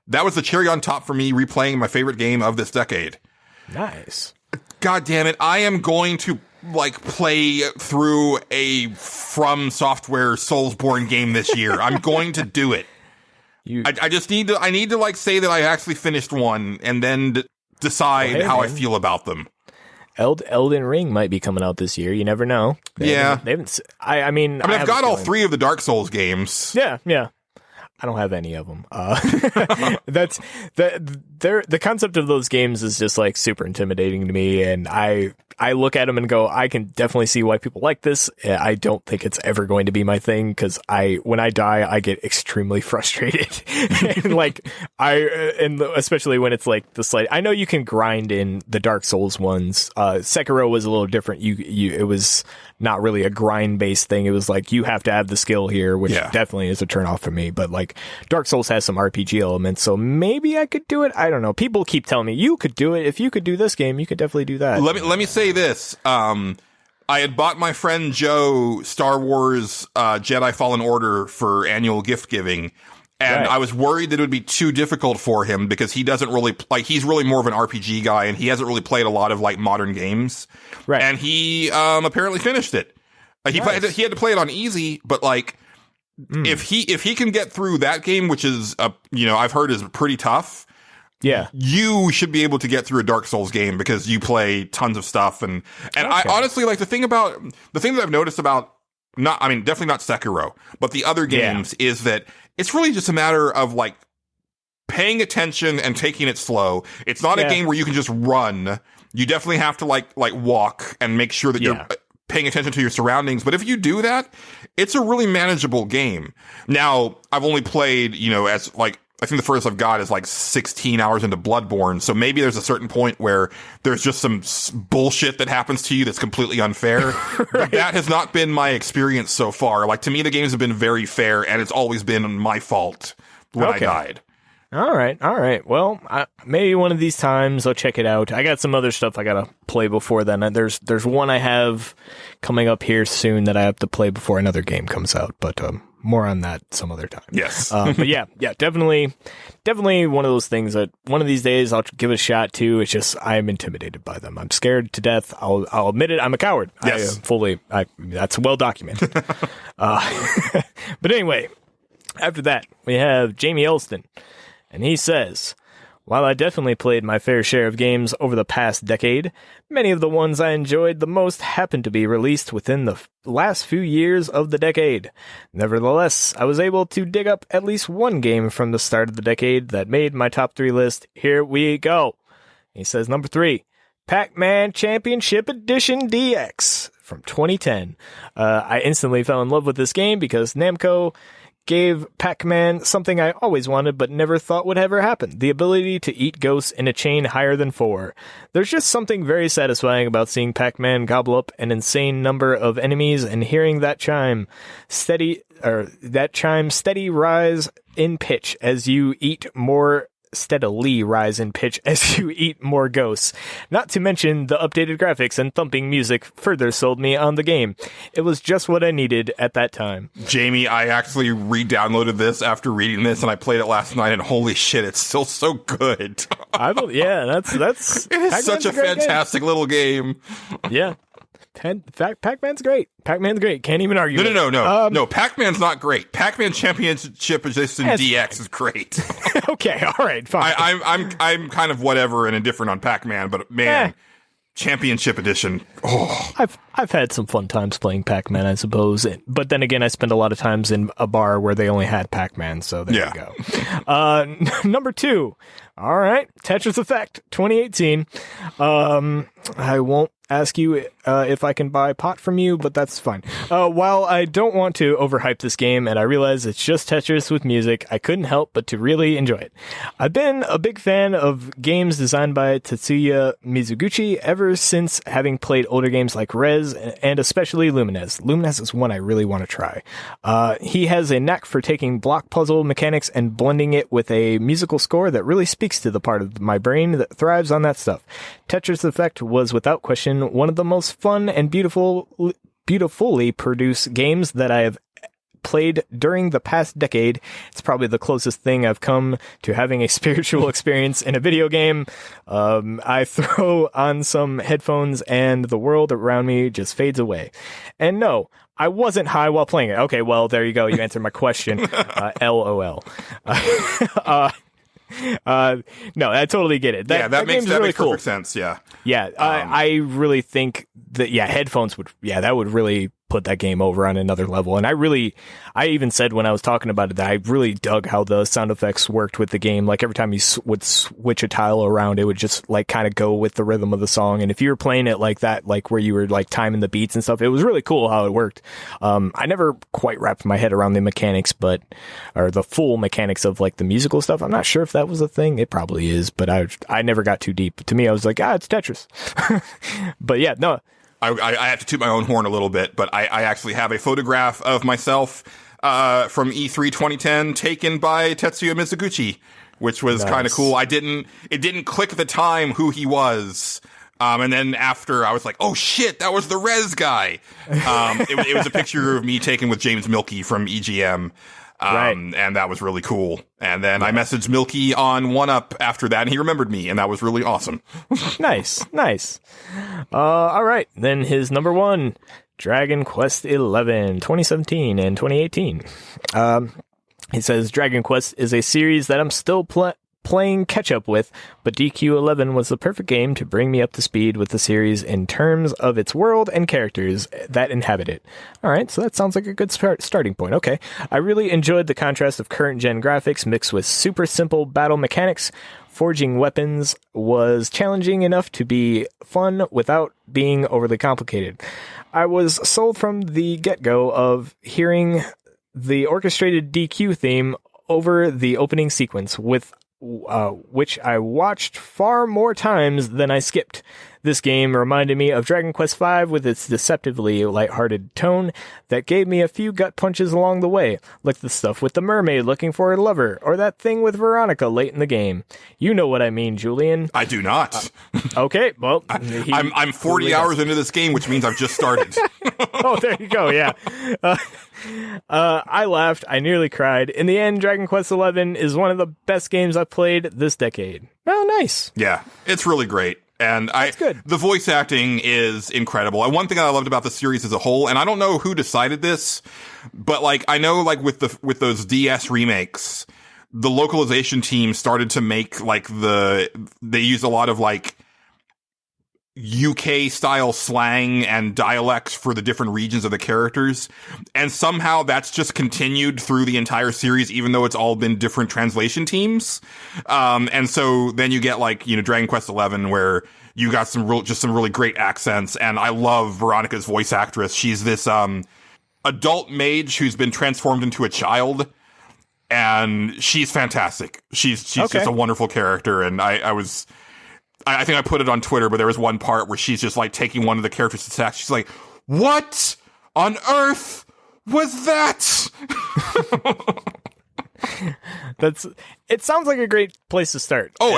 That was the cherry on top for me replaying my favorite game of this decade. Nice. God damn it. I am going to like play through a From Software Soulsborne game this year. I'm going to do it. I just need to like say that I actually finished one and then decide how I feel about them. Elden Ring might be coming out this year. You never know. They haven't. I mean, I've got all three of the Dark Souls games. Yeah. I don't have any of them. That's the concept of those games is just like super intimidating to me, and I look at them and go, I can definitely see why people like this. I don't think it's ever going to be my thing, because when I die, I get extremely frustrated, and especially when it's like the slight. I know you can grind in the Dark Souls ones. Sekiro was a little different. It was not really a grind based thing. It was like you have to have the skill here, which definitely is a turnoff for me. But like Dark Souls has some RPG elements, so maybe I could do it. I don't know. People keep telling me you could do it. If you could do this game, you could definitely do that. Let me say this. I had bought my friend Joe Star Wars Jedi Fallen Order for annual gift giving. And I was worried that it would be too difficult for him because he doesn't really he's really more of an RPG guy and he hasn't really played a lot of like modern games. Right. And he apparently finished it. He had to play it on easy, but like if he can get through that game, which is I've heard is pretty tough. Yeah. You should be able to get through a Dark Souls game because you play tons of stuff and I honestly like the thing that I've noticed about definitely not Sekiro, but the other games is that it's really just a matter of like paying attention and taking it slow. It's not a game where you can just run. You definitely have to like walk and make sure that you're paying attention to your surroundings. But if you do that, it's a really manageable game. Now, I've only played, as like, I think the furthest I've got is like 16 hours into Bloodborne. So maybe there's a certain point where there's just some bullshit that happens to you that's completely unfair. Right. But that has not been my experience so far. Like, to me, the games have been very fair, and it's always been my fault when I died. All right. Well, maybe one of these times I'll check it out. I got some other stuff I gotta play before then. There's one I have coming up here soon that I have to play before another game comes out, but more on that some other time. Yes. But yeah, definitely one of those things that one of these days I'll give a shot to. It's just I am intimidated by them. I'm scared to death. I'll admit it. I'm a coward. Yes. That's well documented. But anyway, after that we have Jamie Elston. And he says, while I definitely played my fair share of games over the past decade, many of the ones I enjoyed the most happened to be released within the last few years of the decade. Nevertheless, I was able to dig up at least one game from the start of the decade that made my top 3 list. Here we go. He says, number 3, Pac-Man Championship Edition DX from 2010. I instantly fell in love with this game because Namco gave Pac-Man something I always wanted but never thought would ever happen, the ability to eat ghosts in a chain higher than 4. There's just something very satisfying about seeing Pac-Man gobble up an insane number of enemies and hearing that chime steady rise in pitch as you eat more steadily rise in pitch as you eat more ghosts. Not to mention the updated graphics and thumping music further sold me on the game. It was just what I needed at that time. Jamie, I actually re-downloaded this after reading this, and I played it last night, and holy shit, it's still so good. That's it's such a fantastic little game. Yeah. Pac-Man's great. Pac-Man's great. Can't even argue. No. Pac-Man's not great. Pac-Man Championship Edition DX is great. Okay, all right, fine. I'm kind of whatever and indifferent on Pac-Man, but man, Championship Edition. Oh. I've had some fun times playing Pac-Man, I suppose. But then again, I spent a lot of times in a bar where they only had Pac-Man, so there you go. Number 2. All right, Tetris Effect 2018. I won't ask you if I can buy pot from you, but that's fine. While I don't want to overhype this game, and I realize it's just Tetris with music, I couldn't help but to really enjoy it. I've been a big fan of games designed by Tetsuya Mizuguchi ever since having played older games like Rez, and especially Lumines. Lumines is one I really want to try. He has a knack for taking block puzzle mechanics and blending it with a musical score that really speaks to the part of my brain that thrives on that stuff. Tetris Effect was without question one of the most fun and beautifully produced games that I have played during the past decade. It's probably the closest thing I've come to having a spiritual experience in a video game. I throw on some headphones and the world around me just fades away. And no, I wasn't high while playing it. Okay, well, there you go. You answered my question. LOL. No, I totally get it. That makes really perfect cool. sense. Yeah. Yeah. I really think that, headphones that would really put that game over on another level. And I even said when I was talking about it that I really dug how the sound effects worked with the game. Like every time you would switch a tile around, it would just like kind of go with the rhythm of the song. And if you were playing it like that, like where you were like timing the beats and stuff, it was really cool how it worked. I never quite wrapped my head around the mechanics, or the full mechanics of like the musical stuff. I'm not sure if that was a thing. It probably is, but I never got too deep. To me, I was like, it's Tetris. But yeah, no. I have to toot my own horn a little bit, but I actually have a photograph of myself from E3 2010 taken by Tetsuya Mizuguchi, which was kind of cool. It didn't click at the time who he was. And then after I was like, oh shit, that was the Rez guy. It was a picture of me taken with James Milkey from EGM. Right. And that was really cool. And then I messaged Milky on 1UP after that, and he remembered me, and that was really awesome. Nice. All right. Then his number 1, Dragon Quest XI, 2017 and 2018. He says, Dragon Quest is a series that I'm still playing catch-up with, but DQ11 was the perfect game to bring me up to speed with the series in terms of its world and characters that inhabit it. Alright, so that sounds like a good starting point. Okay. I really enjoyed the contrast of current-gen graphics mixed with super simple battle mechanics. Forging weapons was challenging enough to be fun without being overly complicated. I was sold from the get-go of hearing the orchestrated DQ theme over the opening sequence, with which I watched far more times than I skipped. This game reminded me of Dragon Quest V with its deceptively lighthearted tone that gave me a few gut punches along the way, like the stuff with the mermaid looking for a lover, or that thing with Veronica late in the game. You know what I mean, Julian. I do not. Okay, well... I'm 40 hours into this game, which means I've just started. Oh, there you go, yeah. I laughed. I nearly cried. In the end, Dragon Quest XI is one of the best games I've played this decade. Oh, nice. Yeah, it's really great. And good. The voice acting is incredible. And one thing I loved about the series as a whole, and I don't know who decided this, but like I know like with those DS remakes, the localization team started to make like they use a lot of like UK style slang and dialects for the different regions of the characters. And somehow that's just continued through the entire series, even though it's all been different translation teams. And so then you get like, you know, Dragon Quest XI where you got some really great accents. And I love Veronica's voice actress. She's this, adult mage who's been transformed into a child. And she's fantastic. She's just a wonderful character. And I think I put it on Twitter, but there was one part where she's just like taking one of the characters' attacks. She's like, "What on earth was that?" It sounds like a great place to start. Oh,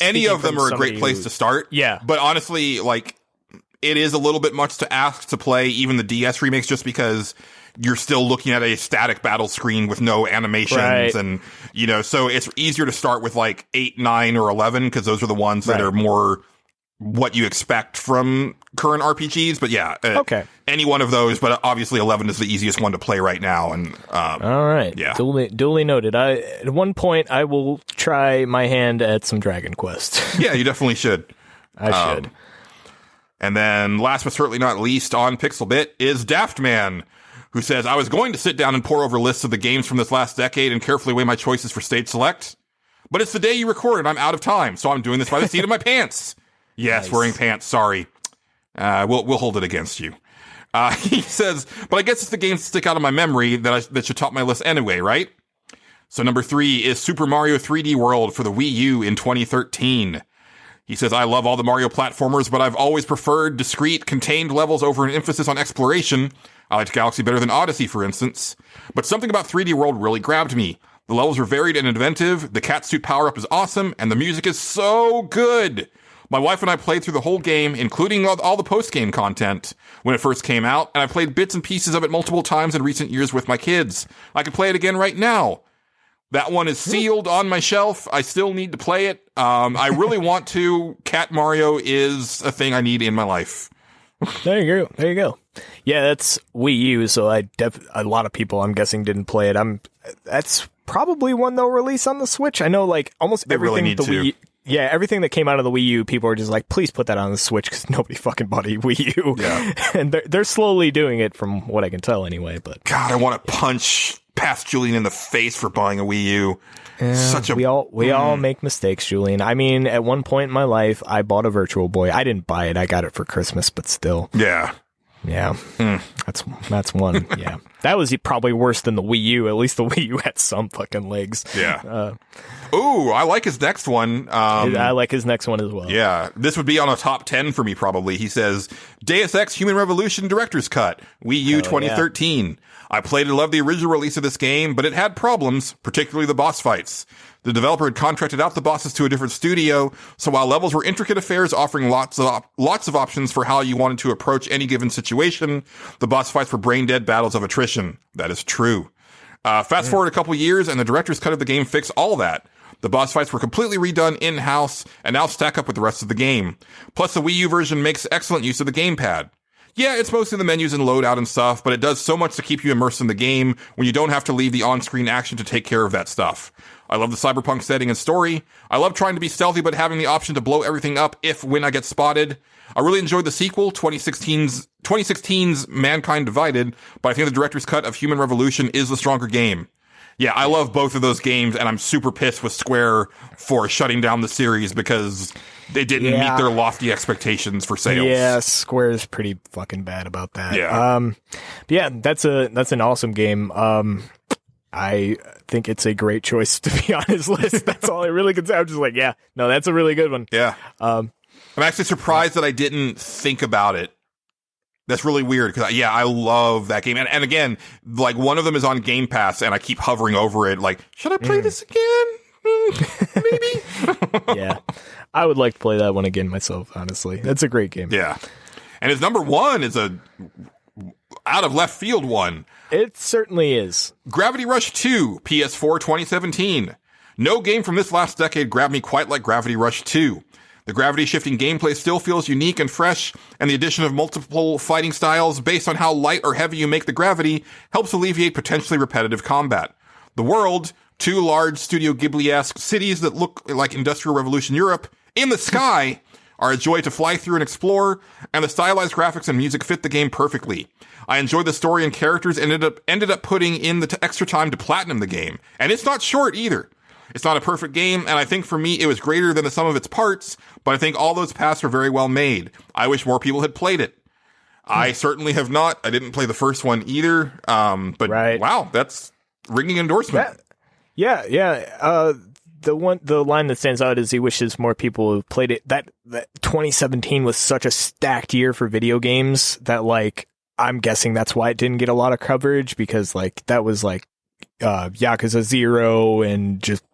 Any of them are a great place to start. Yeah. But honestly, like, it is a little bit much to ask to play even the DS remakes just because you're still looking at a static battle screen with no animations. Right. And, you know, so it's easier to start with like 8, 9, or 11 because those are the ones that are more what you expect from current RPGs. But yeah, any one of those. But obviously 11 is the easiest one to play right now. And all right. Yeah. Duly noted. At one point, I will try my hand at some Dragon Quest. Yeah, you definitely should. I should. And then last but certainly not least on Pixelbit is Daftman, who says, I was going to sit down and pore over lists of the games from this last decade and carefully weigh my choices for stage select. But it's the day you recorded. I'm out of time, so I'm doing this by the seat of my pants. Yes, nice. Wearing pants. Sorry. We'll hold it against you. He says, but I guess it's the games that stick out of my memory that should top my list anyway, right? So number 3 is Super Mario 3D World for the Wii U in 2013. He says, I love all the Mario platformers, but I've always preferred discrete, contained levels over an emphasis on exploration. I liked Galaxy better than Odyssey, for instance. But something about 3D World really grabbed me. The levels were varied and inventive, the catsuit power-up is awesome, and the music is so good. My wife and I played through the whole game, including all the post-game content, when it first came out, and I played bits and pieces of it multiple times in recent years with my kids. I could play it again right now. That one is sealed on my shelf. I still need to play it. I really want to. Cat Mario is a thing I need in my life. There you go. Yeah, that's Wii U, so a lot of people, I'm guessing, didn't play it. That's probably one they'll release on the Switch. I know, like, almost they everything really need to. Yeah, everything that came out of the Wii U, people are just like, please put that on the Switch, because nobody fucking bought a Wii U. Yeah. And they're slowly doing it, from what I can tell anyway. But God, I want to punch past Julian in the face for buying a Wii U. We all make mistakes, Julian. I mean, at one point in my life, I bought a Virtual Boy. I didn't buy it. I got it for Christmas, but still. Yeah. Yeah. That's one. Yeah. That was probably worse than the Wii U. At least the Wii U had some fucking legs. Yeah. Ooh, I like his next one. I like his next one as well. Yeah. This would be on a top 10 for me, probably. He says, Deus Ex Human Revolution Director's Cut, Wii U 2013. Yeah. I played and loved the original release of this game, but it had problems, particularly the boss fights. The developer had contracted out the bosses to a different studio, so while levels were intricate affairs offering lots of options for how you wanted to approach any given situation, the boss fights were brain-dead battles of attrition. That is true. Fast forward a couple years, and the director's cut of the game fixed all that. The boss fights were completely redone in-house, and now stack up with the rest of the game. Plus, the Wii U version makes excellent use of the gamepad. Yeah, it's mostly the menus and loadout and stuff, but it does so much to keep you immersed in the game when you don't have to leave the on-screen action to take care of that stuff. I love the cyberpunk setting and story. I love trying to be stealthy but having the option to blow everything up when I get spotted. I really enjoyed the sequel, 2016's Mankind Divided, but I think the director's cut of Human Revolution is the stronger game. Yeah, I love both of those games, and I'm super pissed with Square for shutting down the series because they didn't meet their lofty expectations for sales. Yeah, Square's pretty fucking bad about that. Yeah. But yeah, that's an awesome game. I think it's a great choice to be on his list. That's all I really can say. I'm just like, yeah, no, that's a really good one. Yeah. I'm actually surprised that I didn't think about it. That's really weird because, I love that game. And again, like one of them is on Game Pass and I keep hovering over it. Like, should I play this again? Maybe. Yeah. I would like to play that one again myself, honestly. That's a great game. Yeah. And his number one is a out of left field one. It certainly is. Gravity Rush 2, PS4 2017. No game from this last decade grabbed me quite like Gravity Rush 2. The gravity-shifting gameplay still feels unique and fresh, and the addition of multiple fighting styles based on how light or heavy you make the gravity helps alleviate potentially repetitive combat. The world, 2 large Studio Ghibli-esque cities that look like Industrial Revolution Europe, in the sky, are a joy to fly through and explore, and the stylized graphics and music fit the game perfectly. I enjoyed the story and characters and ended up putting in the extra time to platinum the game. And it's not short either. It's not a perfect game, and I think for me it was greater than the sum of its parts, but I think all those paths are very well made. I wish more people had played it. I certainly have not. I didn't play the first one either, but wow, that's ringing endorsement. Yeah. The line that stands out is he wishes more people have played it. That 2017 was such a stacked year for video games that, like, I'm guessing that's why it didn't get a lot of coverage, because like that was like Yakuza 0 and just,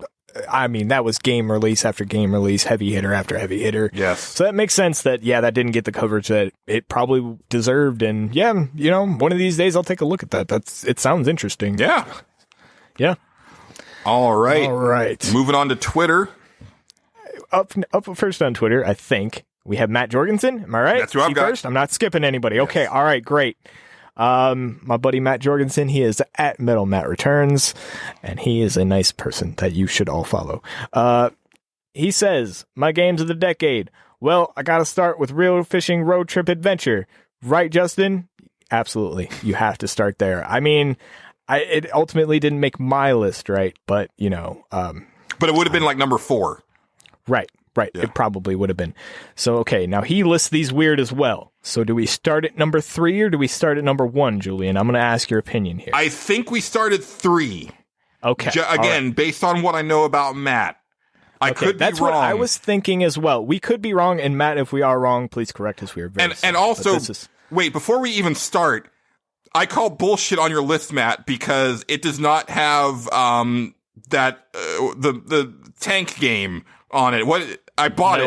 I mean, that was game release after game release, heavy hitter after heavy hitter. Yes. So that makes sense that, that didn't get the coverage that it probably deserved. And one of these days I'll take a look at that. It sounds interesting. Yeah. Yeah. All right. Moving on to Twitter. Up first on Twitter, I think we have Matt Jorgensen. Am I right? That's who I've got. First? I'm not skipping anybody. Okay. Yes. All right. Great. My buddy Matt Jorgensen, he is at Metal Matt Returns, and he is a nice person that you should all follow. He says, my games of the decade. Well, I gotta start with Real Fishing Road Trip Adventure. Right, Justin? Absolutely. You have to start there. I mean, it ultimately didn't make my list, right? But, but it would have been like number 4. Right. Yeah. It probably would have been. So, okay, now he lists these weird as well. So do we start at number 3 or do we start at number 1, Julian? I'm going to ask your opinion here. I think we start at 3. Okay. Again, based on what I know about Matt. I could be wrong. That's what I was thinking as well. We could be wrong, and Matt, if we are wrong, please correct us. We are very sorry. And also, wait, before we even start, I call bullshit on your list, Matt, because it does not have the tank game on it. What I bought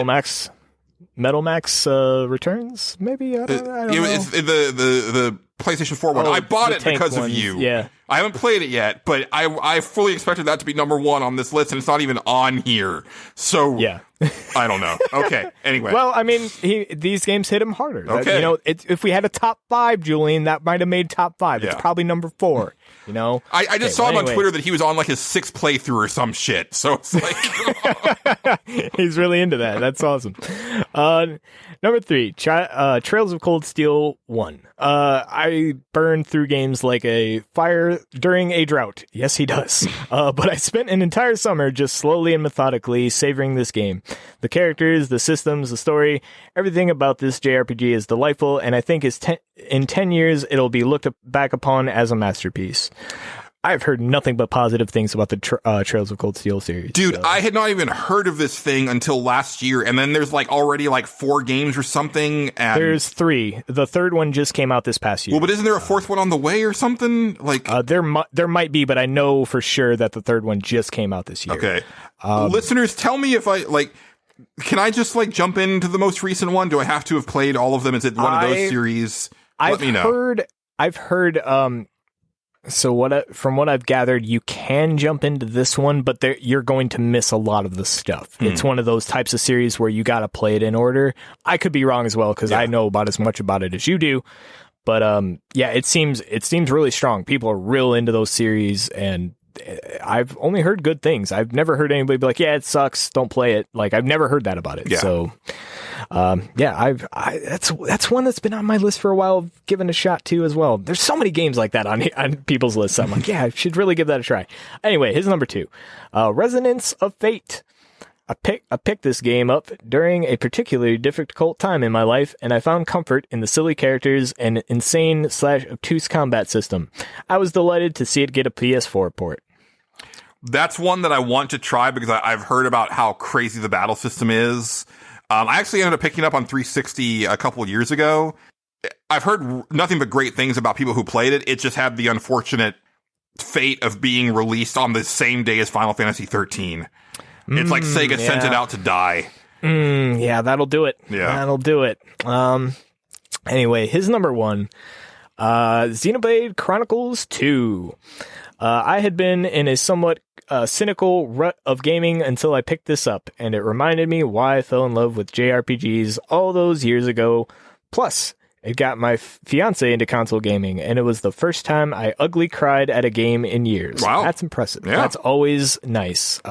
Metal Max Returns, maybe? I don't know. It's the PlayStation 4 one. I bought it because of you. Yeah. I haven't played it yet, but I fully expected that to be number 1 on this list, and it's not even on here. So, yeah. I don't know. Okay, anyway. Well, I mean, these games hit him harder. Okay. If we had a top 5, Julian, that might have made top 5. Yeah. It's probably number 4. I just saw him on Twitter that he was on like his 6th playthrough or some shit. So it's like he's really into that. That's awesome. Number 3, Trails of Cold Steel 1. I burn through games like a fire during a drought. Yes, he does. But I spent an entire summer just slowly and methodically savoring this game. The characters, the systems, the story, everything about this JRPG is delightful, and I think in 10 years it'll be looked back upon as a masterpiece. I've heard nothing but positive things about the Trails of Cold Steel series. Dude, I had not even heard of this thing until last year, and then there's already 4 games or something. And there's 3. The 3rd one just came out this past year. Well, but isn't there a 4th one on the way or something? There might be, but I know for sure that the 3rd one just came out this year. Okay. Listeners, tell me if can I just jump into the most recent one? Do I have to have played all of them? Is it one of those series? Let me know. I've heard. So from what I've gathered, you can jump into this one, but you're going to miss a lot of the stuff. It's one of those types of series where you got to play it in order. I could be wrong as well because I know about as much about it as you do. But it seems really strong. People are real into those series, and I've only heard good things. I've never heard anybody be like, "Yeah, it sucks. Don't play it." I've never heard that about it. Yeah. So. That's one that's been on my list for a while, given a shot to as well. There's so many games like that on people's lists. I'm like, I should really give that a try. Anyway, here's number 2, Resonance of Fate. I picked this game up during a particularly difficult time in my life, and I found comfort in the silly characters and insane/obtuse combat system. I was delighted to see it get a PS4 port. That's one that I want to try because I've heard about how crazy the battle system is. I actually ended up picking up on 360 a couple of years ago. I've heard nothing but great things about people who played it. It just had the unfortunate fate of being released on the same day as Final Fantasy 13. It's like Sega sent it out to die. Yeah, that'll do it. Yeah. That'll do it. Anyway, his number one, Xenoblade Chronicles 2. I had been in a somewhat cynical rut of gaming until I picked this up, and it reminded me why I fell in love with JRPGs all those years ago. Plus, it got my fiance into console gaming, and it was the first time I ugly cried at a game in years. Wow. That's impressive. Yeah. That's always nice.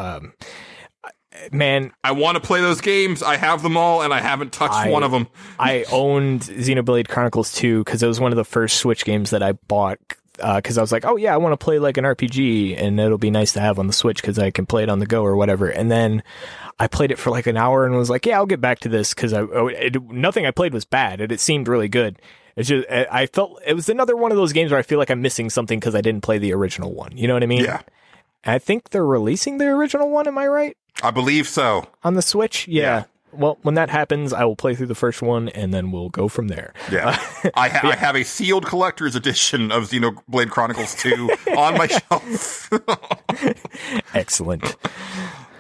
Man, I want to play those games. I have them all, and I haven't touched one of them. I owned Xenoblade Chronicles 2 because it was one of the first Switch games that I bought. Because I was like, oh yeah, I want to play like an RPG, and it'll be nice to have on the Switch because I can play it on the go or whatever. And then I played it for like an hour and was like, yeah, I'll get back to this because nothing I played was bad, and it seemed really good. It's just I felt it was another one of those games where I feel like I'm missing something because I didn't play the original one. You know what I mean? Yeah. I think they're releasing the original one. Am I right? I believe so. On the Switch? Yeah. Well, when that happens, I will play through the first one, and then we'll go from there. Yeah. I have a sealed collector's edition of Xenoblade Chronicles 2 on my shelf. Excellent.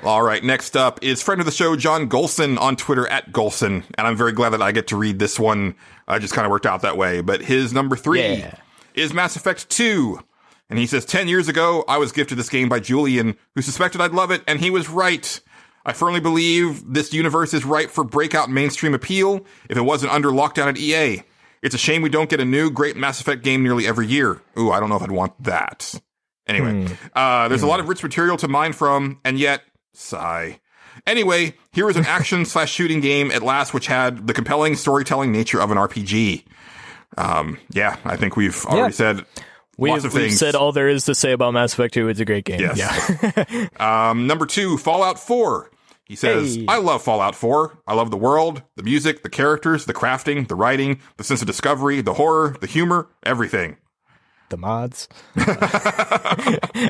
All right, next up is friend of the show, John Golson, on Twitter, @Golson, and I'm very glad that I get to read this one. I just kind of worked out that way. But his number 3 is Mass Effect 2. And he says, 10 years ago, I was gifted this game by Julian, who suspected I'd love it, and he was right. I firmly believe this universe is ripe for breakout mainstream appeal if it wasn't under lockdown at EA. It's a shame we don't get a new great Mass Effect game nearly every year. Ooh, I don't know if I'd want that. Anyway, there's a lot of rich material to mine from, and yet, sigh. Anyway, here was an action/shooting game at last which had the compelling storytelling nature of an RPG. Yeah, I think we've already said lots of things. We've said all there is to say about Mass Effect 2. It's a great game. Yes. Yeah. Number 2, Fallout 4. He says, hey. I love Fallout 4. I love the world, the music, the characters, the crafting, the writing, the sense of discovery, the horror, the humor, everything. The mods.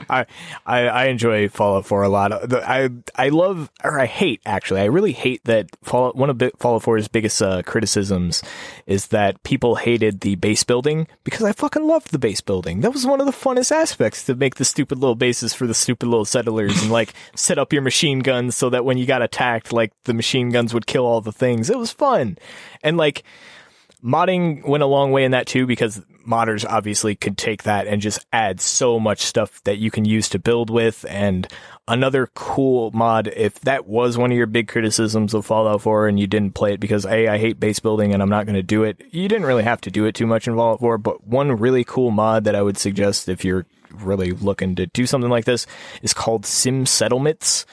I enjoy Fallout 4 a lot. I love, or I hate, actually. I really hate that one of Fallout 4's biggest criticisms is that people hated the base building because I fucking loved the base building. That was one of the funnest aspects, to make the stupid little bases for the stupid little settlers and like set up your machine guns so that when you got attacked, like the machine guns would kill all the things. It was fun. And like, modding went a long way in that too, because modders obviously could take that and just add so much stuff that you can use to build with. And another cool mod, if that was one of your big criticisms of Fallout 4 and you didn't play it because I hate base building and I'm not going to do it, you didn't really have to do it too much in Fallout 4. But one really cool mod that I would suggest if you're really looking to do something like this is called Sim Settlements.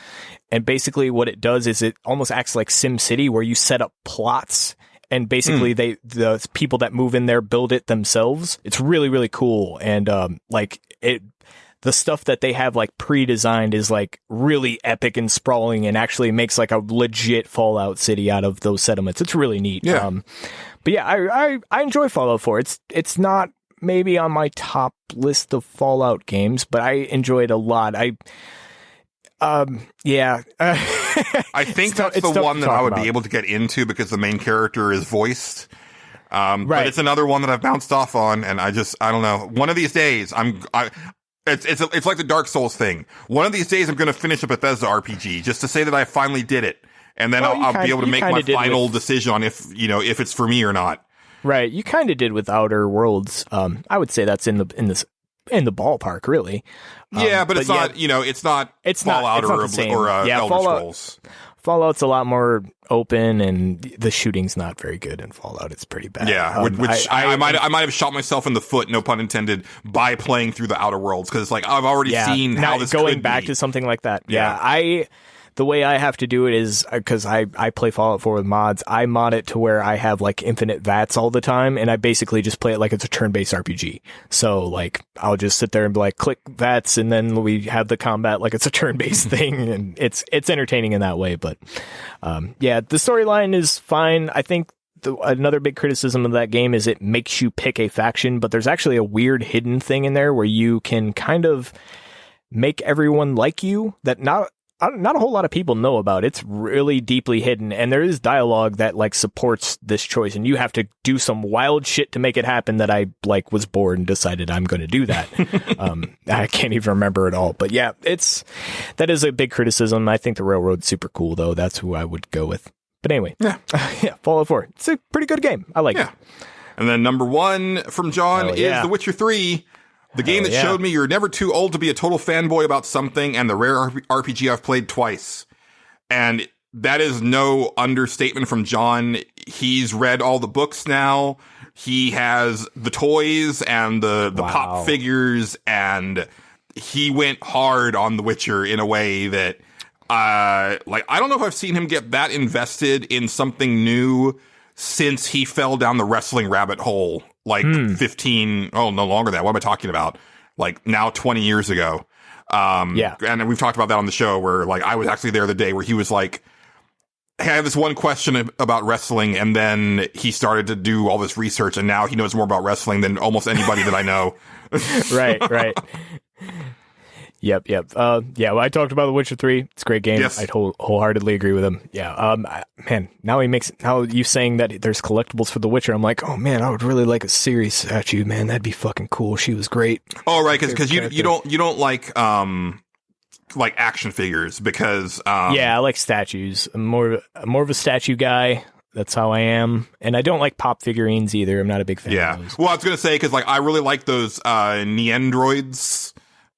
And basically what it does is it almost acts like Sim City, where you set up plots. And basically, the people that move in there build it themselves. It's really, really cool. And the stuff that they have like pre-designed is like really epic and sprawling, and actually makes like a legit Fallout city out of those settlements. It's really neat. Yeah. But yeah, I enjoy Fallout 4. It's not maybe on my top list of Fallout games, but I enjoy it a lot. Yeah. I think that's the one that I would be able to get into because the main character is voiced. Right. But it's another one that I've bounced off on, and I don't know. One of these days, it's like the Dark Souls thing. One of these days, I'm going to finish a Bethesda RPG just to say that I finally did it, and then I'll be able to make my final decision on if it's for me or not. Right. You kind of did with Outer Worlds. I would say that's in the ballpark, really. Yeah, but it's not, it's Fallout or Elder Scrolls. Fallout's a lot more open, and the shooting's not very good in Fallout. It's pretty bad. Yeah, which I might have shot myself in the foot, no pun intended, by playing through the Outer Worlds, because it's like I've already seen how this going back to something like that. Yeah, the way I have to do it is because I play Fallout 4 with mods. I mod it to where I have like infinite VATs all the time, and I basically just play it like it's a turn-based RPG. So like I'll just sit there and be like, click VATs, and then we have the combat like it's a turn-based thing, and it's entertaining in that way. But yeah, the storyline is fine. I think another big criticism of that game is it makes you pick a faction, but there's actually a weird hidden thing in there where you can kind of make everyone like you that not not a whole lot of people know about. It's really deeply hidden, and there is dialogue that like supports this choice, and you have to do some wild shit to make it happen that I like was bored and decided I'm going to do that. I can't even remember it all, but yeah, that is a big criticism. I think the Railroad's super cool though. That's who I would go with. But anyway, yeah, Fallout 4. It's a pretty good game. I like it. And then number 1 from John is The Witcher 3. The game that showed me you're never too old to be a total fanboy about something, and the rare RPG I've played twice. And that is no understatement from John. He's read all the books now. He has the toys and the pop figures, and he went hard on The Witcher in a way that, I don't know if I've seen him get that invested in something new since he fell down the wrestling rabbit hole. 15, no longer that. What am I talking about? Now 20 years ago. And we've talked about that on the show where I was actually there the day where he was like, hey, I have this one question about wrestling. And then he started to do all this research and now he knows more about wrestling than almost anybody that I know. Right. Yep. Well, I talked about The Witcher 3. It's a great game. Yes. I'd wholeheartedly agree with him. Yeah. Man, now you saying that there's collectibles for The Witcher, I'm like, oh man, I would really like a Ciri statue, man. That'd be fucking cool. She was great. Oh, right. Cause you don't like action figures because, yeah, I like statues. I'm more of a statue guy. That's how I am. And I don't like pop figurines either. I'm not a big fan of those. Well, I was going to say, cause I really like those, Neandroids.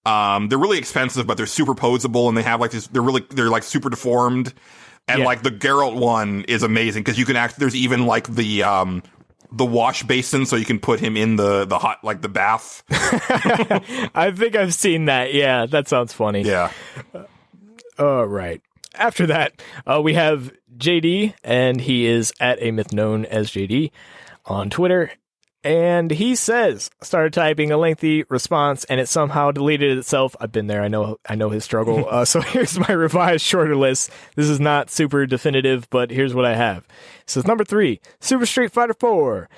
They're really expensive, but they're super posable, and they have they're super deformed, and the Geralt one is amazing because you can there's even the wash basin, so you can put him in the hot the bath. I think I've seen that. Yeah, that sounds funny. Yeah. All right. After that, we have JD, and he is at a myth known as JD on Twitter. And he says, started typing a lengthy response and it somehow deleted itself. I've been there. I know his struggle. So here's my revised shorter list. This is not super definitive, but here's what I have. It says number 3, Super Street Fighter 4.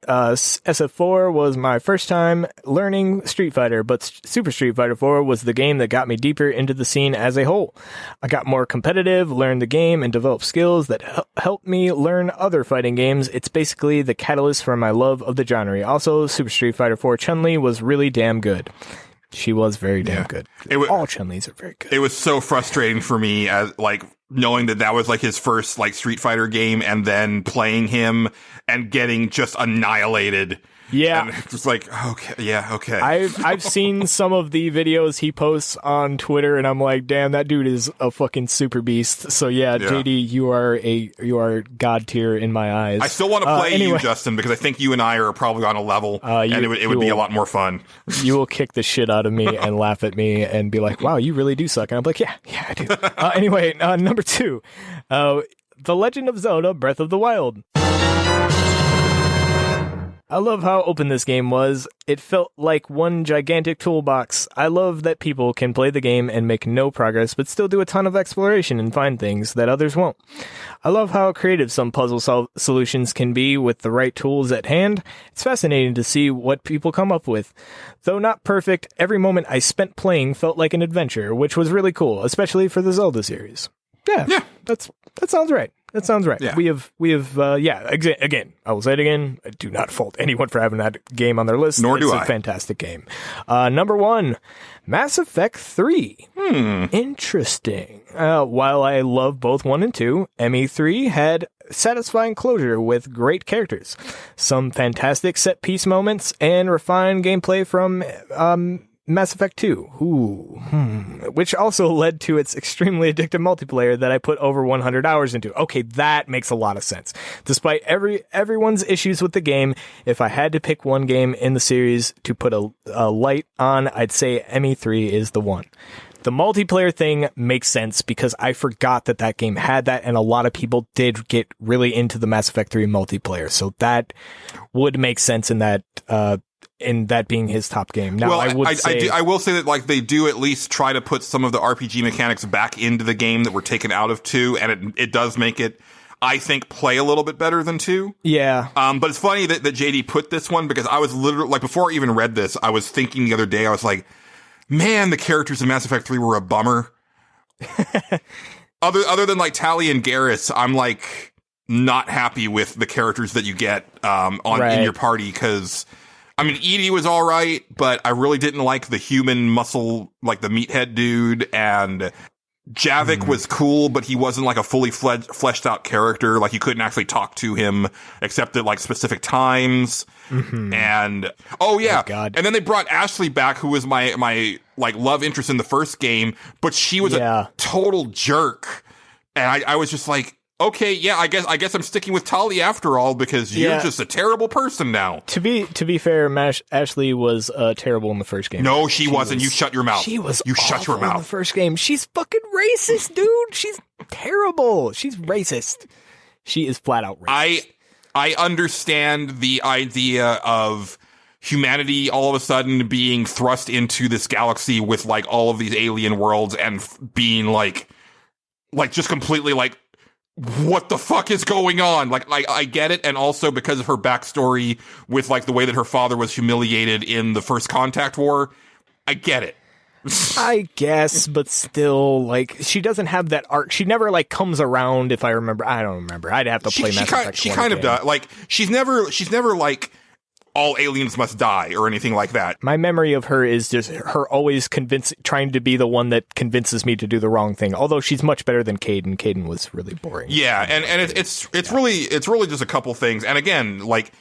SF4 was my first time learning Street Fighter, but Super Street Fighter 4 was the game that got me deeper into the scene as a whole. I got more competitive, learned the game, and developed skills that helped me learn other fighting games. It's basically the catalyst for my love of the genre. Also, Super Street Fighter 4 Chun-Li was really damn good. She was very damn good. All Chun-Lis are very good. It was so frustrating for me as knowing that was his first Street Fighter game and then playing him and getting just annihilated. Yeah. And it was okay. I've seen some of the videos he posts on Twitter and I'm like, damn, that dude is a fucking super beast. So yeah. JD, you are god tier in my eyes. I still want to play you, Justin, because I think you and I are probably on a level and it would be a lot more fun. You will kick the shit out of me and laugh at me and be like, wow, you really do suck. And I'm like, yeah, I do. Anyway, number 2, The Legend of Zelda Breath of the Wild. I love how open this game was. It felt like one gigantic toolbox. I love that people can play the game and make no progress, but still do a ton of exploration and find things that others won't. I love how creative some puzzle solutions can be with the right tools at hand. It's fascinating to see what people come up with. Though not perfect, every moment I spent playing felt like an adventure, which was really cool, especially for the Zelda series. Yeah. That sounds right. That sounds right. Yeah. We have, again, I will say it again. I do not fault anyone for having that game on their list. Nor do I. It's a fantastic game. Number 1, Mass Effect 3. Interesting. While I love both 1 and 2, ME3 had satisfying closure with great characters, some fantastic set-piece moments, and refined gameplay from, Mass Effect 2, which also led to its extremely addictive multiplayer that I put over 100 hours into. Okay, that makes a lot of sense. Despite everyone's issues with the game, if I had to pick one game in the series to put a light on, I'd say ME3 is the one. The multiplayer thing makes sense because I forgot that game had that, and a lot of people did get really into the Mass Effect 3 multiplayer, so that would make sense in that being his top game. Now, I will say that they do at least try to put some of the RPG mechanics back into the game that were taken out of 2, and it does make it, I think, play a little bit better than 2. Yeah. But it's funny that JD put this one because I was literally, before I even read this, I was thinking the other day, I was like, man, the characters in Mass Effect 3 were a bummer. Other than like Tally and Garrus, I'm like not happy with the characters that you get in your party, because I mean, Edie was all right, but I really didn't like the human muscle, like the meathead dude, and Javik was cool, but he wasn't like a fully fleshed out character. Like, you couldn't actually talk to him except at like specific times. And God. And then they brought Ashley back, who was my like love interest in the first game, but she was a total jerk. And I was just like, okay, yeah, I guess I'm sticking with Tali after all, because you're just a terrible person now. To be fair, Ashley was terrible in the first game. No, she wasn't. You shut your mouth. She was. You shut your mouth. In the first game. She's fucking racist, dude. She's terrible. She's racist. She is flat out racist. I understand the idea of humanity all of a sudden being thrust into this galaxy with like all of these alien worlds and being like just completely like, what the fuck is going on? Like, I get it. And also because of her backstory with like the way that her father was humiliated in the First Contact War, I get it. I guess, but still, like, she doesn't have that arc. She never like comes around. If I remember, I don't remember. I'd have to play Mass Effect. She kind of does. Like, she's never like, all aliens must die or anything like that. My memory of her is just her always trying to be the one that convinces me to do the wrong thing. Although she's much better than Kaidan. Kaidan was really boring. Yeah, and it's really just a couple things. And again, like,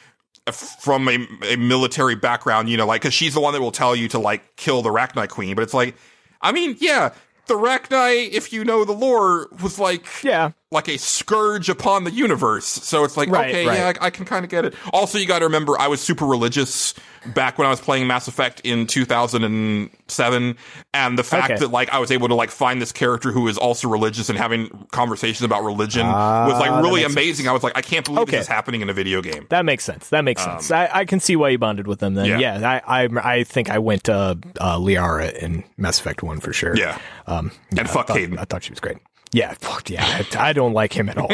from a military background, you know, like, because she's the one that will tell you to like kill the Rachni Queen. But it's like, I mean, yeah, the Rachni, if you know the lore, was like a scourge upon the universe. So it's like, yeah, I can kind of get it. Also, you got to remember, I was super religious back when I was playing Mass Effect in 2007, and the fact that like I was able to like find this character who is also religious and having conversations about religion was like really amazing. Sense. I was like, I can't believe this is happening in a video game. That makes sense. I can see why you bonded with them then. Yeah, I think I went to Liara in Mass Effect 1 for sure. Yeah. And fuck Kaidan. I thought she was great. Yeah, fuck yeah. I don't like him at all.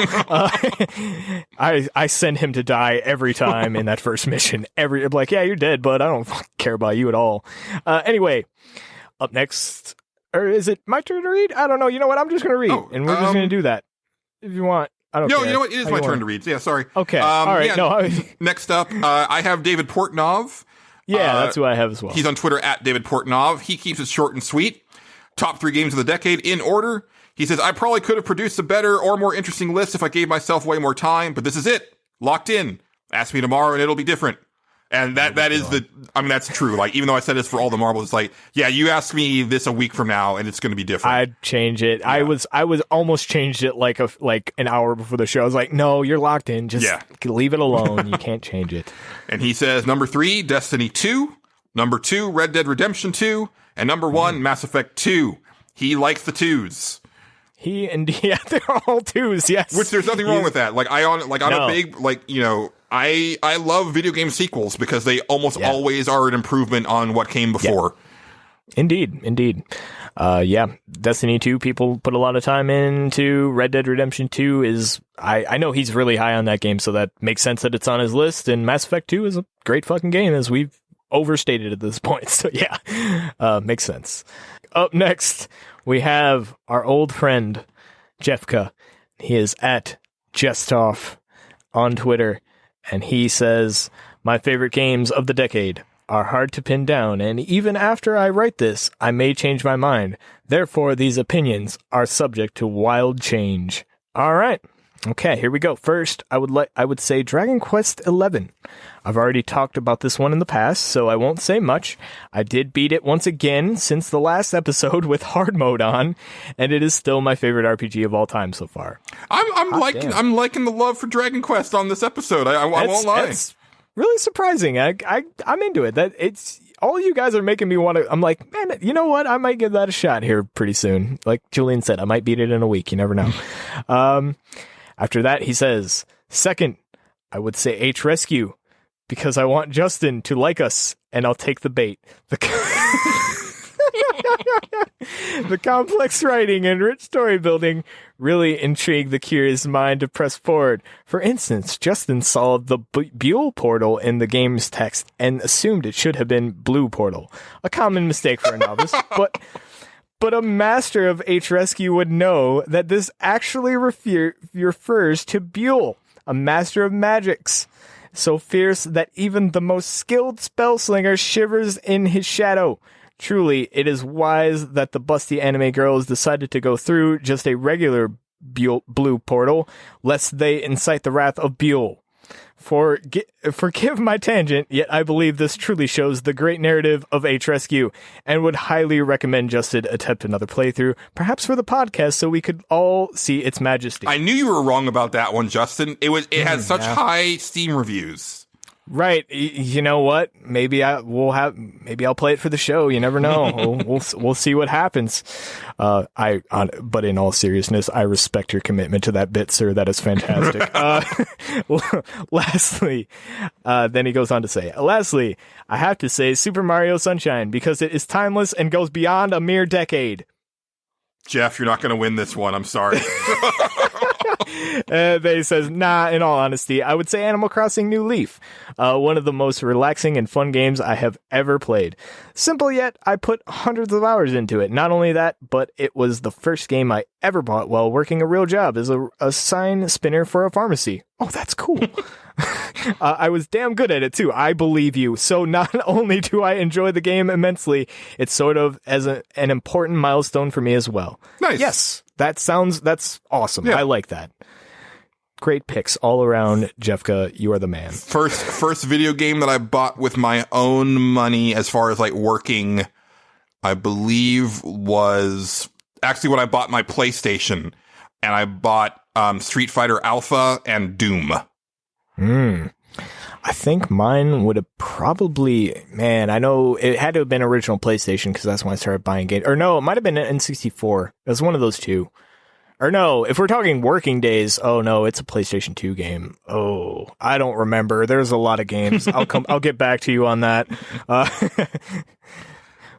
I send him to die every time in that first mission. I'm like, yeah, you're dead, but I don't care about you at all. Anyway, up next, or is it my turn to read? I don't know. You know what? I'm just going to read, and we're just going to do that. If you want. I don't care. You know what? It is my turn to read. Yeah, sorry. Okay. All right. Yeah, next up, I have David Portnov. Yeah, that's who I have as well. He's on Twitter at David Portnov. He keeps it short and sweet. Top 3 games of the decade in order. He says, I probably could have produced a better or more interesting list if I gave myself way more time, but this is it. Locked in. Ask me tomorrow and it'll be different. And that is that's true. Like, even though I said this for all the marbles, it's like, yeah, you ask me this a week from now and it's going to be different. I'd change it. Yeah. I was almost changed it like an hour before the show. I was like, no, you're locked in. Just leave it alone. You can't change it. And he says, number 3, Destiny 2. Number 2, Red Dead Redemption 2. And number 1, Mass Effect 2. He likes the 2s. They're all 2s, yes. Which there's nothing wrong with that. Like, I'm a big, like, you know, I love video game sequels because they almost always are an improvement on what came before. Yeah. Indeed. Destiny 2, people put a lot of time into. Red Dead Redemption 2 is, I know he's really high on that game, so that makes sense that it's on his list. And Mass Effect 2 is a great fucking game, as we've overstated at this point. So yeah, makes sense. Up next, we have our old friend, Jeffka. He is at Jestoff on Twitter, and he says, my favorite games of the decade are hard to pin down, and even after I write this, I may change my mind. Therefore, these opinions are subject to wild change. All right. Okay, here we go. First, I would say Dragon Quest XI. I've already talked about this one in the past, so I won't say much. I did beat it once again since the last episode with hard mode on, and it is still my favorite RPG of all time so far. I'm liking the love for Dragon Quest on this episode. I won't lie. It's really surprising. I'm into it. That it's all you guys are making me want to. I'm like, man, you know what? I might give that a shot here pretty soon. Like Julian said, I might beat it in a week. You never know. After that, he says, second, I would say H Rescue, because I want Justin to like us, and I'll take the bait. The complex writing and rich story building really intrigue the curious mind to press forward. For instance, Justin saw the Buell portal in the game's text and assumed it should have been Blue portal. A common mistake for a novice, But a master of H-Rescue would know that this actually refers to Buell, a master of magics, so fierce that even the most skilled spellslinger shivers in his shadow. Truly, it is wise that the busty anime girls decided to go through just a regular blue portal, lest they incite the wrath of Buell. Forgive my tangent, yet I believe this truly shows the great narrative of H-Rescue, and would highly recommend Justin attempt another playthrough, perhaps for the podcast, so we could all see its majesty. I knew you were wrong about that one, Justin. It had such high Steam reviews. Right. You know what? Maybe I'll play it for the show. You never know. We'll see what happens. But in all seriousness, I respect your commitment to that bit, sir. That is fantastic. Lastly, then he goes on to say, lastly, I have to say Super Mario Sunshine because it is timeless and goes beyond a mere decade. Jeff, you're not going to win this one. I'm sorry. Then he says, nah, in all honesty, I would say Animal Crossing New Leaf. One of the most relaxing and fun games I have ever played. Simple yet, I put hundreds of hours into it. Not only that, but it was the first game I ever bought while working a real job as a sign spinner for a pharmacy. Oh, that's cool. I was damn good at it too. I believe you. So not only do I enjoy the game immensely, it's sort of as an important milestone for me as well. Nice. Yes, that's awesome. Yeah. I like that. Great picks all around, Jeffka. You are the man. First video game that I bought with my own money, as far as like working, I believe was actually when I bought my PlayStation, and I bought Street Fighter Alpha and Doom. I think mine would have probably, I know it had to have been original PlayStation because that's when I started buying games. Or no, it might have been an N64. It was one of those two. Or no, if we're talking working days, oh no, it's a PlayStation 2 game. Oh, I don't remember. There's a lot of games. I'll get back to you on that.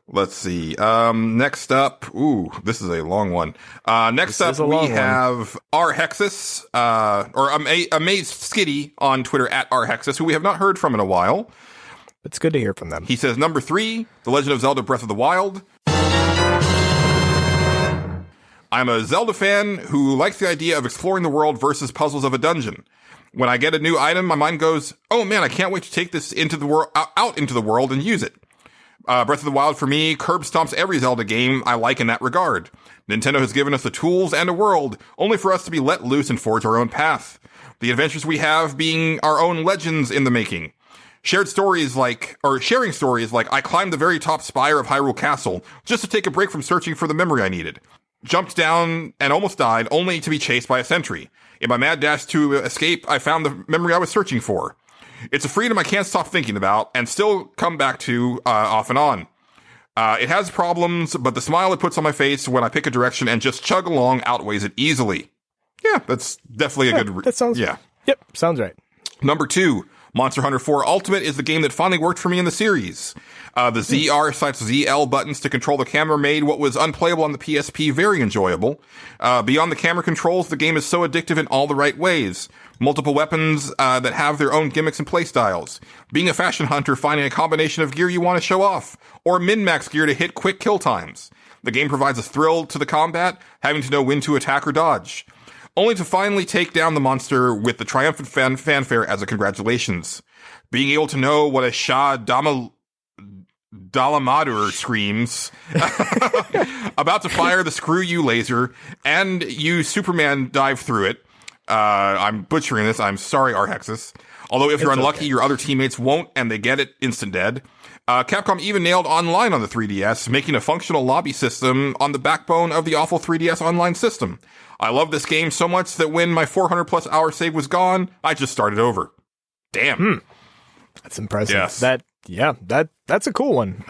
Let's see. Next up, this is a long one. Next up, we have rhexus, or Amazed Skitty on Twitter @rhexus, who we have not heard from in a while. It's good to hear from them. He says, number 3, The Legend of Zelda Breath of the Wild. I'm a Zelda fan who likes the idea of exploring the world versus puzzles of a dungeon. When I get a new item, my mind goes, oh man, I can't wait to take this into the world, out into the world and use it. Breath of the Wild for me curb stomps every Zelda game I like in that regard. Nintendo has given us the tools and a world, only for us to be let loose and forge our own path. The adventures we have being our own legends in the making. Sharing stories like I climbed the very top spire of Hyrule Castle just to take a break from searching for the memory I needed. Jumped down and almost died, only to be chased by a sentry. In my mad dash to escape, I found the memory I was searching for. It's a freedom I can't stop thinking about, and still come back to off and on. It has problems, but the smile it puts on my face when I pick a direction and just chug along outweighs it easily. Yeah, that's definitely a good... that sounds... Yeah. Yep, sounds right. Number 2, Monster Hunter 4 Ultimate is the game that finally worked for me in the series. The ZR/ZL buttons to control the camera made what was unplayable on the PSP very enjoyable. Beyond the camera controls, the game is so addictive in all the right ways. Multiple weapons that have their own gimmicks and playstyles. Being a fashion hunter, finding a combination of gear you want to show off, or min-max gear to hit quick kill times. The game provides a thrill to the combat, having to know when to attack or dodge. Only to finally take down the monster with the triumphant fanfare as a congratulations. Being able to know what a Shah Dalamadur screams about to fire the screw you laser, and you Superman dive through it. I'm butchering this. I'm sorry, rhexus. Although if you're unlucky, your other teammates won't, and they get it instant dead. Capcom even nailed online on the 3DS, making a functional lobby system on the backbone of the awful 3DS online system. I love this game so much that when my 400 plus hour save was gone, I just started over. Damn. That's impressive. Yes. That's a cool one.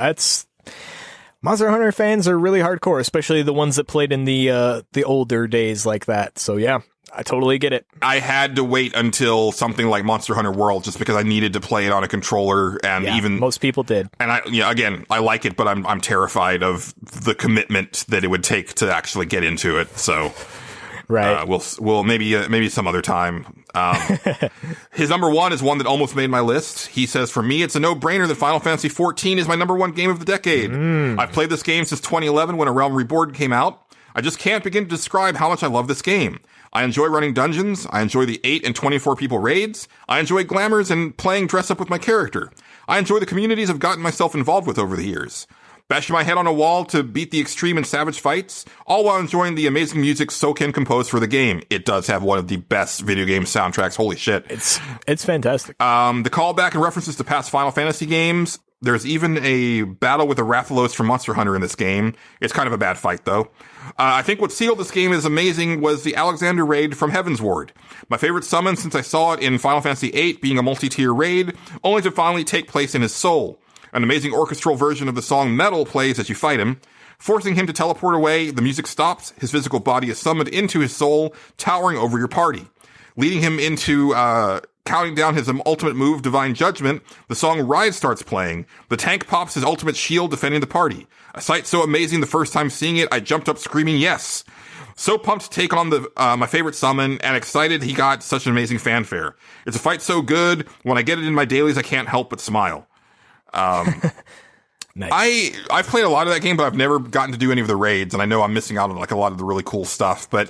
Monster Hunter fans are really hardcore, especially the ones that played in the older days like that. So yeah, I totally get it. I had to wait until something like Monster Hunter World just because I needed to play it on a controller, and even most people did. And I like it, but I'm terrified of the commitment that it would take to actually get into it. So Right. We'll maybe some other time. His number one is one that almost made my list. He says, for me, it's a no-brainer that Final Fantasy XIV is my number one game of the decade. I've played this game since 2011 when A Realm Reborn came out. I just can't begin to describe how much I love this game. I enjoy running dungeons. I enjoy the 8 and 24 people raids. I enjoy glamours and playing dress up with my character. I enjoy the communities I've gotten myself involved with over the years. Bashing my head on a wall to beat the extreme and savage fights, all while enjoying the amazing music Soken composed for the game. It does have one of the best video game soundtracks. Holy shit. It's fantastic. The callback and references to past Final Fantasy games. There's even a battle with the Rathalos from Monster Hunter in this game. It's kind of a bad fight, though. I think what sealed this game as amazing was the Alexander raid from Heaven's Ward. My favorite summon since I saw it in Final Fantasy VIII being a multi-tier raid, only to finally take place in his soul. An amazing orchestral version of the song Metal plays as you fight him. Forcing him to teleport away, the music stops, his physical body is summoned into his soul, towering over your party. Leading him into, counting down his ultimate move, Divine Judgment, the song Rise starts playing. The tank pops his ultimate shield, defending the party. A sight so amazing the first time seeing it, I jumped up screaming yes. So pumped to take on my favorite summon, and excited he got such an amazing fanfare. It's a fight so good, when I get it in my dailies, I can't help but smile. Nice. I've played a lot of that game, but I've never gotten to do any of the raids, and I know I'm missing out on like a lot of the really cool stuff. But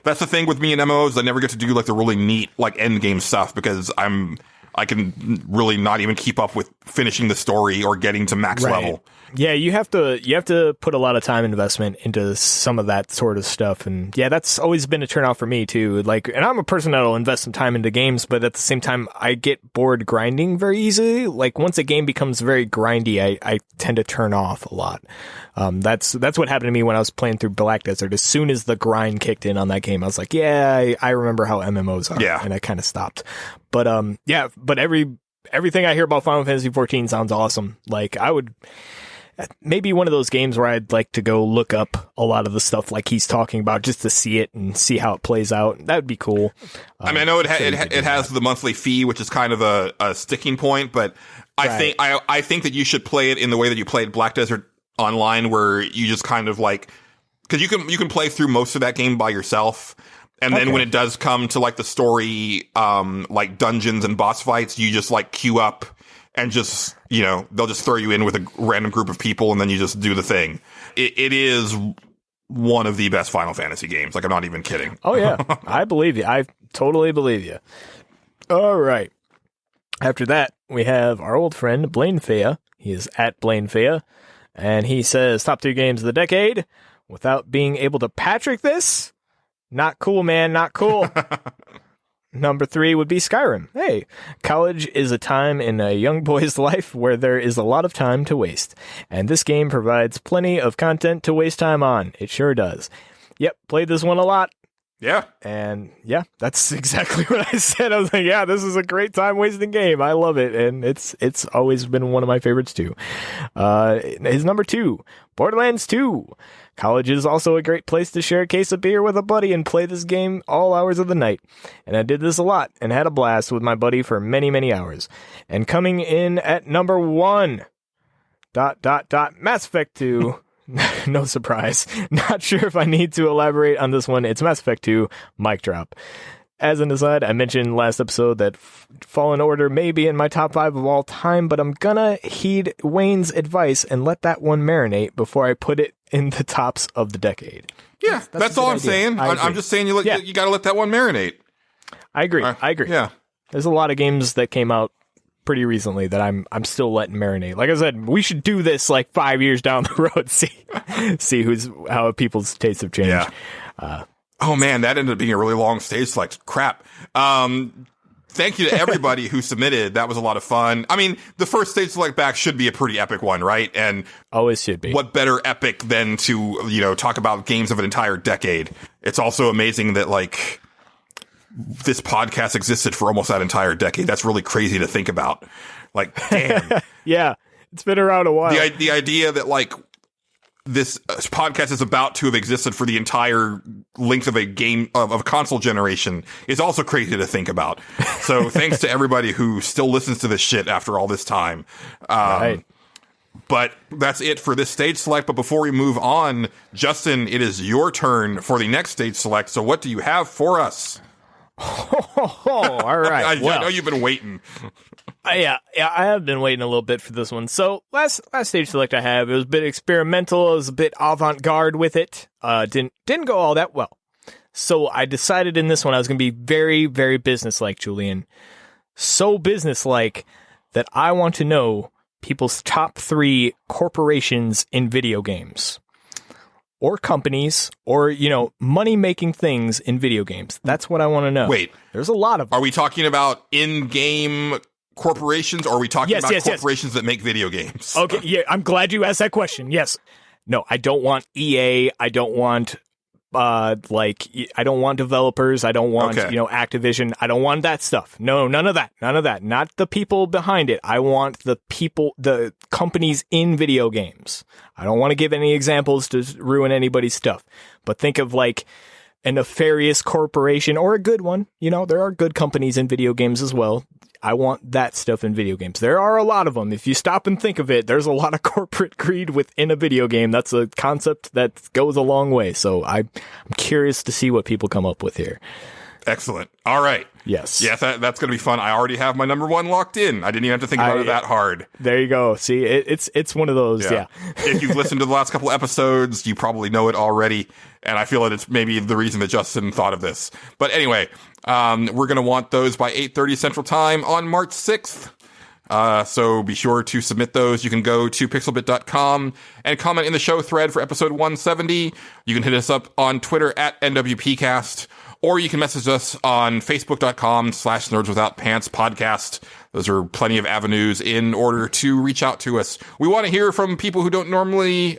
that's the thing with me and MMOs, I never get to do like the really neat like end game stuff because I can really not even keep up with finishing the story or getting to max level. Yeah, you have to put a lot of time investment into some of that sort of stuff, and yeah, that's always been a turnoff for me too. Like, and I'm a person that'll invest some time into games, but at the same time, I get bored grinding very easily. Like, once a game becomes very grindy, I tend to turn off a lot. That's what happened to me when I was playing through Black Desert. As soon as the grind kicked in on that game, I was like, yeah, I remember how MMOs are, and I kind of stopped. But everything I hear about Final Fantasy XIV sounds awesome. Like, I would. Maybe one of those games where I'd like to go look up a lot of the stuff like he's talking about just to see it and see how it plays out. That would be cool. I mean, I know it has the monthly fee, which is kind of a sticking point, but I think that you should play it in the way that you played Black Desert Online, where you just kind of like, because you can play through most of that game by yourself. And then when it does come to like the story, like dungeons and boss fights, you just like queue up and just, they'll just throw you in with a random group of people and then you just do the thing. It is one of the best Final Fantasy games. Like, I'm not even kidding. Oh, yeah. I believe you. I totally believe you. All right. After that, we have our old friend, Blaine Fea. He is at Blaine Fea. And he says, top 2 games of the decade. Without being able to Patrick this? Not cool, man. Not cool. Number 3 would be Skyrim. Hey, college is a time in a young boy's life where there is a lot of time to waste. And this game provides plenty of content to waste time on. It sure does. Yep, played this one a lot. Yeah. And yeah, that's exactly what I said. I was like, yeah, this is a great time wasting game. I love it. And it's always been one of my favorites too. His number 2, Borderlands 2. College is also a great place to share a case of beer with a buddy and play this game all hours of the night. And I did this a lot and had a blast with my buddy for many, many hours. And coming in at number 1, ... Mass Effect 2. No surprise. Not sure if I need to elaborate on this one. It's Mass Effect 2, mic drop. As an aside, I mentioned last episode that Fallen Order may be in my top 5 of all time, but I'm gonna heed Wayne's advice and let that one marinate before I put it in the tops of the decade. Yeah, that's all I'm saying. I'm just saying you gotta let that one marinate. I agree. I agree. Yeah. There's a lot of games that came out pretty recently that I'm still letting marinate. Like I said, we should do this like 5 years down the road. See how people's tastes have changed. Yeah. Oh man, that ended up being a really long stage select. Crap. Thank you to everybody who submitted. That was a lot of fun. I mean, the first stage select back should be a pretty epic one, right? And always should be. What better epic than to, talk about games of an entire decade? It's also amazing that like this podcast existed for almost that entire decade. That's really crazy to think about. Like, damn. Yeah, it's been around a while. The idea that like this podcast is about to have existed for the entire length of a game of a console generation is also crazy to think about. So thanks to everybody who still listens to this shit after all this time. Right. But that's it for this stage select. But before we move on, Justin, it is your turn for the next stage select. So what do you have for us? All right. I know you've been waiting. Yeah, I have been waiting a little bit for this one. So last stage select I have, it was a bit experimental, it was a bit avant-garde with it. Didn't go all that well. So I decided in this one I was going to be very, very business-like, Julian. So business-like that I want to know people's top 3 corporations in video games. Or companies, or, money-making things in video games. That's what I want to know. Wait. There's a lot of them. Are we talking about in-game corporations, or are we talking about corporations that make video games? Okay, yeah, I'm glad you asked that question. Yes. No, I don't want EA. I don't want, I don't want developers. I don't want, Activision. I don't want that stuff. No, none of that. None of that. Not the people behind it. I want the companies in video games. I don't want to give any examples to ruin anybody's stuff. But think of like a nefarious corporation or a good one. There are good companies in video games as well. I want that stuff in video games. There are a lot of them. If you stop and think of it, there's a lot of corporate greed within a video game. That's a concept that goes a long way. So I'm curious to see what people come up with here. Excellent. All right. Yes. Yes, that's going to be fun. I already have my number 1 locked in. I didn't even have to think about it that hard. There you go. See, it's one of those. Yeah. If you've listened to the last couple episodes, you probably know it already. And I feel that it's maybe the reason that Justin thought of this. But anyway, we're going to want those by 8:30 Central Time on March 6th. So be sure to submit those. You can go to pixelbit.com and comment in the show thread for episode 170. You can hit us up on Twitter at NWPcast, or you can message us on facebook.com/nerdswithoutpants podcast. Those are plenty of avenues in order to reach out to us. We want to hear from people who don't normally,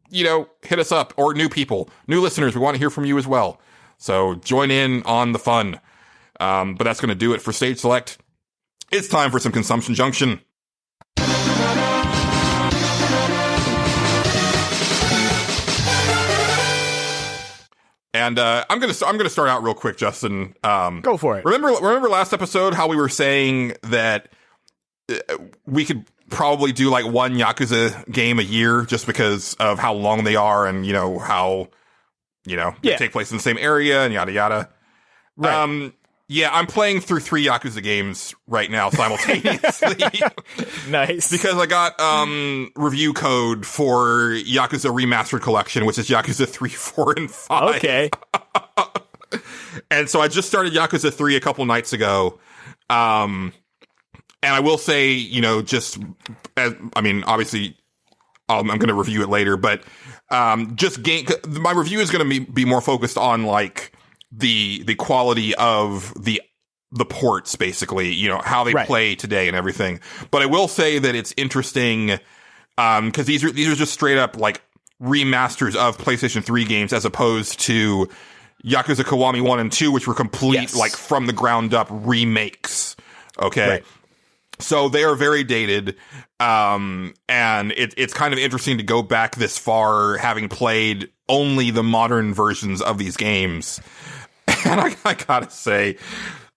hit us up, or new people, new listeners. We want to hear from you as well. So join in on the fun. But that's going to do it for Stage Select. It's time for some Consumption Junction. And I'm gonna start out real quick, Justin. Go for it. Remember last episode how we were saying that we could probably do like one Yakuza game a year just because of how long they are and how they take place in the same area and yada yada. Right. Yeah, I'm playing through 3 Yakuza games right now simultaneously. Nice. Because I got review code for Yakuza Remastered Collection, which is Yakuza 3, 4, and 5. Okay. And so I just started Yakuza 3 a couple nights ago. And I will say, obviously, I'm going to review it later, but my review is going to be more focused on like the quality of the ports, basically, how they play today and everything. But I will say that it's interesting because these are just straight up like remasters of PlayStation 3 games, as opposed to Yakuza Kiwami 1 and 2, which were complete like from the ground up remakes. Okay. Right. So they are very dated, and it's kind of interesting to go back this far, having played only the modern versions of these games. And I gotta say,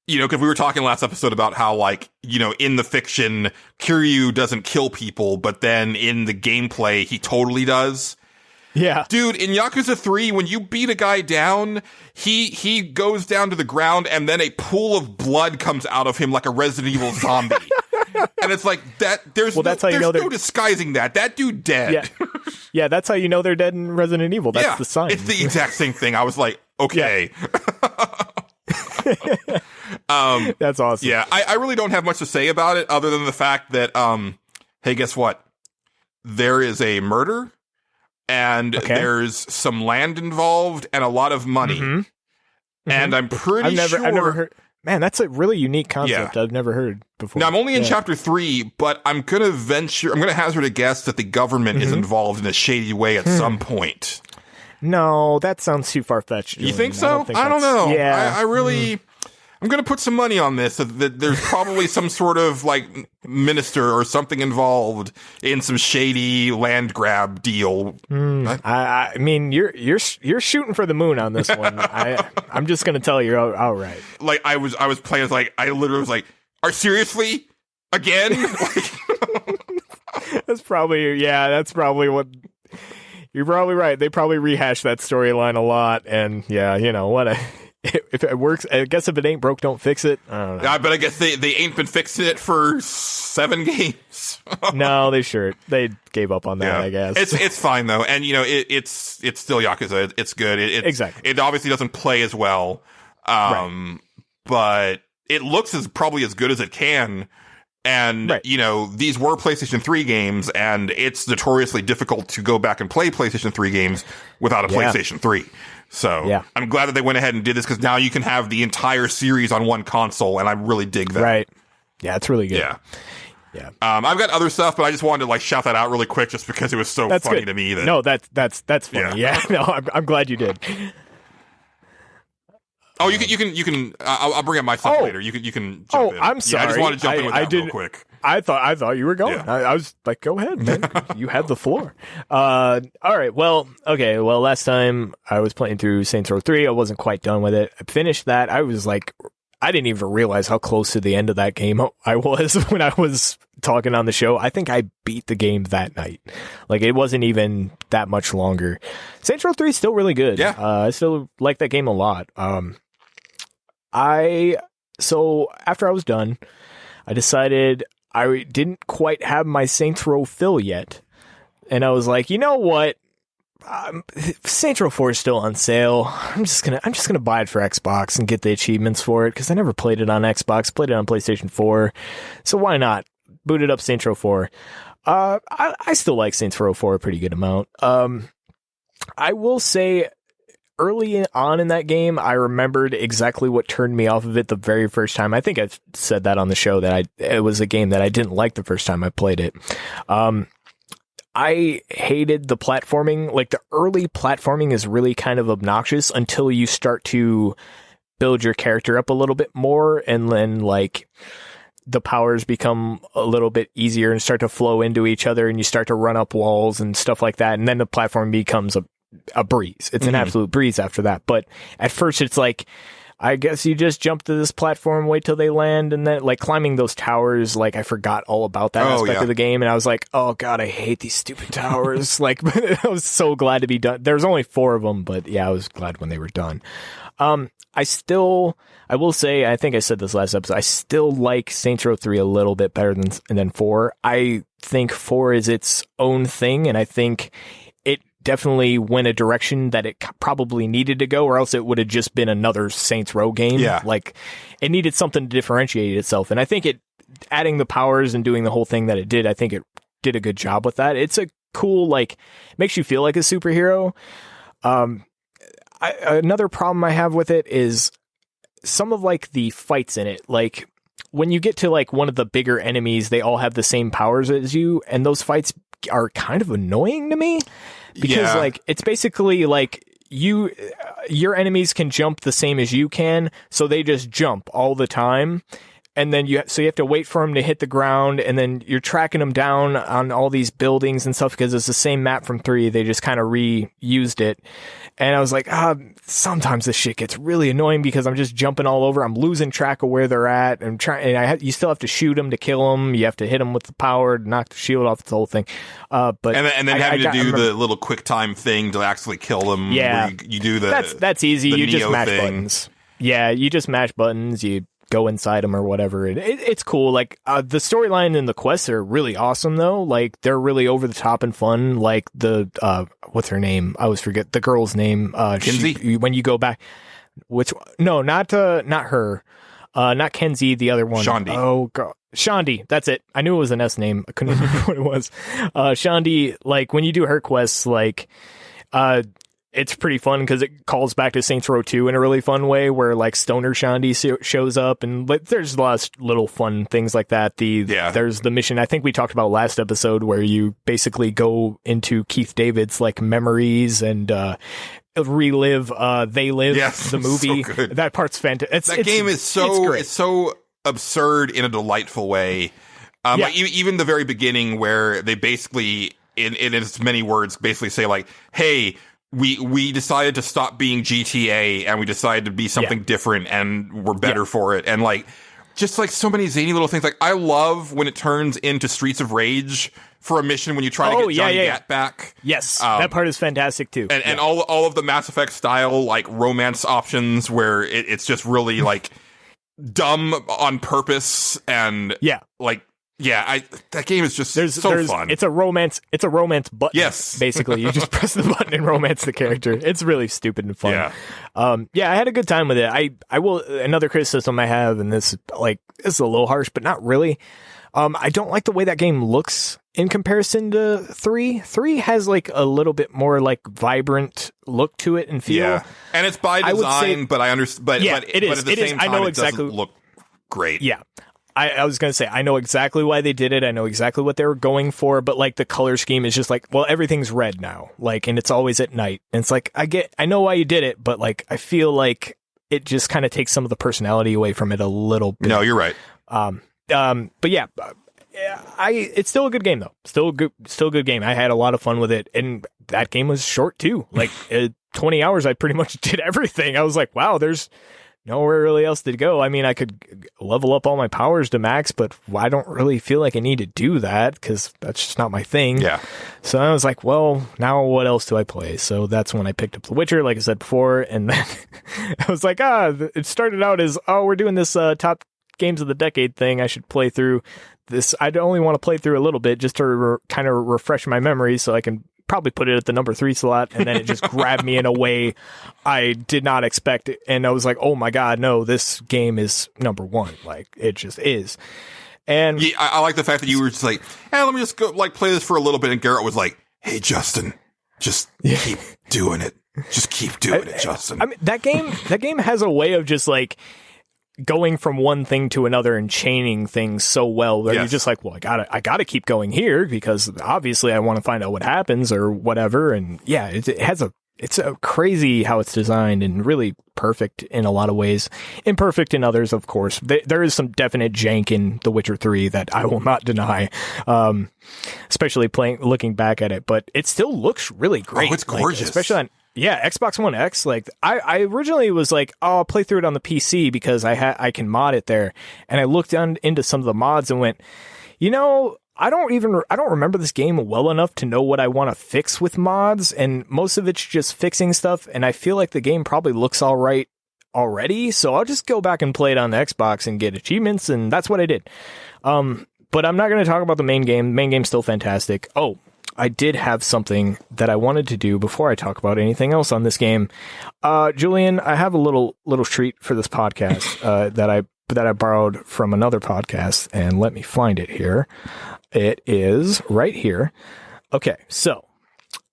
because we were talking last episode about how, like, in the fiction, Kiryu doesn't kill people, but then in the gameplay, he totally does. Yeah. Dude, in Yakuza 3, when you beat a guy down, he goes down to the ground, and then a pool of blood comes out of him like a Resident Evil zombie. And it's like that. There's no disguising that. That dude dead. Yeah. Yeah, that's how you know they're dead in Resident Evil. That's the sign. It's the exact same thing. I was like, okay. That's awesome. Yeah, I really don't have much to say about it other than the fact that, hey, guess what? There is a murder, and there's some land involved, and a lot of money. Mm-hmm. And I'm pretty sure... I've never heard... Man, that's a really unique concept I've never heard before. Now, I'm only in chapter 3, but I'm going to hazard a guess that the government is involved in a shady way at some point. No, that sounds too far-fetched. You think so? I don't know. Yeah. I really... I'm going to put some money on this, that there's probably some sort of, like, minister or something involved in some shady land grab deal. I mean, you're shooting for the moon on this one. I'm just going to tell you outright. Like, I was playing, like, I literally was like, seriously? Again? That's probably what. You're probably right. They probably rehashed that storyline a lot, and yeah, if it works, I guess if it ain't broke, don't fix it. I don't know. But I guess they ain't been fixing it for 7 games. No, they gave up on that. I guess it's fine though, and it's still Yakuza. It's good. Exactly. It obviously doesn't play as well, but it looks probably as good as it can. And, these were PlayStation 3 games, and it's notoriously difficult to go back and play PlayStation 3 games without a PlayStation 3. So I'm glad that they went ahead and did this, because now you can have the entire series on one console, and I really dig that. Right. Yeah, it's really good. Yeah. I've got other stuff, but I just wanted to shout that out really quick just because it was so funny to me. No, that's funny. Yeah. No, I'm glad you did. Oh, you can. I'll bring up my stuff later. You can jump in. I'm sorry. I just want to jump in with that real quick. I thought you were going. Yeah. I was like, go ahead, man. You have the floor. All right. Well, okay. Well, last time I was playing through Saints Row 3, I wasn't quite done with it. I finished that. I was like, I didn't even realize how close to the end of that game I was when I was talking on the show. I think I beat the game that night. It wasn't even that much longer. Saints Row 3 is still really good. Yeah. I still like that game a lot. So after I was done, I decided I didn't quite have my Saints Row fill yet. And I was like, you know what? Saints Row 4 is still on sale. I'm just gonna buy it for Xbox and get the achievements for it, because I never played it on Xbox, played it on PlayStation 4. So why not? Booted up Saints Row 4. I still like Saints Row 4 a pretty good amount. I will say, early on in that game, I remembered exactly what turned me off of it the very first time. I think I've said that on the show, that it was a game that I didn't like the first time I played it. I hated the platforming. The early platforming is really kind of obnoxious until you start to build your character up a little bit more, and then the powers become a little bit easier and start to flow into each other, and you start to run up walls and stuff like that, and then the platform becomes a breeze. It's an absolute breeze after that. But at first it's I guess you just jump to this platform, wait till they land, and then climbing those towers, I forgot all about that aspect of the game, and I was like, oh god, I hate these stupid towers. I was so glad to be done. There's only 4 of them, but yeah, I was glad when they were done. I will say, I think I said this last episode, I still like Saints Row 3 a little bit better than 4. I think 4 is its own thing, and I think it definitely went a direction that it probably needed to go, or else it would have just been another Saints Row game. Yeah. It needed something to differentiate itself, and I think adding the powers and doing the whole thing that it did, I think it did a good job with that. It's a cool, makes you feel like a superhero. Another problem I have with it is some of the fights in it. When you get to one of the bigger enemies, they all have the same powers as you, and those fights are kind of annoying to me, because it's basically your enemies can jump the same as you can, so they just jump all the time. And then you have to wait for them to hit the ground, and then you're tracking them down on all these buildings and stuff, because it's the same map from 3. They just kind of reused it. And I was like, sometimes this shit gets really annoying, because I'm just jumping all over. I'm losing track of where they're at. You still have to shoot them to kill them. You have to hit them with the power to knock the shield off. It's the whole thing. But and then having to do the little quick time thing to actually kill them. Yeah, you do the that's easy. You just mash thing. buttons. Yeah, you just mash buttons. You go inside them or whatever. It's cool. The storyline and the quests are really awesome though. They're really over the top and fun. What's her name? I always forget the girl's name. Kenzie? When you go back, no, not her. Not Kenzie, the other one. Shaundi. Oh god. Shaundi, that's it. I knew it was an S name. I couldn't remember what it was. Shaundi, when you do her quests, it's pretty fun, because it calls back to Saints Row 2 in a really fun way, where Stoner Shaundi shows up, and there's a lot of little fun things like that. There's the mission I think we talked about last episode, where you basically go into Keith David's memories and relive They Live, the movie. So good. That part's fantastic. That game is so absurd in a delightful way. Even the very beginning, where they basically, in as many words, basically say hey, we decided to stop being GTA, and we decided to be something different, and we're better for it. And just so many zany little things. I love when it turns into Streets of Rage, for a mission when you try to get Johnny Gat back. Yes, that part is fantastic too. And all of the Mass Effect style like romance options where it's just really like dumb on purpose and that game is just so fun. It's a romance button. Yes. Basically. You just press the button and romance the character. It's really stupid and fun. Yeah. I had a good time with it. I will, another criticism I have, and this is a little harsh, but not really. I don't like the way that game looks in comparison to 3. 3 has like a little bit more like vibrant look to it and feel. Yeah. And it's by design, but I understand, but it is. But at the same time, it doesn't look great. Yeah. I was going to say, I know exactly why they did it. I know exactly what they were going for, but like the color scheme is just like, well, everything's red now. Like, and it's always at night. And it's like, I know why you did it, but like, I feel like it just kind of takes some of the personality away from it a little bit. No, you're right. But yeah, it's still a good game though. Still a good game. I had a lot of fun with it. And that game was short too. Like 20 hours, I pretty much did everything. I was like, wow, there's nowhere really else to go. I mean, I could level up all my powers to max, but I don't really feel like I need to do that because that's just not my thing. Yeah. So I was like, well, now what else do I play? So that's when I picked up The Witcher, like I said before, and then I was like, it started out as, we're doing this top games of the decade thing. I should play through this. I'd only want to play through a little bit just to kind of refresh my memory so I can probably put it at the number 3 slot, and then it just grabbed me in a way I did not expect it. And I was like, oh my God, no, this game is number 1. Like, it just is. And yeah, I like the fact that you were just like, hey, let me just go like play this for a little bit. And Garrett was like, hey, Justin, just keep doing it. Just keep doing it, Justin. I mean, that game has a way of just like going from one thing to another and chaining things so well that you're just like, well, I gotta keep going here because obviously I want to find out what happens or whatever. And yeah, it's a crazy how it's designed and really perfect in a lot of ways. Imperfect in others, of course. There is some definite jank in The Witcher 3 that I will not deny, especially looking back at it. But it still looks really great. Oh, it's gorgeous. Especially on Xbox One X. Like I originally was like, I'll play through it on the PC because I can mod it there. And I looked down into some of the mods and went, I don't remember this game well enough to know what I want to fix with mods, and most of it's just fixing stuff, and I feel like the game probably looks all right already, so I'll just go back and play it on the Xbox and get achievements, and that's what I did. But I'm not going to talk about the main game. The main game's still fantastic. Oh, I did have something that I wanted to do before I talk about anything else on this game. Julian, I have a little treat for this podcast that I borrowed from another podcast, and let me find it here. It is right here. Okay, so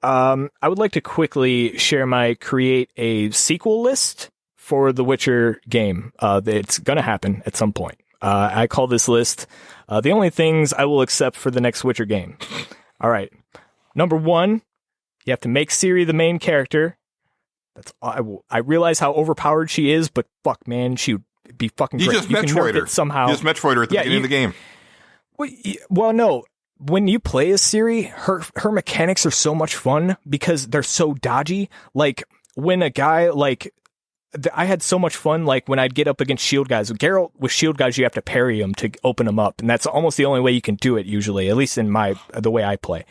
I would like to quickly share my create a sequel list for the Witcher game. It's going to happen at some point. I call this list the only things I will accept for the next Witcher game. All right. Number 1, you have to make Ciri the main character. That's I realize how overpowered she is, but fuck, man, she would be fucking great. You just Metroid her somehow. You just Metroid her at the beginning of the game. Well, no. When you play as Ciri, her mechanics are so much fun because they're so dodgy. Like when a guy I had so much fun. Like when I'd get up against shield guys. Geralt with shield guys, you have to parry them to open them up, and that's almost the only way you can do it usually. At least in the way I play.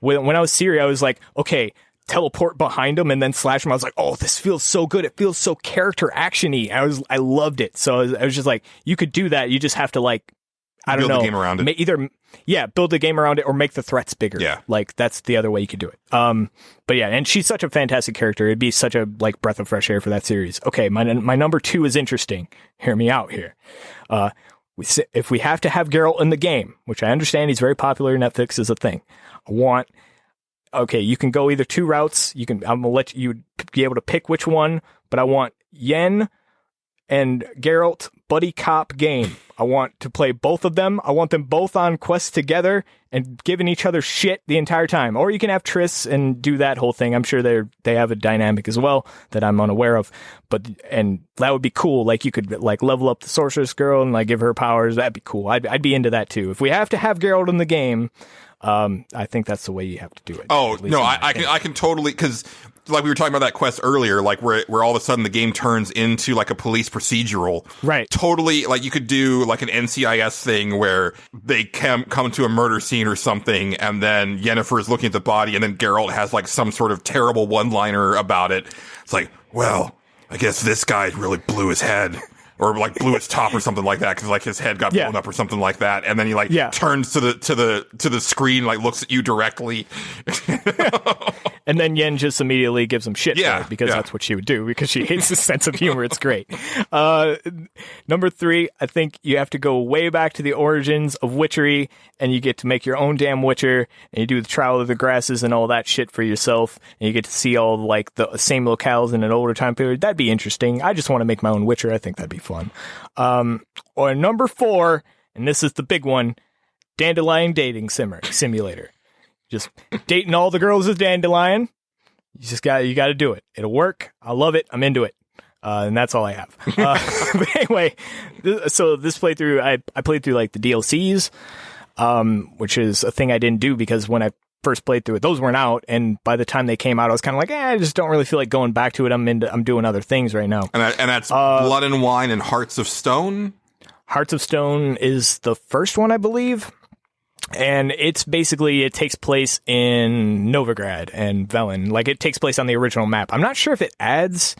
When I was Ciri, I was like, okay, teleport behind them and then slash them. I was like, oh, this feels so good. It feels so character action-y. I loved it. So I was just like, you could do that. You just have to build the game around it. Build the game around it or make the threats bigger. Yeah. Like that's the other way you could do it. But yeah, and she's such a fantastic character. It'd be such a breath of fresh air for that series. Okay, my number 2 is interesting. Hear me out here. If we have to have Geralt in the game, which I understand he's very popular, Netflix is a thing. You can go either 2 routes. I'm gonna let you be able to pick which one, but I want Yen and Geralt buddy cop game. I want to play both of them. I want them both on quests together and giving each other shit the entire time. Or you can have Triss and do that whole thing. I'm sure they have a dynamic as well that I'm unaware of. And that would be cool. Like you could level up the sorceress girl and give her powers. That'd be cool. I'd be into that too. If we have to have Geralt in the game, I think that's the way you have to do it. Oh no, I can totally, because like we were talking about that quest earlier, like where all of a sudden the game turns into like a police procedural. Right. Totally, like you could do like an NCIS thing where they come to a murder scene or something, and then Yennefer is looking at the body, and then Geralt has like some sort of terrible one-liner about it. It's like, well, I guess this guy really blew his head. Or like blew his top or something like that, because like his head got blown up or something like that, and then he like turns to the screen, like looks at you directly, and then Yen just immediately gives him shit for it, because that's what she would do, because she hates his sense of humor. It's great. Number 3, I think you have to go way back to the origins of witchery, and you get to make your own damn witcher, and you do the Trial of the Grasses and all that shit for yourself, and you get to see all like the same locales in an older time period. That'd be interesting. I just want to make my own witcher. I think that'd be fun. Or number 4, and this is the big one, Dandelion Dating Simulator. Just dating all the girls with Dandelion. You got to do it. It'll work. I love it. I'm into it. And that's all I have. But anyway, so this playthrough, I played through like the DLCs, which is a thing I didn't do because when I first played through it, those weren't out, and by the time they came out, I was kind of like, I just don't really feel like going back to it. I'm doing other things right now. And that's Blood and Wine and Hearts of Stone. Hearts of Stone is the first one, I believe, and it's basically, it takes place in Novigrad and Velen. Like, it takes place on the original map. I'm not sure if it adds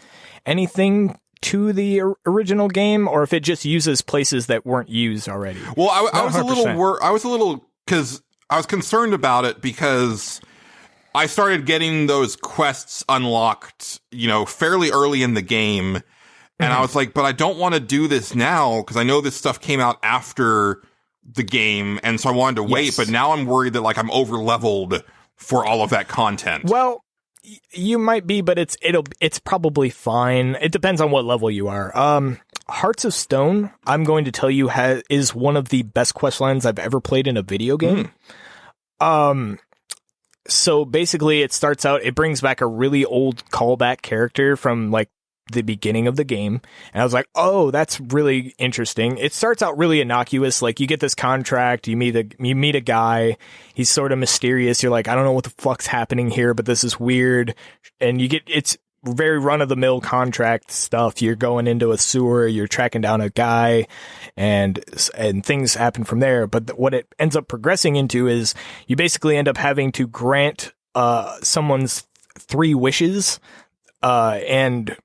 anything to the original game or if it just uses places that weren't used already. Well, I was 100%. Because I was concerned about it because I started getting those quests unlocked, fairly early in the game. And I was like, but I don't want to do this now because I know this stuff came out after the game. And so I wanted to wait. But now I'm worried that like I'm over leveled for all of that content. Well, you might be, but it's probably fine. It depends on what level you are. Hearts of Stone, I'm going to tell you, is one of the best quest lines I've ever played in a video game. So basically it starts out, it brings back a really old callback character from like the beginning of the game. And I was like, oh, that's really interesting. It starts out really innocuous. Like, you get this contract, you meet a guy, he's sort of mysterious. You're like, I don't know what the fuck's happening here, but this is weird. And it's very run-of-the-mill contract stuff. You're going into a sewer, you're tracking down a guy, and things happen from there. But what it ends up progressing into is you basically end up having to grant someone's 3 wishes, and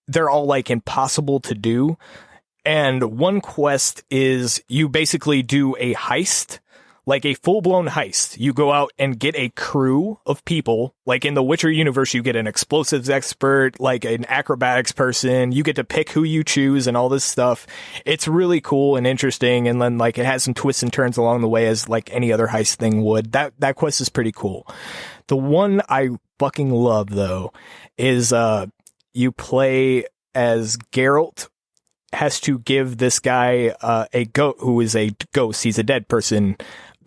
they're all like impossible to do. And one quest is you basically do a heist, like a full-blown heist. You go out and get a crew of people. Like in the Witcher universe, you get an explosives expert, like an acrobatics person. You get to pick who you choose and all this stuff. It's really cool and interesting. And then like it has some twists and turns along the way, as like any other heist thing would. That quest is pretty cool. The one I fucking love though is you play as Geralt has to give this guy a goat who is a ghost. He's a dead person.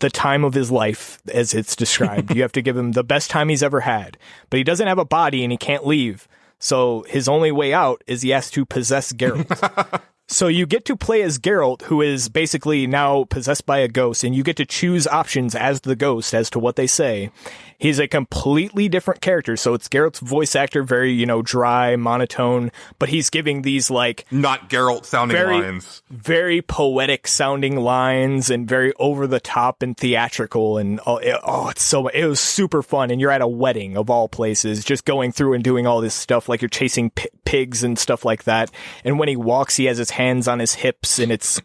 The time of his life, as it's described. You have to give him the best time he's ever had. But he doesn't have a body and he can't leave. So his only way out is he has to possess Geralt. So you get to play as Geralt, who is basically now possessed by a ghost, and you get to choose options as the ghost as to what they say. He's a completely different character. So it's Geralt's voice actor, very, dry, monotone, but he's giving these like not Geralt sounding lines, very poetic sounding lines and very over the top and theatrical. And it was super fun. And you're at a wedding of all places, just going through and doing all this stuff. Like you're chasing pigs and stuff like that. And when he walks, he has his hands on his hips, and it's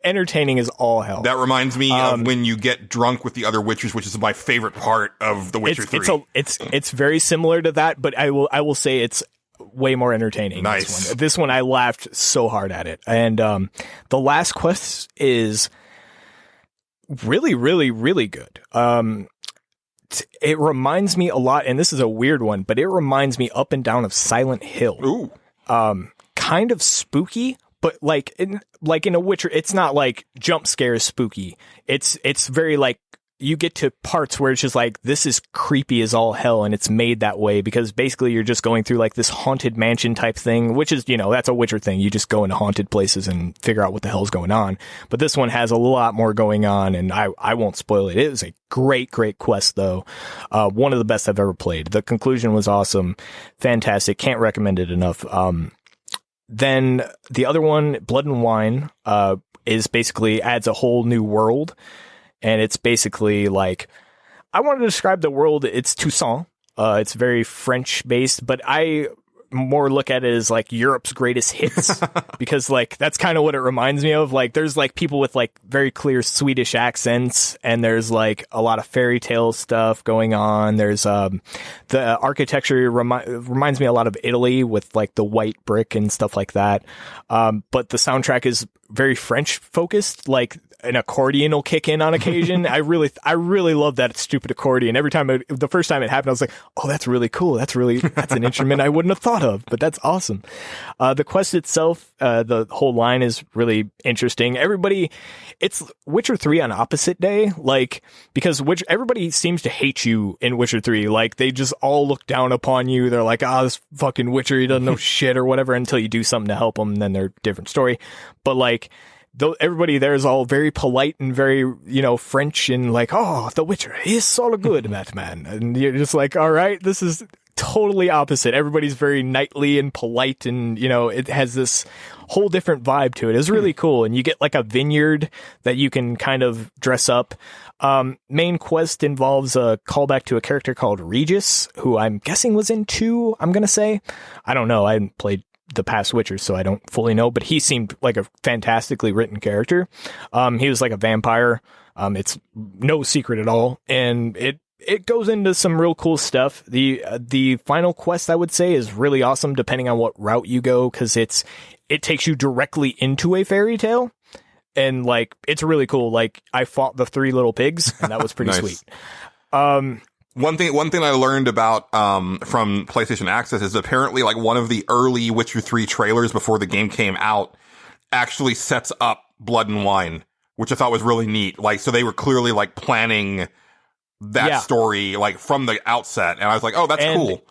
entertaining as all hell. That reminds me of when you get drunk with the other Witchers, which is my favorite part of The Witcher 3. It's very similar to that, but I will say it's way more entertaining. Nice. This one I laughed so hard at it. And the last quest is really, really, really good. It reminds me a lot, and this is a weird one, but it reminds me up and down of Silent Hill. Ooh. Kind of spooky, but like in a Witcher, it's not like jump scare spooky. It's very like you get to parts where it's just like, this is creepy as all hell, and it's made that way because basically you're just going through like this haunted mansion type thing, which is, that's a Witcher thing. You just go into haunted places and figure out what the hell's going on. But this one has a lot more going on, and I won't spoil it. It is a great quest, though. One of the best I've ever played. The conclusion was awesome. Fantastic. Can't recommend it enough. Then the other one, Blood and Wine, is basically adds a whole new world. And it's basically like, I want to describe the world. It's Toussaint. It's very French based, but I more look at it as like Europe's greatest hits because like that's kind of what it reminds me of. Like there's like people with like very clear Swedish accents, and there's like a lot of fairy tale stuff going on. There's the architecture reminds me a lot of Italy with like the white brick and stuff like that. But the soundtrack is very French focused. Like an accordion will kick in on occasion. I really love that stupid accordion. Every time the first time it happened, I was like, oh, that's really cool. That's an instrument I wouldn't have thought of, but that's awesome. The quest itself, the whole line is really interesting. It's Witcher 3 on opposite day, like, because everybody seems to hate you in Witcher 3. Like, they just all look down upon you. They're like, this fucking Witcher, he doesn't know shit or whatever, until you do something to help them, and then they're a different story. But like, though everybody there is all very polite and very, French, and like, oh, the Witcher, he's so good, that man. And you're just like, all right, this is totally opposite. Everybody's very knightly and polite, and, it has this whole different vibe to it. It's really cool. And you get like a vineyard that you can kind of dress up. Main quest involves a callback to a character called Regis, who I'm guessing was in 2, I'm going to say. I don't know. I haven't played the past Witcher, so I don't fully know, but he seemed like a fantastically written character. He was like a vampire. It's no secret at all, and it goes into some real cool stuff. The final quest, I would say, is really awesome depending on what route you go, because it takes you directly into a fairy tale, and like it's really cool. Like I fought the 3 little pigs, and that was pretty nice. Sweet. One thing I learned about from PlayStation Access is apparently like one of the early Witcher 3 trailers before the game came out actually sets up Blood and Wine, which I thought was really neat. Like, so they were clearly like planning that story like from the outset, and I was like, oh, that's cool.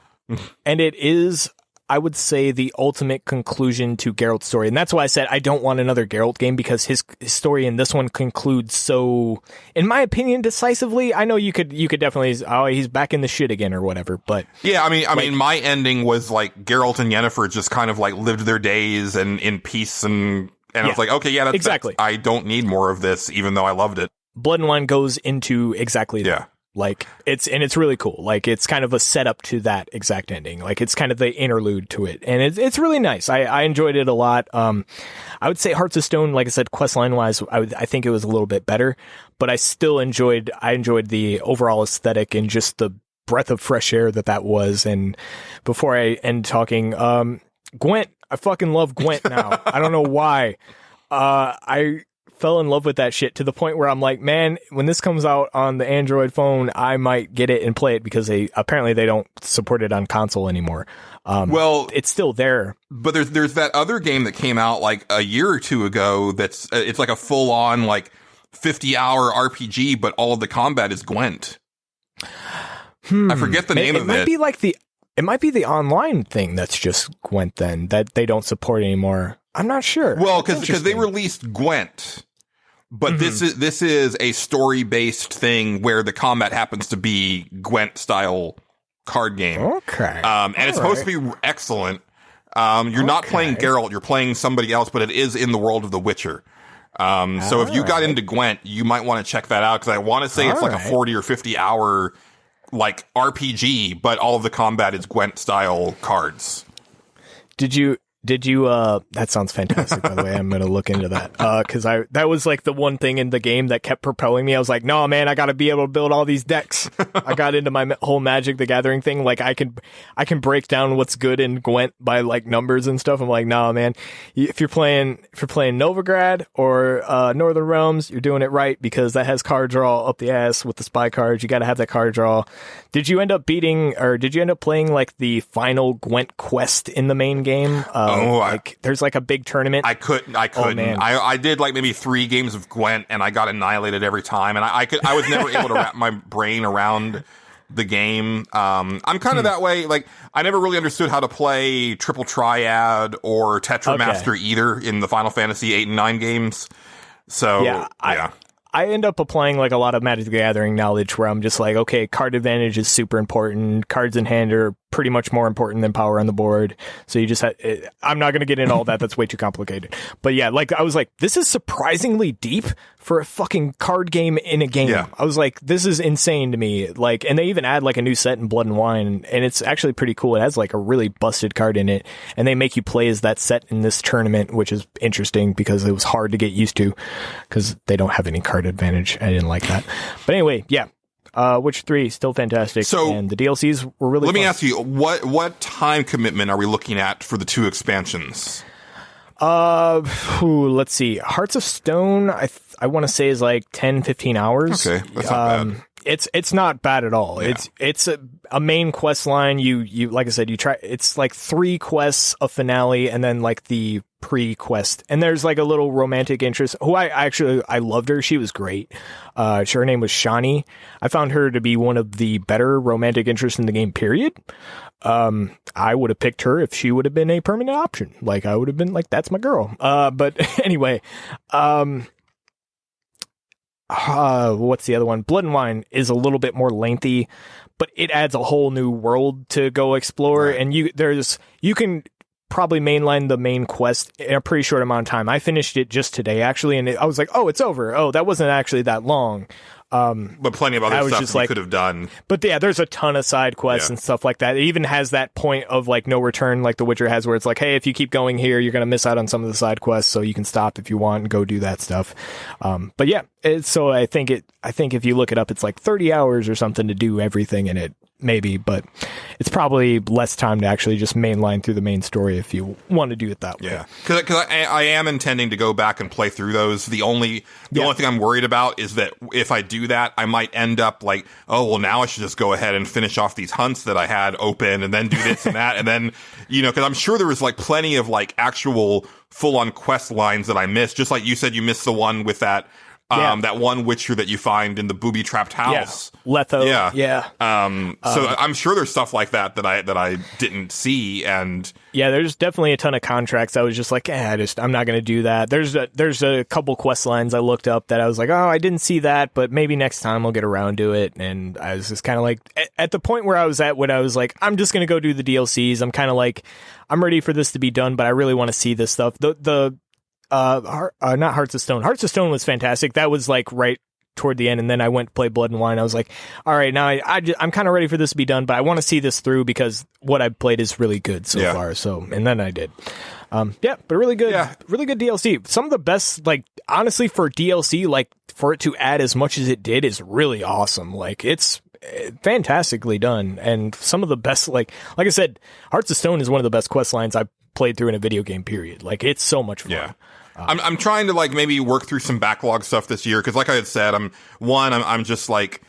And it is, I would say, the ultimate conclusion to Geralt's story. And that's why I said I don't want another Geralt game, because his story in this one concludes so, in my opinion, decisively. I know you could definitely, he's back in the shit again or whatever, but yeah, I mean, my ending was like Geralt and Yennefer just kind of like lived their days and in peace, and I was like, okay, yeah, that's exactly. I don't need more of this, even though I loved it. Blood and Wine goes into exactly that. Yeah. Like it's really cool. Like it's kind of a setup to that exact ending. Like it's kind of the interlude to it, and it's really nice. I enjoyed it a lot. I would say Hearts of Stone, like I said, questline wise, I think it was a little bit better, but I still enjoyed the overall aesthetic and just the breath of fresh air that was. And before I end talking, Gwent, I fucking love Gwent now. I don't know why. I fell in love with that shit to the point where I'm like, man, when this comes out on the Android phone, I might get it and play it, because they don't support it on console anymore. Well, it's still there. But there's that other game that came out like a year or 2 ago that's it's like a full on like 50-hour RPG, but all of the combat is Gwent. I forget the name of it. It might be the online thing that's just Gwent then, that they don't support anymore. I'm not sure. Well, because they released Gwent, but this is a story-based thing where the combat happens to be Gwent-style card game. Okay. And it's supposed to be excellent. You're not playing Geralt, you're playing somebody else, but it is in the world of The Witcher. So if you got into Gwent, you might want to check that out, because I want to say it's like a 40 or 50 hour like RPG, but all of the combat is Gwent-style cards. Did you that sounds fantastic, by the way. I'm going to look into that. Cause that was like the one thing in the game that kept propelling me. I was like, no, man, I got to be able to build all these decks. I got into my whole Magic the Gathering thing. Like I can break down what's good in Gwent by like numbers and stuff. I'm like, nah, man, if you're playing Novigrad or, Northern Realms, you're doing it right, because that has card draw up the ass with the spy cards. You got to have that card draw. Did you end up playing like the final Gwent quest in the main game? There's like a big tournament. I couldn't. Oh, man. I did like maybe 3 games of Gwent, and I got annihilated every time. And I was never able to wrap my brain around the game. I'm kind of that way. Like, I never really understood how to play Triple Triad or Tetramaster either in the Final Fantasy 8 and 9 games. So yeah. I end up applying like a lot of Magic the Gathering knowledge where I'm just like, okay, card advantage is super important. Cards in hand are pretty much more important than power on the board. So you just I'm not going to get into all that. That's way too complicated. But yeah, like I was like, this is surprisingly deep for a fucking card game in a game. Yeah. I was like, this is insane to me. Like, and they even add like a new set in Blood and Wine, and it's actually pretty cool. It has like a really busted card in it, and they make you play as that set in this tournament, which is interesting because it was hard to get used to because they don't have any card advantage. I didn't like that. But anyway, yeah. Witcher 3 still fantastic. So, and the DLCs were really Let fun. me ask you, what time commitment are we looking at for the 2 expansions? Let's see. Hearts of Stone, I want to say is like 10, 15 hours. Okay, that's not bad. It's not bad at all. Yeah. It's a main quest line. You like I said, you try. It's like 3 quests, a finale, and then like the pre-quest. And there's like a little romantic interest. Who I loved her. She was great. Her name was Shani. I found her to be one of the better romantic interests in the game. Period. I would have picked her if she would have been a permanent option. Like I would have been like, that's my girl. But anyway, what's the other one? Blood and Wine is a little bit more lengthy, but it adds a whole new world to go explore. Right. And you can probably mainline the main quest in a pretty short amount of time. I finished it just today, actually, and I was like, oh, it's over. Oh, that wasn't actually that long. But plenty of other stuff that you could have done. But yeah, there's a ton of side quests and stuff like that. It even has that point of like no return, like The Witcher has, where it's like, hey, if you keep going here, you're going to miss out on some of the side quests, so you can stop if you want and go do that stuff. But yeah, so I think if you look it up, it's like 30 hours or something to do everything in it. Maybe, but it's probably less time to actually just mainline through the main story if you want to do it that way. Yeah, because I am intending to go back and play through those. The only thing I'm worried about is that if I do that, I might end up like, oh, well, now I should just go ahead and finish off these hunts that I had open and then do this and that. And then, because I'm sure there was like plenty of like actual full-on quest lines that I missed. Just like you said, you missed the one with that that one Witcher that you find in the booby-trapped house. Yeah. Letho. Yeah. So I'm sure there's stuff like that I didn't see. And yeah, there's definitely a ton of contracts. I was just like, I'm not going to do that. There's a couple quest lines I looked up that I was like, oh, I didn't see that, but maybe next time I'll get around to it. And I was just kind of like, at the point where I was at when I was like, I'm just going to go do the DLCs. I'm kind of like, I'm ready for this to be done, but I really want to see this stuff. Not Hearts of Stone. Hearts of Stone was fantastic. That was like right toward the end, and then I went to play Blood and Wine. I was like, all right, now I'm kind of ready for this to be done, but I want to see this through because what I've played is really good so far. So, and then I did. But really good DLC. Some of the best, like, honestly, for DLC, like, for it to add as much as it did is really awesome. Like, it's fantastically done, and some of the best, like I said, Hearts of Stone is one of the best quest lines I've played through in a video game, period. Like, it's so much fun. Yeah. I'm trying to like maybe work through some backlog stuff this year because, like I had said, I'm just like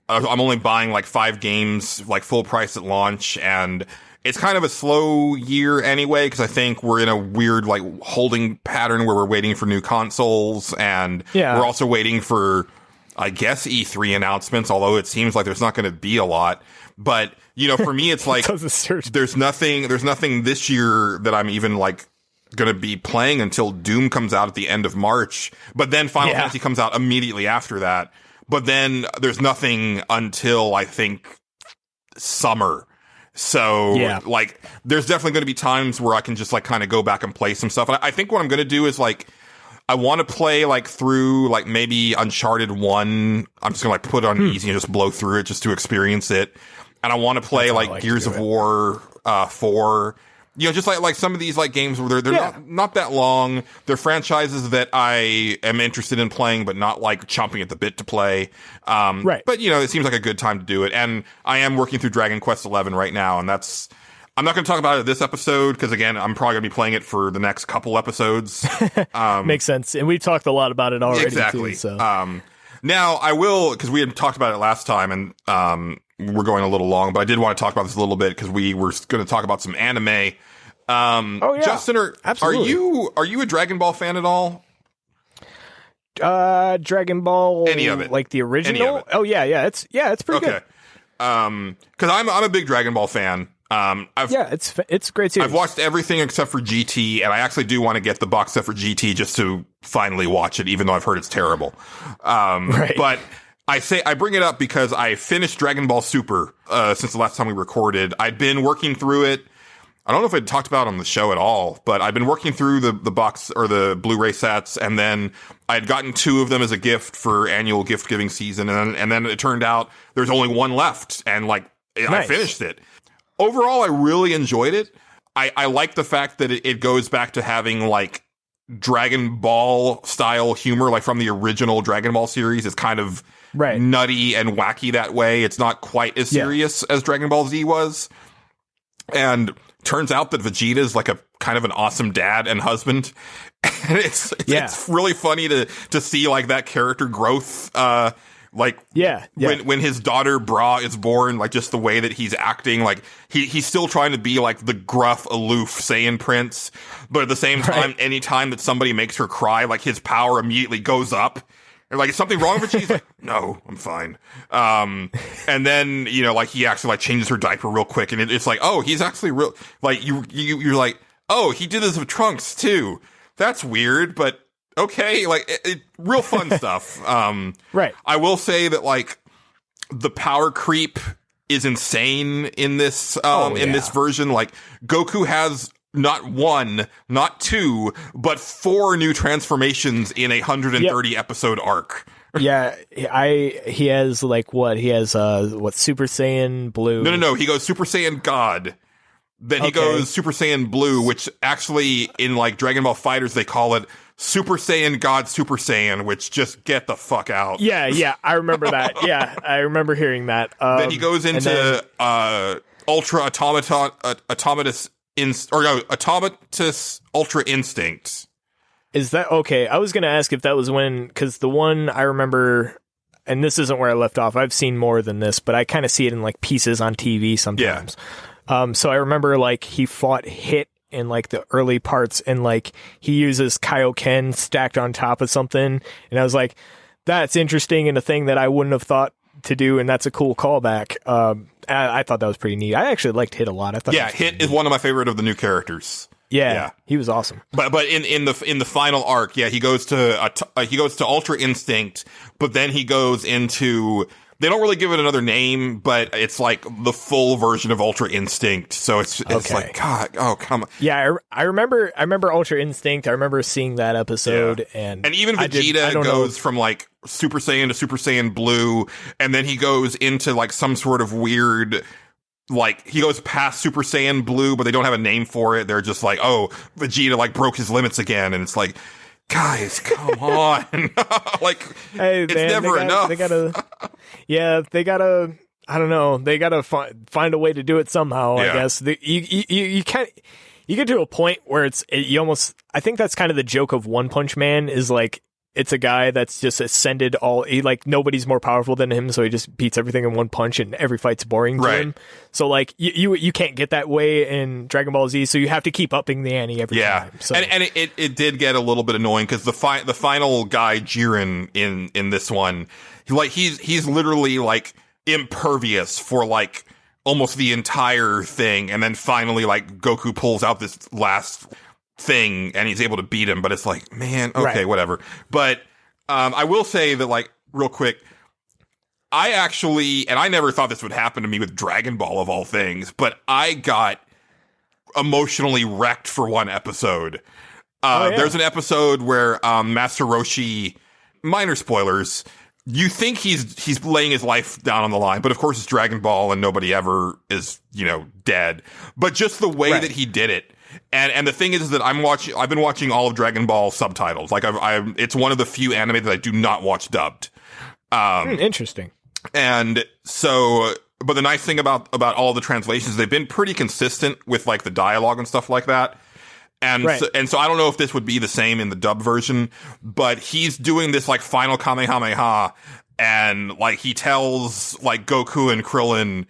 I'm only buying like 5 games like full price at launch, and it's kind of a slow year anyway because I think we're in a weird like holding pattern where we're waiting for new consoles, and we're also waiting for, I guess, E3 announcements. Although it seems like there's not going to be a lot, but for me, it's like there's nothing this year that I'm even like going to be playing until Doom comes out at the end of March, but then Final Fantasy comes out immediately after that. But then there's nothing until I think summer. So like there's definitely going to be times where I can just like kind of go back and play some stuff. And I think what I'm going to do is like I want to play like through like maybe Uncharted 1. I'm just going to like put it on easy and just blow through it just to experience it. And I want to play like Gears of War 4. Just like some of these like games where they're not that long. They're franchises that I am interested in playing, but not like chomping at the bit to play. Right. But it seems like a good time to do it. And I am working through Dragon Quest XI right now, and I'm not going to talk about it this episode because again, I'm probably going to be playing it for the next couple episodes. Makes sense. And we talked a lot about it already. Exactly. Too, so. Now I will, because we had talked about it last time, and we're going a little long, but I did want to talk about this a little bit because we were going to talk about some anime Oh yeah, Justin, absolutely. are you a Dragon Ball fan at all? Dragon Ball, any of it, like the original. Any of it. Oh yeah, it's pretty good. Because I'm a big Dragon Ball fan. It's a great series. I've watched everything except for GT, and I actually do want to get the box set for GT just to finally watch it, even though I've heard it's terrible. Right. But I bring it up because I finished Dragon Ball Super since the last time we recorded. I'd been working through it. I don't know if I'd talked about it on the show at all, but I've been working through the box or the Blu-ray sets, and then I'd gotten 2 of them as a gift for annual gift giving season, and then it turned out there's only 1 left, and like I finished it. Overall, I really enjoyed it. I like the fact that it goes back to having like Dragon Ball style humor, like from the original Dragon Ball series. It's kind of nutty and wacky that way. It's not quite as serious as Dragon Ball Z was. And turns out that Vegeta is like a kind of an awesome dad and husband. And it's really funny to see like that character growth, when his daughter Bra is born, like just the way that he's acting, like he's still trying to be like the gruff, aloof Saiyan prince, but at the same time, anytime that somebody makes her cry, like his power immediately goes up. And like, is something wrong with you? He's like, no, I'm fine. And then, you know, like he actually like changes her diaper real quick, and it's like, oh, he's actually real. Like you're like, oh, he did this with Trunks too. That's weird, but okay, like real fun stuff. Right. I will say that like the power creep is insane in this in this version. Like Goku has not 1, not 2, but 4 new transformations in a 130 episode arc. Yeah, he has like what? He has Super Saiyan Blue. No. He goes Super Saiyan God. Then he goes Super Saiyan Blue, which actually in like Dragon Ball FighterZ they call it Super Saiyan God Super Saiyan, which just get the fuck out. Yeah, I remember that. Yeah, I remember hearing that. Then he goes into Ultra Automatus Ultra Instinct. Is that okay? I was going to ask if that was because the one I remember, and this isn't where I left off. I've seen more than this, but I kind of see it in like pieces on TV sometimes. Yeah. So I remember like he fought Hit in like the early parts, and like he uses Kaioken stacked on top of something, and I was like, that's interesting and a thing that I wouldn't have thought to do, and that's a cool callback. I thought that was pretty neat. I actually liked Hit a lot. I thought Hit is one of my favorite of the new characters. Yeah, he was awesome. But in the final arc, he goes to Ultra Instinct, but then he goes into, they don't really give it another name, but it's like the full version of Ultra Instinct. So it's like, God, oh come on. Yeah, I remember Ultra Instinct. I remember seeing that episode, and even Vegeta goes from like Super Saiyan to Super Saiyan Blue, and then he goes into like some sort of weird, like he goes past Super Saiyan Blue, but they don't have a name for it. They're just like, oh, Vegeta like broke his limits again, and it's like, guys, come on. Like, hey, it's never enough. They gotta, I don't know. They gotta find a way to do it somehow, I guess. You can't, you get to a point where you almost, I think that's kind of the joke of One Punch Man, is like, it's a guy that's just ascended like nobody's more powerful than him, so he just beats everything in one punch, and every fight's boring to him. So like you can't get that way in Dragon Ball Z, so you have to keep upping the ante every time. So. And it did get a little bit annoying because the final guy Jiren in this one, he's literally like impervious for like almost the entire thing, and then finally like Goku pulls out this last thing and he's able to beat him, but it's like, man, okay, whatever. But I will say that, like, real quick, I actually, and I never thought this would happen to me with Dragon Ball of all things, but I got emotionally wrecked for one episode. There's an episode where Master Roshi, minor spoilers, you think he's laying his life down on the line, but of course it's Dragon Ball and nobody ever is, dead. But just the way that he did it. And the thing is that I've been watching all of Dragon Ball subtitles. Like it's one of the few anime that I do not watch dubbed. Interesting. And so, but the nice thing about all the translations, they've been pretty consistent with like the dialogue and stuff like that. And so I don't know if this would be the same in the dub version, but he's doing this like final Kamehameha, and like he tells like Goku and Krillin,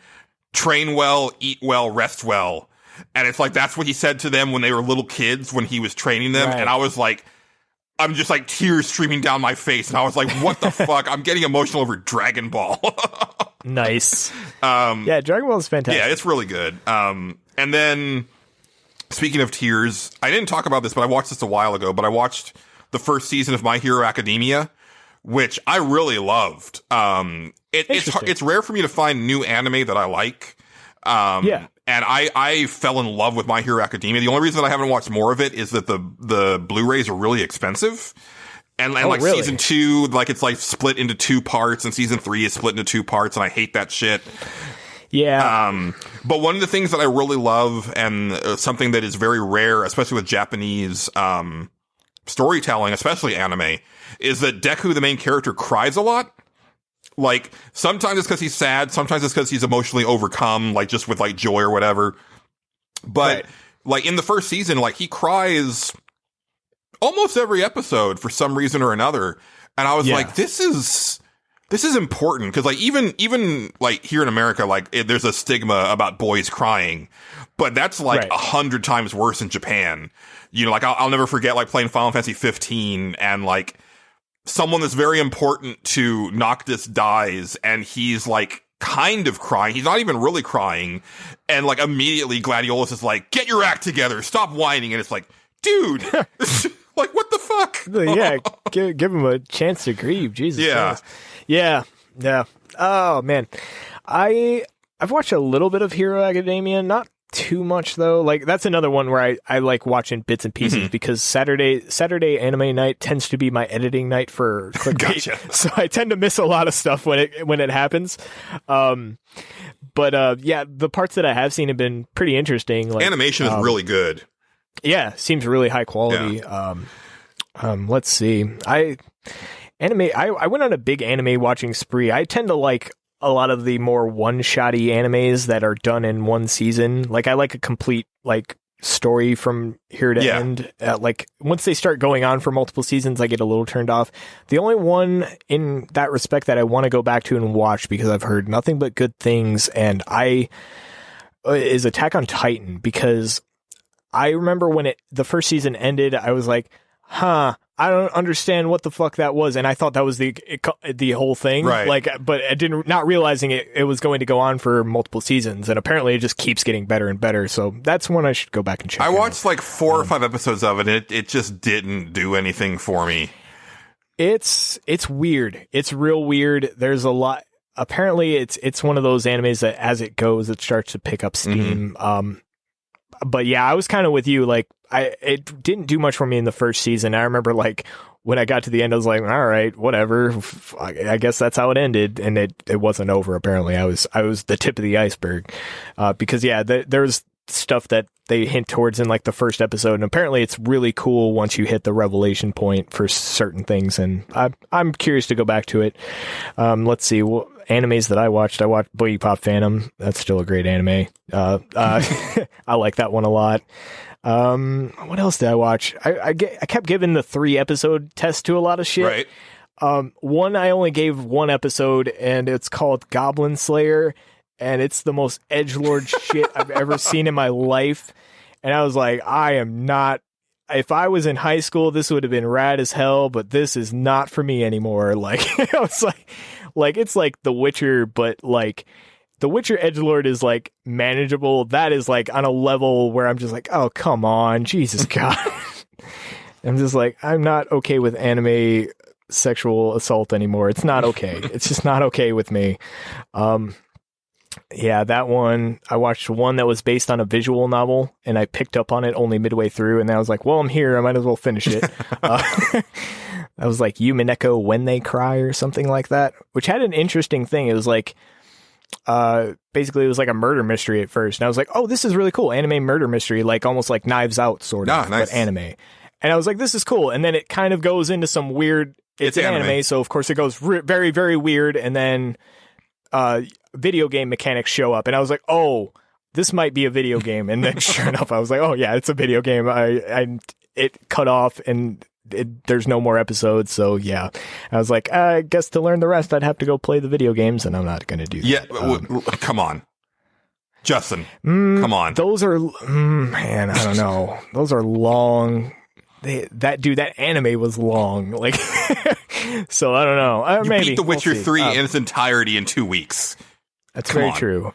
train well, eat well, rest well. And it's like, that's what he said to them when they were little kids, when he was training them. Right. And I was like, I'm just like tears streaming down my face. And I was like, what the fuck? I'm getting emotional over Dragon Ball. Nice. Yeah, Dragon Ball is fantastic. Yeah, it's really good. And then, speaking of tears, I didn't talk about this, but I watched this a while ago, but I watched the first season of My Hero Academia, which I really loved. It's rare for me to find new anime that I like. And I fell in love with My Hero Academia. The only reason that I haven't watched more of it is that the Blu-rays are really expensive. And really? Season 2, like, it's like split into 2 parts, and season 3 is split into 2 parts, and I hate that shit. Yeah. But one of the things that I really love, and something that is very rare, especially with Japanese storytelling, especially anime, is that Deku, the main character, cries a lot. Like, sometimes it's because he's sad, sometimes it's because he's emotionally overcome, like, just with, like, joy or whatever. But, like, in the first season, like, he cries almost every episode for some reason or another. And I was like, this is important. Cause like, even like here in America, like there's a stigma about boys crying, but that's like 100 times worse in Japan. You know, like I'll never forget like playing Final Fantasy 15 and like someone that's very important to Noctis dies and he's like kind of crying. He's not even really crying. And like immediately Gladiolus is like, get your act together. Stop whining. And it's like, dude, like, what the fuck? Yeah, give him a chance to grieve. Jesus Christ. Yeah. Oh, man. I've watched a little bit of Hero Academia, not too much, though. Like, that's another one where I like watching bits and pieces because Saturday anime night tends to be my editing night for clickbait. Gotcha. So I tend to miss a lot of stuff when it happens. But yeah, the parts that I have seen have been pretty interesting. Like, animation is really good. Yeah, seems really high quality. Yeah. Let's see. I went on a big anime watching spree. I tend to like a lot of the more one-shotty animes that are done in one season. Like I like a complete like story from here to end. Like once they start going on for multiple seasons, I get a little turned off. The only one in that respect that I want to go back to and watch because I've heard nothing but good things is Attack on Titan, because I remember when the first season ended, I was like, I don't understand what the fuck that was. And I thought that was the whole thing. Right. Like, but I not realizing it was going to go on for multiple seasons. And apparently it just keeps getting better and better. So that's one I should go back and check. I watched like 4 or 5 episodes of it. And it just didn't do anything for me. It's weird. It's real weird. There's a lot. Apparently it's one of those animes that as it goes, it starts to pick up steam. But yeah, I was kind of with you. Like, it didn't do much for me in the first season. I remember, like, when I got to the end, I was like, all right, whatever. I guess that's how it ended. And it wasn't over, apparently. I was the tip of the iceberg. Because, yeah, there's stuff that they hint towards in, like, the first episode. And apparently it's really cool once you hit the revelation point for certain things. And I'm curious to go back to it. Let's see. Animes that I watched Boogie Pop Phantom. That's still a great anime. I like that one a lot. What else did I watch? I kept giving the 3-episode test to a lot of shit. Right. One I only gave 1 episode, and it's called Goblin Slayer, and it's the most edgelord shit I've ever seen in my life. And I was like, I am not. If I was in high school, this would have been rad as hell, but this is not for me anymore. Like, I was like it's like The Witcher, but like The Witcher edgelord is like manageable. That is like on a level where I'm just like, oh, come on, Jesus God. I'm just like, I'm not okay with anime sexual assault anymore. It's not okay. It's just not okay with me. Yeah, that one. I watched one that was based on a visual novel, and I picked up on it only midway through, and I was like, well, I'm here. I might as well finish it. I was like Yumineko When They Cry or something like that, which had an interesting thing. It was like, basically it was like a murder mystery at first. And I was like, oh, this is really cool. Anime murder mystery, like almost like Knives Out sort of, nice. But anime. And I was like, this is cool. And then it kind of goes into some weird, it's an anime. So of course it goes very, very weird. And then, video game mechanics show up. And I was like, oh, this might be a video game. And then sure enough, I was like, oh yeah, it's a video game. It cut off and there's no more episodes. So yeah, I was like, I guess to learn the rest, I'd have to go play the video games, and I'm not going to do that. Yeah, come on. Justin, come on. Those are, man, I don't know. Those are long. That anime was long. Like, so I don't know. You maybe beat The Witcher we'll 3 in its entirety in 2 weeks. That's very true.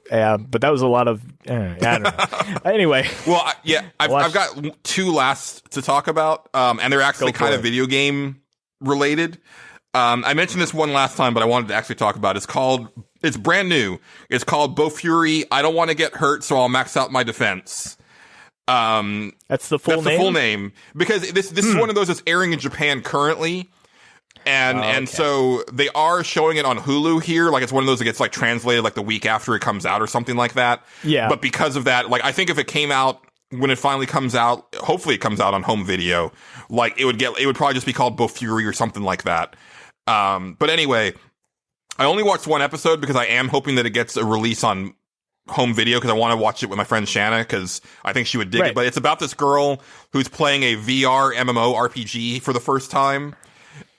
Yeah, but that was a lot of, I don't know. Anyway. Well, I've got 2 last to talk about, and they're actually kind of video game related. I mentioned this one last time, but I wanted to actually talk about it. It's brand new. It's called Bo Fury. I don't want to get hurt, so I'll max out my defense. That's the full name? The full name. Because this is one of those that's airing in Japan currently. And so they are showing it on Hulu here. Like, it's one of those that gets, like, translated, like, the week after it comes out or something like that. Yeah. But because of that, like, I think if it came out when it finally comes out, hopefully it comes out on home video, like, it would probably just be called Bo Fury or something like that. But anyway, I only watched 1 episode because I am hoping that it gets a release on home video because I want to watch it with my friend Shanna because I think she would dig it. But it's about this girl who's playing a VR MMO RPG for the first time.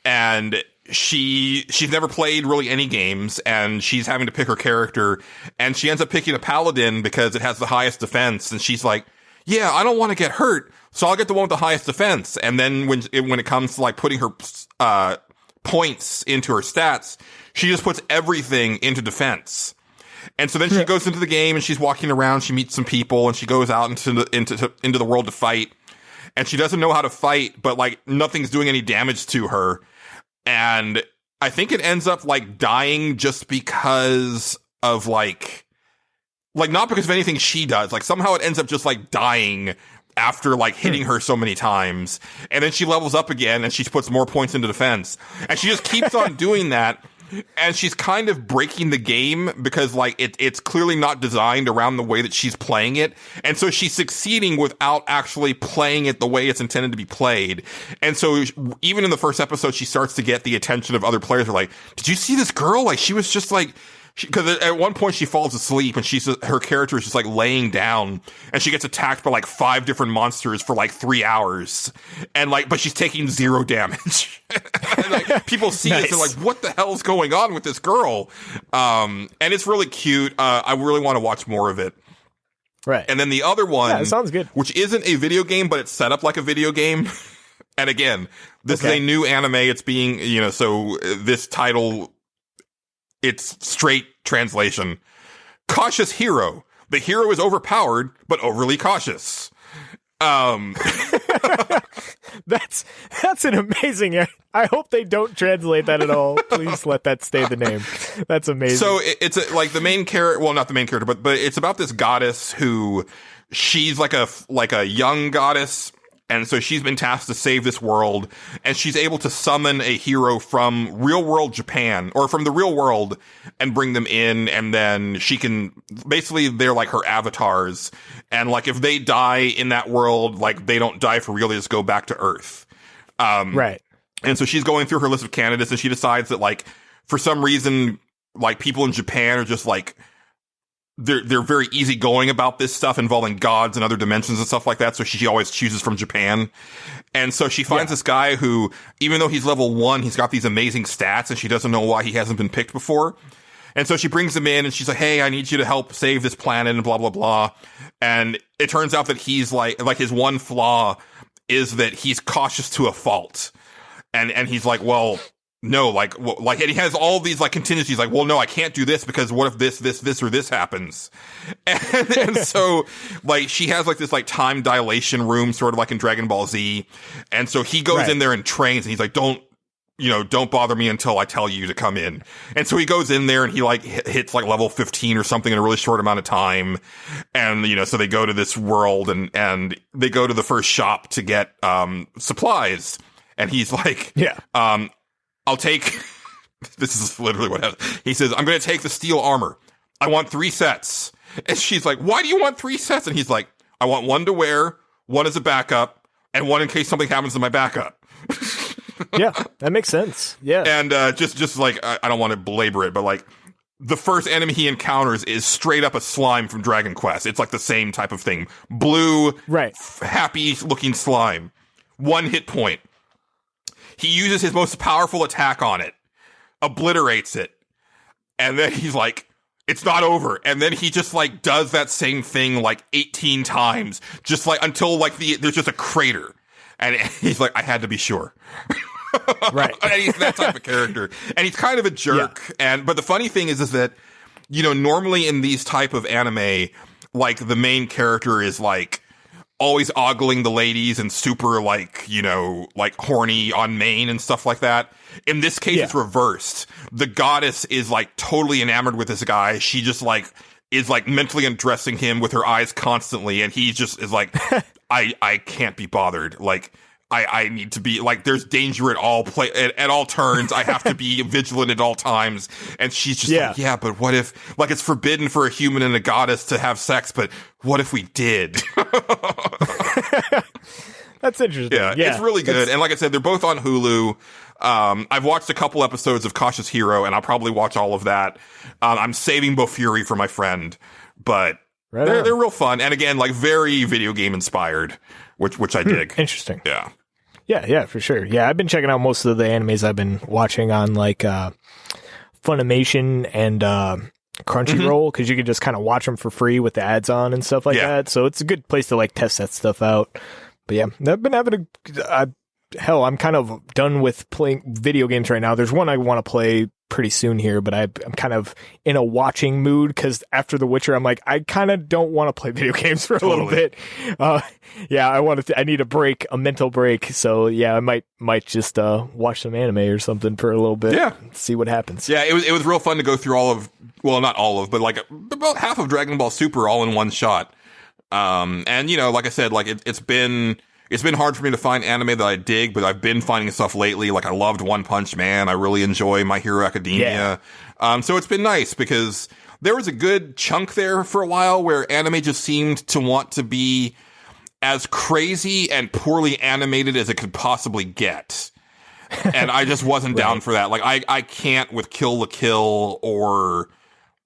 And she's never played really any games, and she's having to pick her character, and she ends up picking a paladin because it has the highest defense, and she's like, yeah, I don't want to get hurt, so I'll get the one with the highest defense. And then when it comes to, like, putting her points into her stats, she just puts everything into defense. And so then she goes into the game, and she's walking around, she meets some people, and she goes out into the world to fight, and she doesn't know how to fight, but, like, nothing's doing any damage to her. And I think it ends up, like, dying just because of, like, not because of anything she does. Like, somehow it ends up just, like, dying after, like, hitting her so many times. And then she levels up again, and she puts more points into defense. And she just keeps on doing that. And she's kind of breaking the game because, like, it's clearly not designed around the way that she's playing it. And so she's succeeding without actually playing it the way it's intended to be played. And so even in the first episode, she starts to get the attention of other players. They're like, did you see this girl? Like, she was just like, because at one point she falls asleep and her character is just, like, laying down, and she gets attacked by, like, 5 different monsters for, like, 3 hours, and, like, but she's taking 0 damage. And, like, people see this and, like, what the hell is going on with this girl? And it's really cute. I really want to watch more of it. Right. And then the other one, it sounds good, which isn't a video game, but it's set up like a video game. And again, this is a new anime. It's being, so this title, it's straight translation. Cautious hero. The hero is overpowered, but overly cautious. That's an amazing. I hope they don't translate that at all. Please let that stay the name. That's amazing. So it's like the main character. Well, not the main character, but it's about this goddess who she's like a young goddess. And so she's been tasked to save this world, and she's able to summon a hero from real world Japan, or from the real world, and bring them in, and then she can, basically they're like her avatars, and like if they die in that world, like they don't die for real, they just go back to Earth. Right. And so she's going through her list of candidates, and she decides that, like, for some reason, like, people in Japan are just like, they're very easygoing about this stuff involving gods and other dimensions and stuff like that. So she always chooses from Japan. And so she finds this guy who, even though he's level 1, he's got these amazing stats, and she doesn't know why he hasn't been picked before. And so she brings him in, and she's like, hey, I need you to help save this planet and blah, blah, blah. And it turns out that he's like his one flaw is that he's cautious to a fault. And he's like, well, no, and he has all these, like, contingencies, like, well, no, I can't do this because what if this, or this happens? And so, like, she has, like, this, like, time dilation room, sort of like in Dragon Ball Z. And so he goes in there and trains, and he's like, don't bother me until I tell you to come in. And so he goes in there, and he, like, hits, like, level 15 or something in a really short amount of time. And, so they go to this world, and they go to the first shop to get, supplies. And he's like, I'll take, this is literally what happens. He says, I'm going to take the steel armor. I want 3 sets. And she's like, why do you want 3 sets? And he's like, I want 1 to wear, 1 as a backup, and 1 in case something happens to my backup. Yeah, that makes sense. Yeah. And just like, I don't want to belabor it, but like, the first enemy he encounters is straight up a slime from Dragon Quest. It's like the same type of thing. Blue, happy looking slime. 1 hit point. He uses his most powerful attack on it, obliterates it, and then he's like, it's not over. And then he just like does that same thing like 18 times, just like until like there's just a crater. And he's like, I had to be sure. Right. And he's that type of character. And he's kind of a jerk. Yeah. But the funny thing is that, you know, normally in these type of anime, like the main character is like always ogling the ladies and super like, you know, like horny on main and stuff like that. In this case, it's reversed. The goddess is like totally enamored with this guy. She just like is like mentally undressing him with her eyes constantly. And he just is like, I can't be bothered. Like, I need to be like, there's danger at all turns. I have to be vigilant at all times. And she's just like, yeah, but what if, like, it's forbidden for a human and a goddess to have sex, but what if we did? That's interesting. Yeah, it's really good. And like I said, they're both on Hulu. I've watched a couple episodes of Cautious Hero, and I'll probably watch all of that. I'm saving Bofuri for my friend, but they're real fun. And again, like very video game inspired, which I dig. Interesting. Yeah. Yeah, for sure. Yeah, I've been checking out most of the animes I've been watching on like Funimation and Crunchyroll, because you can just kind of watch them for free with the ads on and stuff like that. So it's a good place to like test that stuff out. But yeah, I've been having hell, I'm kind of done with playing video games right now. There's one I want to play pretty soon here, but I'm kind of in a watching mood because after The Witcher, I'm like, I kind of don't want to play video games for a little bit. I need a mental break. So yeah, I might just watch some anime or something for a little bit. Yeah, see what happens. Yeah, it was real fun to go through all of, well, not all of, but like about half of Dragon Ball Super all in one shot. And you know, like I said, like it's been hard for me to find anime that I dig, but I've been finding stuff lately. Like I loved One Punch Man. I really enjoy My Hero Academia. So it's been nice because there was a good chunk there for a while where anime just seemed to want to be as crazy and poorly animated as it could possibly get. And I just wasn't down for that. Like I can't with Kill la Kill or,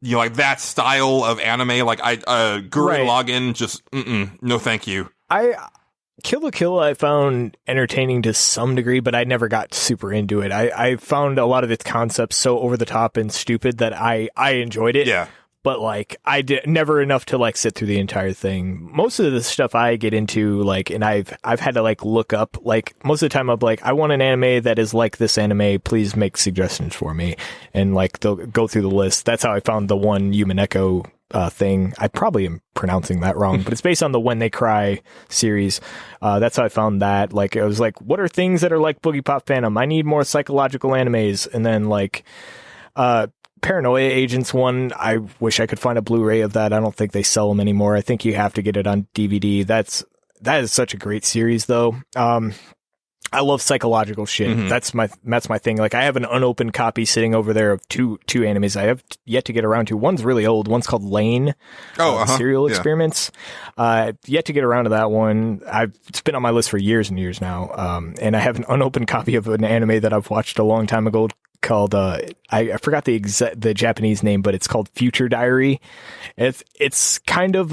you know, like that style of anime. Like Gurren Lagann, just, no thank you. Kill la Kill I found entertaining to some degree, but I never got super into it. I found a lot of its concepts so over the top and stupid that I enjoyed it. Yeah. But like I did never enough to like sit through the entire thing. Most of the stuff I get into, like, and I've had to like look up, like most of the time I'm like, I want an anime that is like this anime, please make suggestions for me. And like they'll go through the list. That's how I found the one Human Echo thing. I probably am pronouncing that wrong, but it's based on the When They Cry series. That's how I found that. Like, I was like, what are things that are like Boogie Pop Phantom? I need more psychological animes. And then like, Paranoia Agents one, I wish I could find a Blu-ray of that. I don't think they sell them anymore. I think you have to get it on DVD. That is such a great series though. I love psychological shit. Mm-hmm. That's my thing. Like I have an unopened copy sitting over there of two animes I have yet to get around to. One's really old. One's called Lane. Serial Experiments. Yet to get around to that one. It's been on my list for years and years now. And I have an unopened copy of an anime that I've watched a long time ago called I forgot the Japanese name, but it's called Future Diary. It's kind of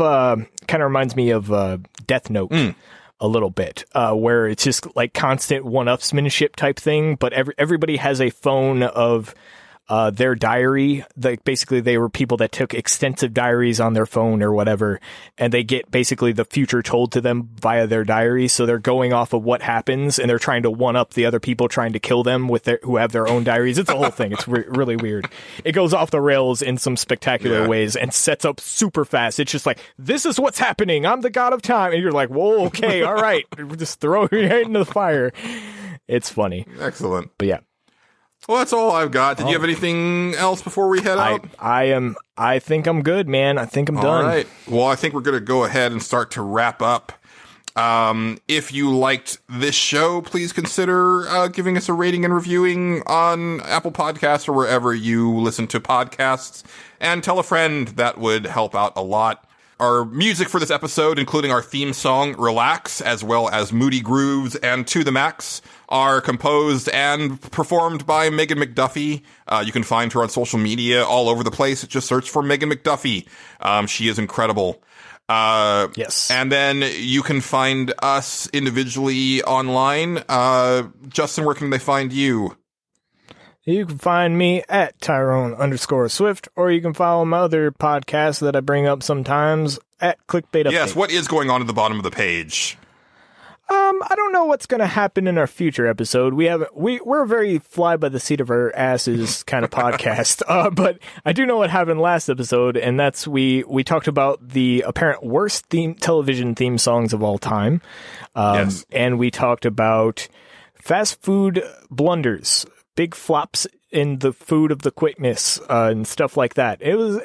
reminds me of Death Note. A little bit, where it's just like constant one-upsmanship type thing, but everybody has a phone of their diary. Like basically they were people that took extensive diaries on their phone or whatever, and they get basically the future told to them via their diary. So they're going off of what happens, and they're trying to one up the other people trying to kill them who have their own diaries. It's a whole thing. It's really weird. It goes off the rails in some spectacular ways and sets up super fast. It's just like, this is what's happening. I'm the god of time. And you're like, whoa, okay, all right. Just throw your head into the fire. It's funny. Excellent. But yeah. Well, that's all I've got. Did you have anything else before we head out? I think I'm good, man. I think I'm done. All right. Well, I think we're going to go ahead and start to wrap up. If you liked this show, please consider giving us a rating and reviewing on Apple Podcasts or wherever you listen to podcasts. And tell a friend. That would help out a lot. Our music for this episode, including our theme song, Relax, as well as Moody Grooves and To The Maxx, are composed and performed by Megan McDuffee. You can find her on social media all over the place. Just search for Megan McDuffee. She is incredible. Yes. And then you can find us individually online. Justin, where can they find you? You can find me at Tyrone_Swift, or you can follow my other podcasts that I bring up sometimes at Clickbait Update. Yes, what is going on at the bottom of the page? I don't know what's going to happen in our future episode. We're a very fly by the seat of our asses kind of podcast. But I do know what happened last episode, and that's we talked about the apparent worst television theme songs of all time. Yes. And we talked about fast food blunders, big flops in the food of the quickness, and stuff like that. It was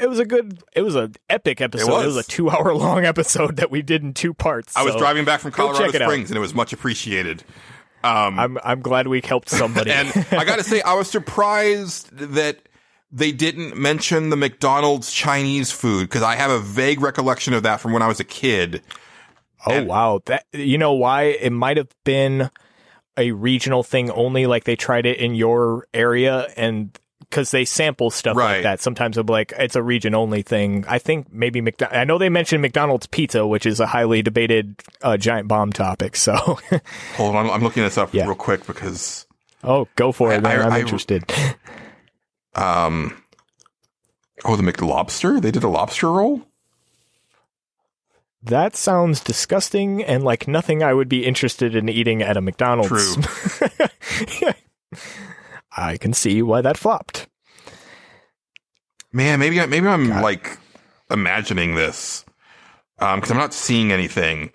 an epic episode. It was a 2-hour long episode that we did in 2 parts. I was driving back from Colorado Springs, out. and it was much appreciated. I'm glad we helped somebody. And I got to say, I was surprised that they didn't mention the McDonald's Chinese food, because I have a vague recollection of that from when I was a kid. Oh, wow. That, you know why? It might have been a regional thing only, like they tried it in your area, and because they sample stuff like that. Sometimes it'll be like, it's a region only thing. I think maybe I know they mentioned McDonald's pizza, which is a highly debated giant bomb topic. So hold on, I'm looking this up real quick because go for it, man. I'm interested. The McLobster? They did a lobster roll? That sounds disgusting and like nothing I would be interested in eating at a McDonald's. True. I can see why that flopped. Man, maybe I'm like imagining this because I'm not seeing anything.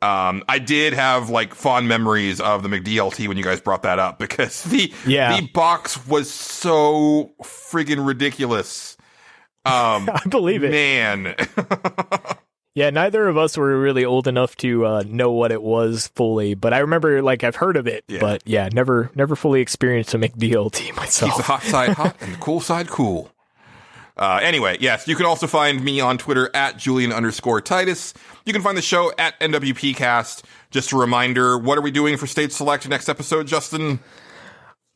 I did have like fond memories of the McDLT when you guys brought that up, because the box was so friggin' ridiculous. I believe it, man. Yeah, neither of us were really old enough to know what it was fully, but I remember, like, I've heard of it, but never fully experienced a McDLT myself. Keeps the hot side hot and the cool side cool. Anyway, yes, you can also find me on Twitter at Julian_Titus. You can find the show at NWPcast. Just a reminder, what are we doing for State Select next episode, Justin?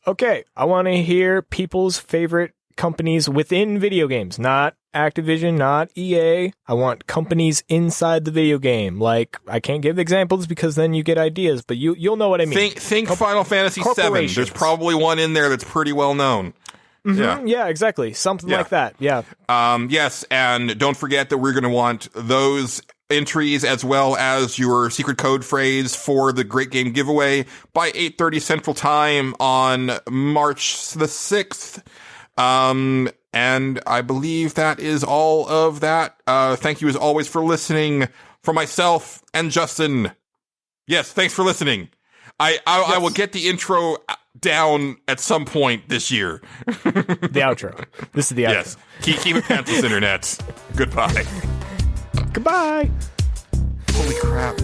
Okay, I want to hear people's favorite companies within video games, not Activision, not EA. I want companies inside the video game. Like, I can't give examples because then you get ideas, but you'll know what I mean. Think Final Fantasy VII. There's probably one in there that's pretty well known. Mm-hmm. Yeah, exactly. Something like that. Yeah. Yes, and don't forget that we're going to want those entries as well as your secret code phrase for the Great Game Giveaway by 8:30 Central Time on March the 6th. And I believe that is all of that. Thank you as always for listening. For myself and Justin. Yes, thanks for listening. I will get the intro down at some point this year. The outro. This is the outro. Yes. Keep it pantsless, internet. Goodbye. Goodbye. Holy crap.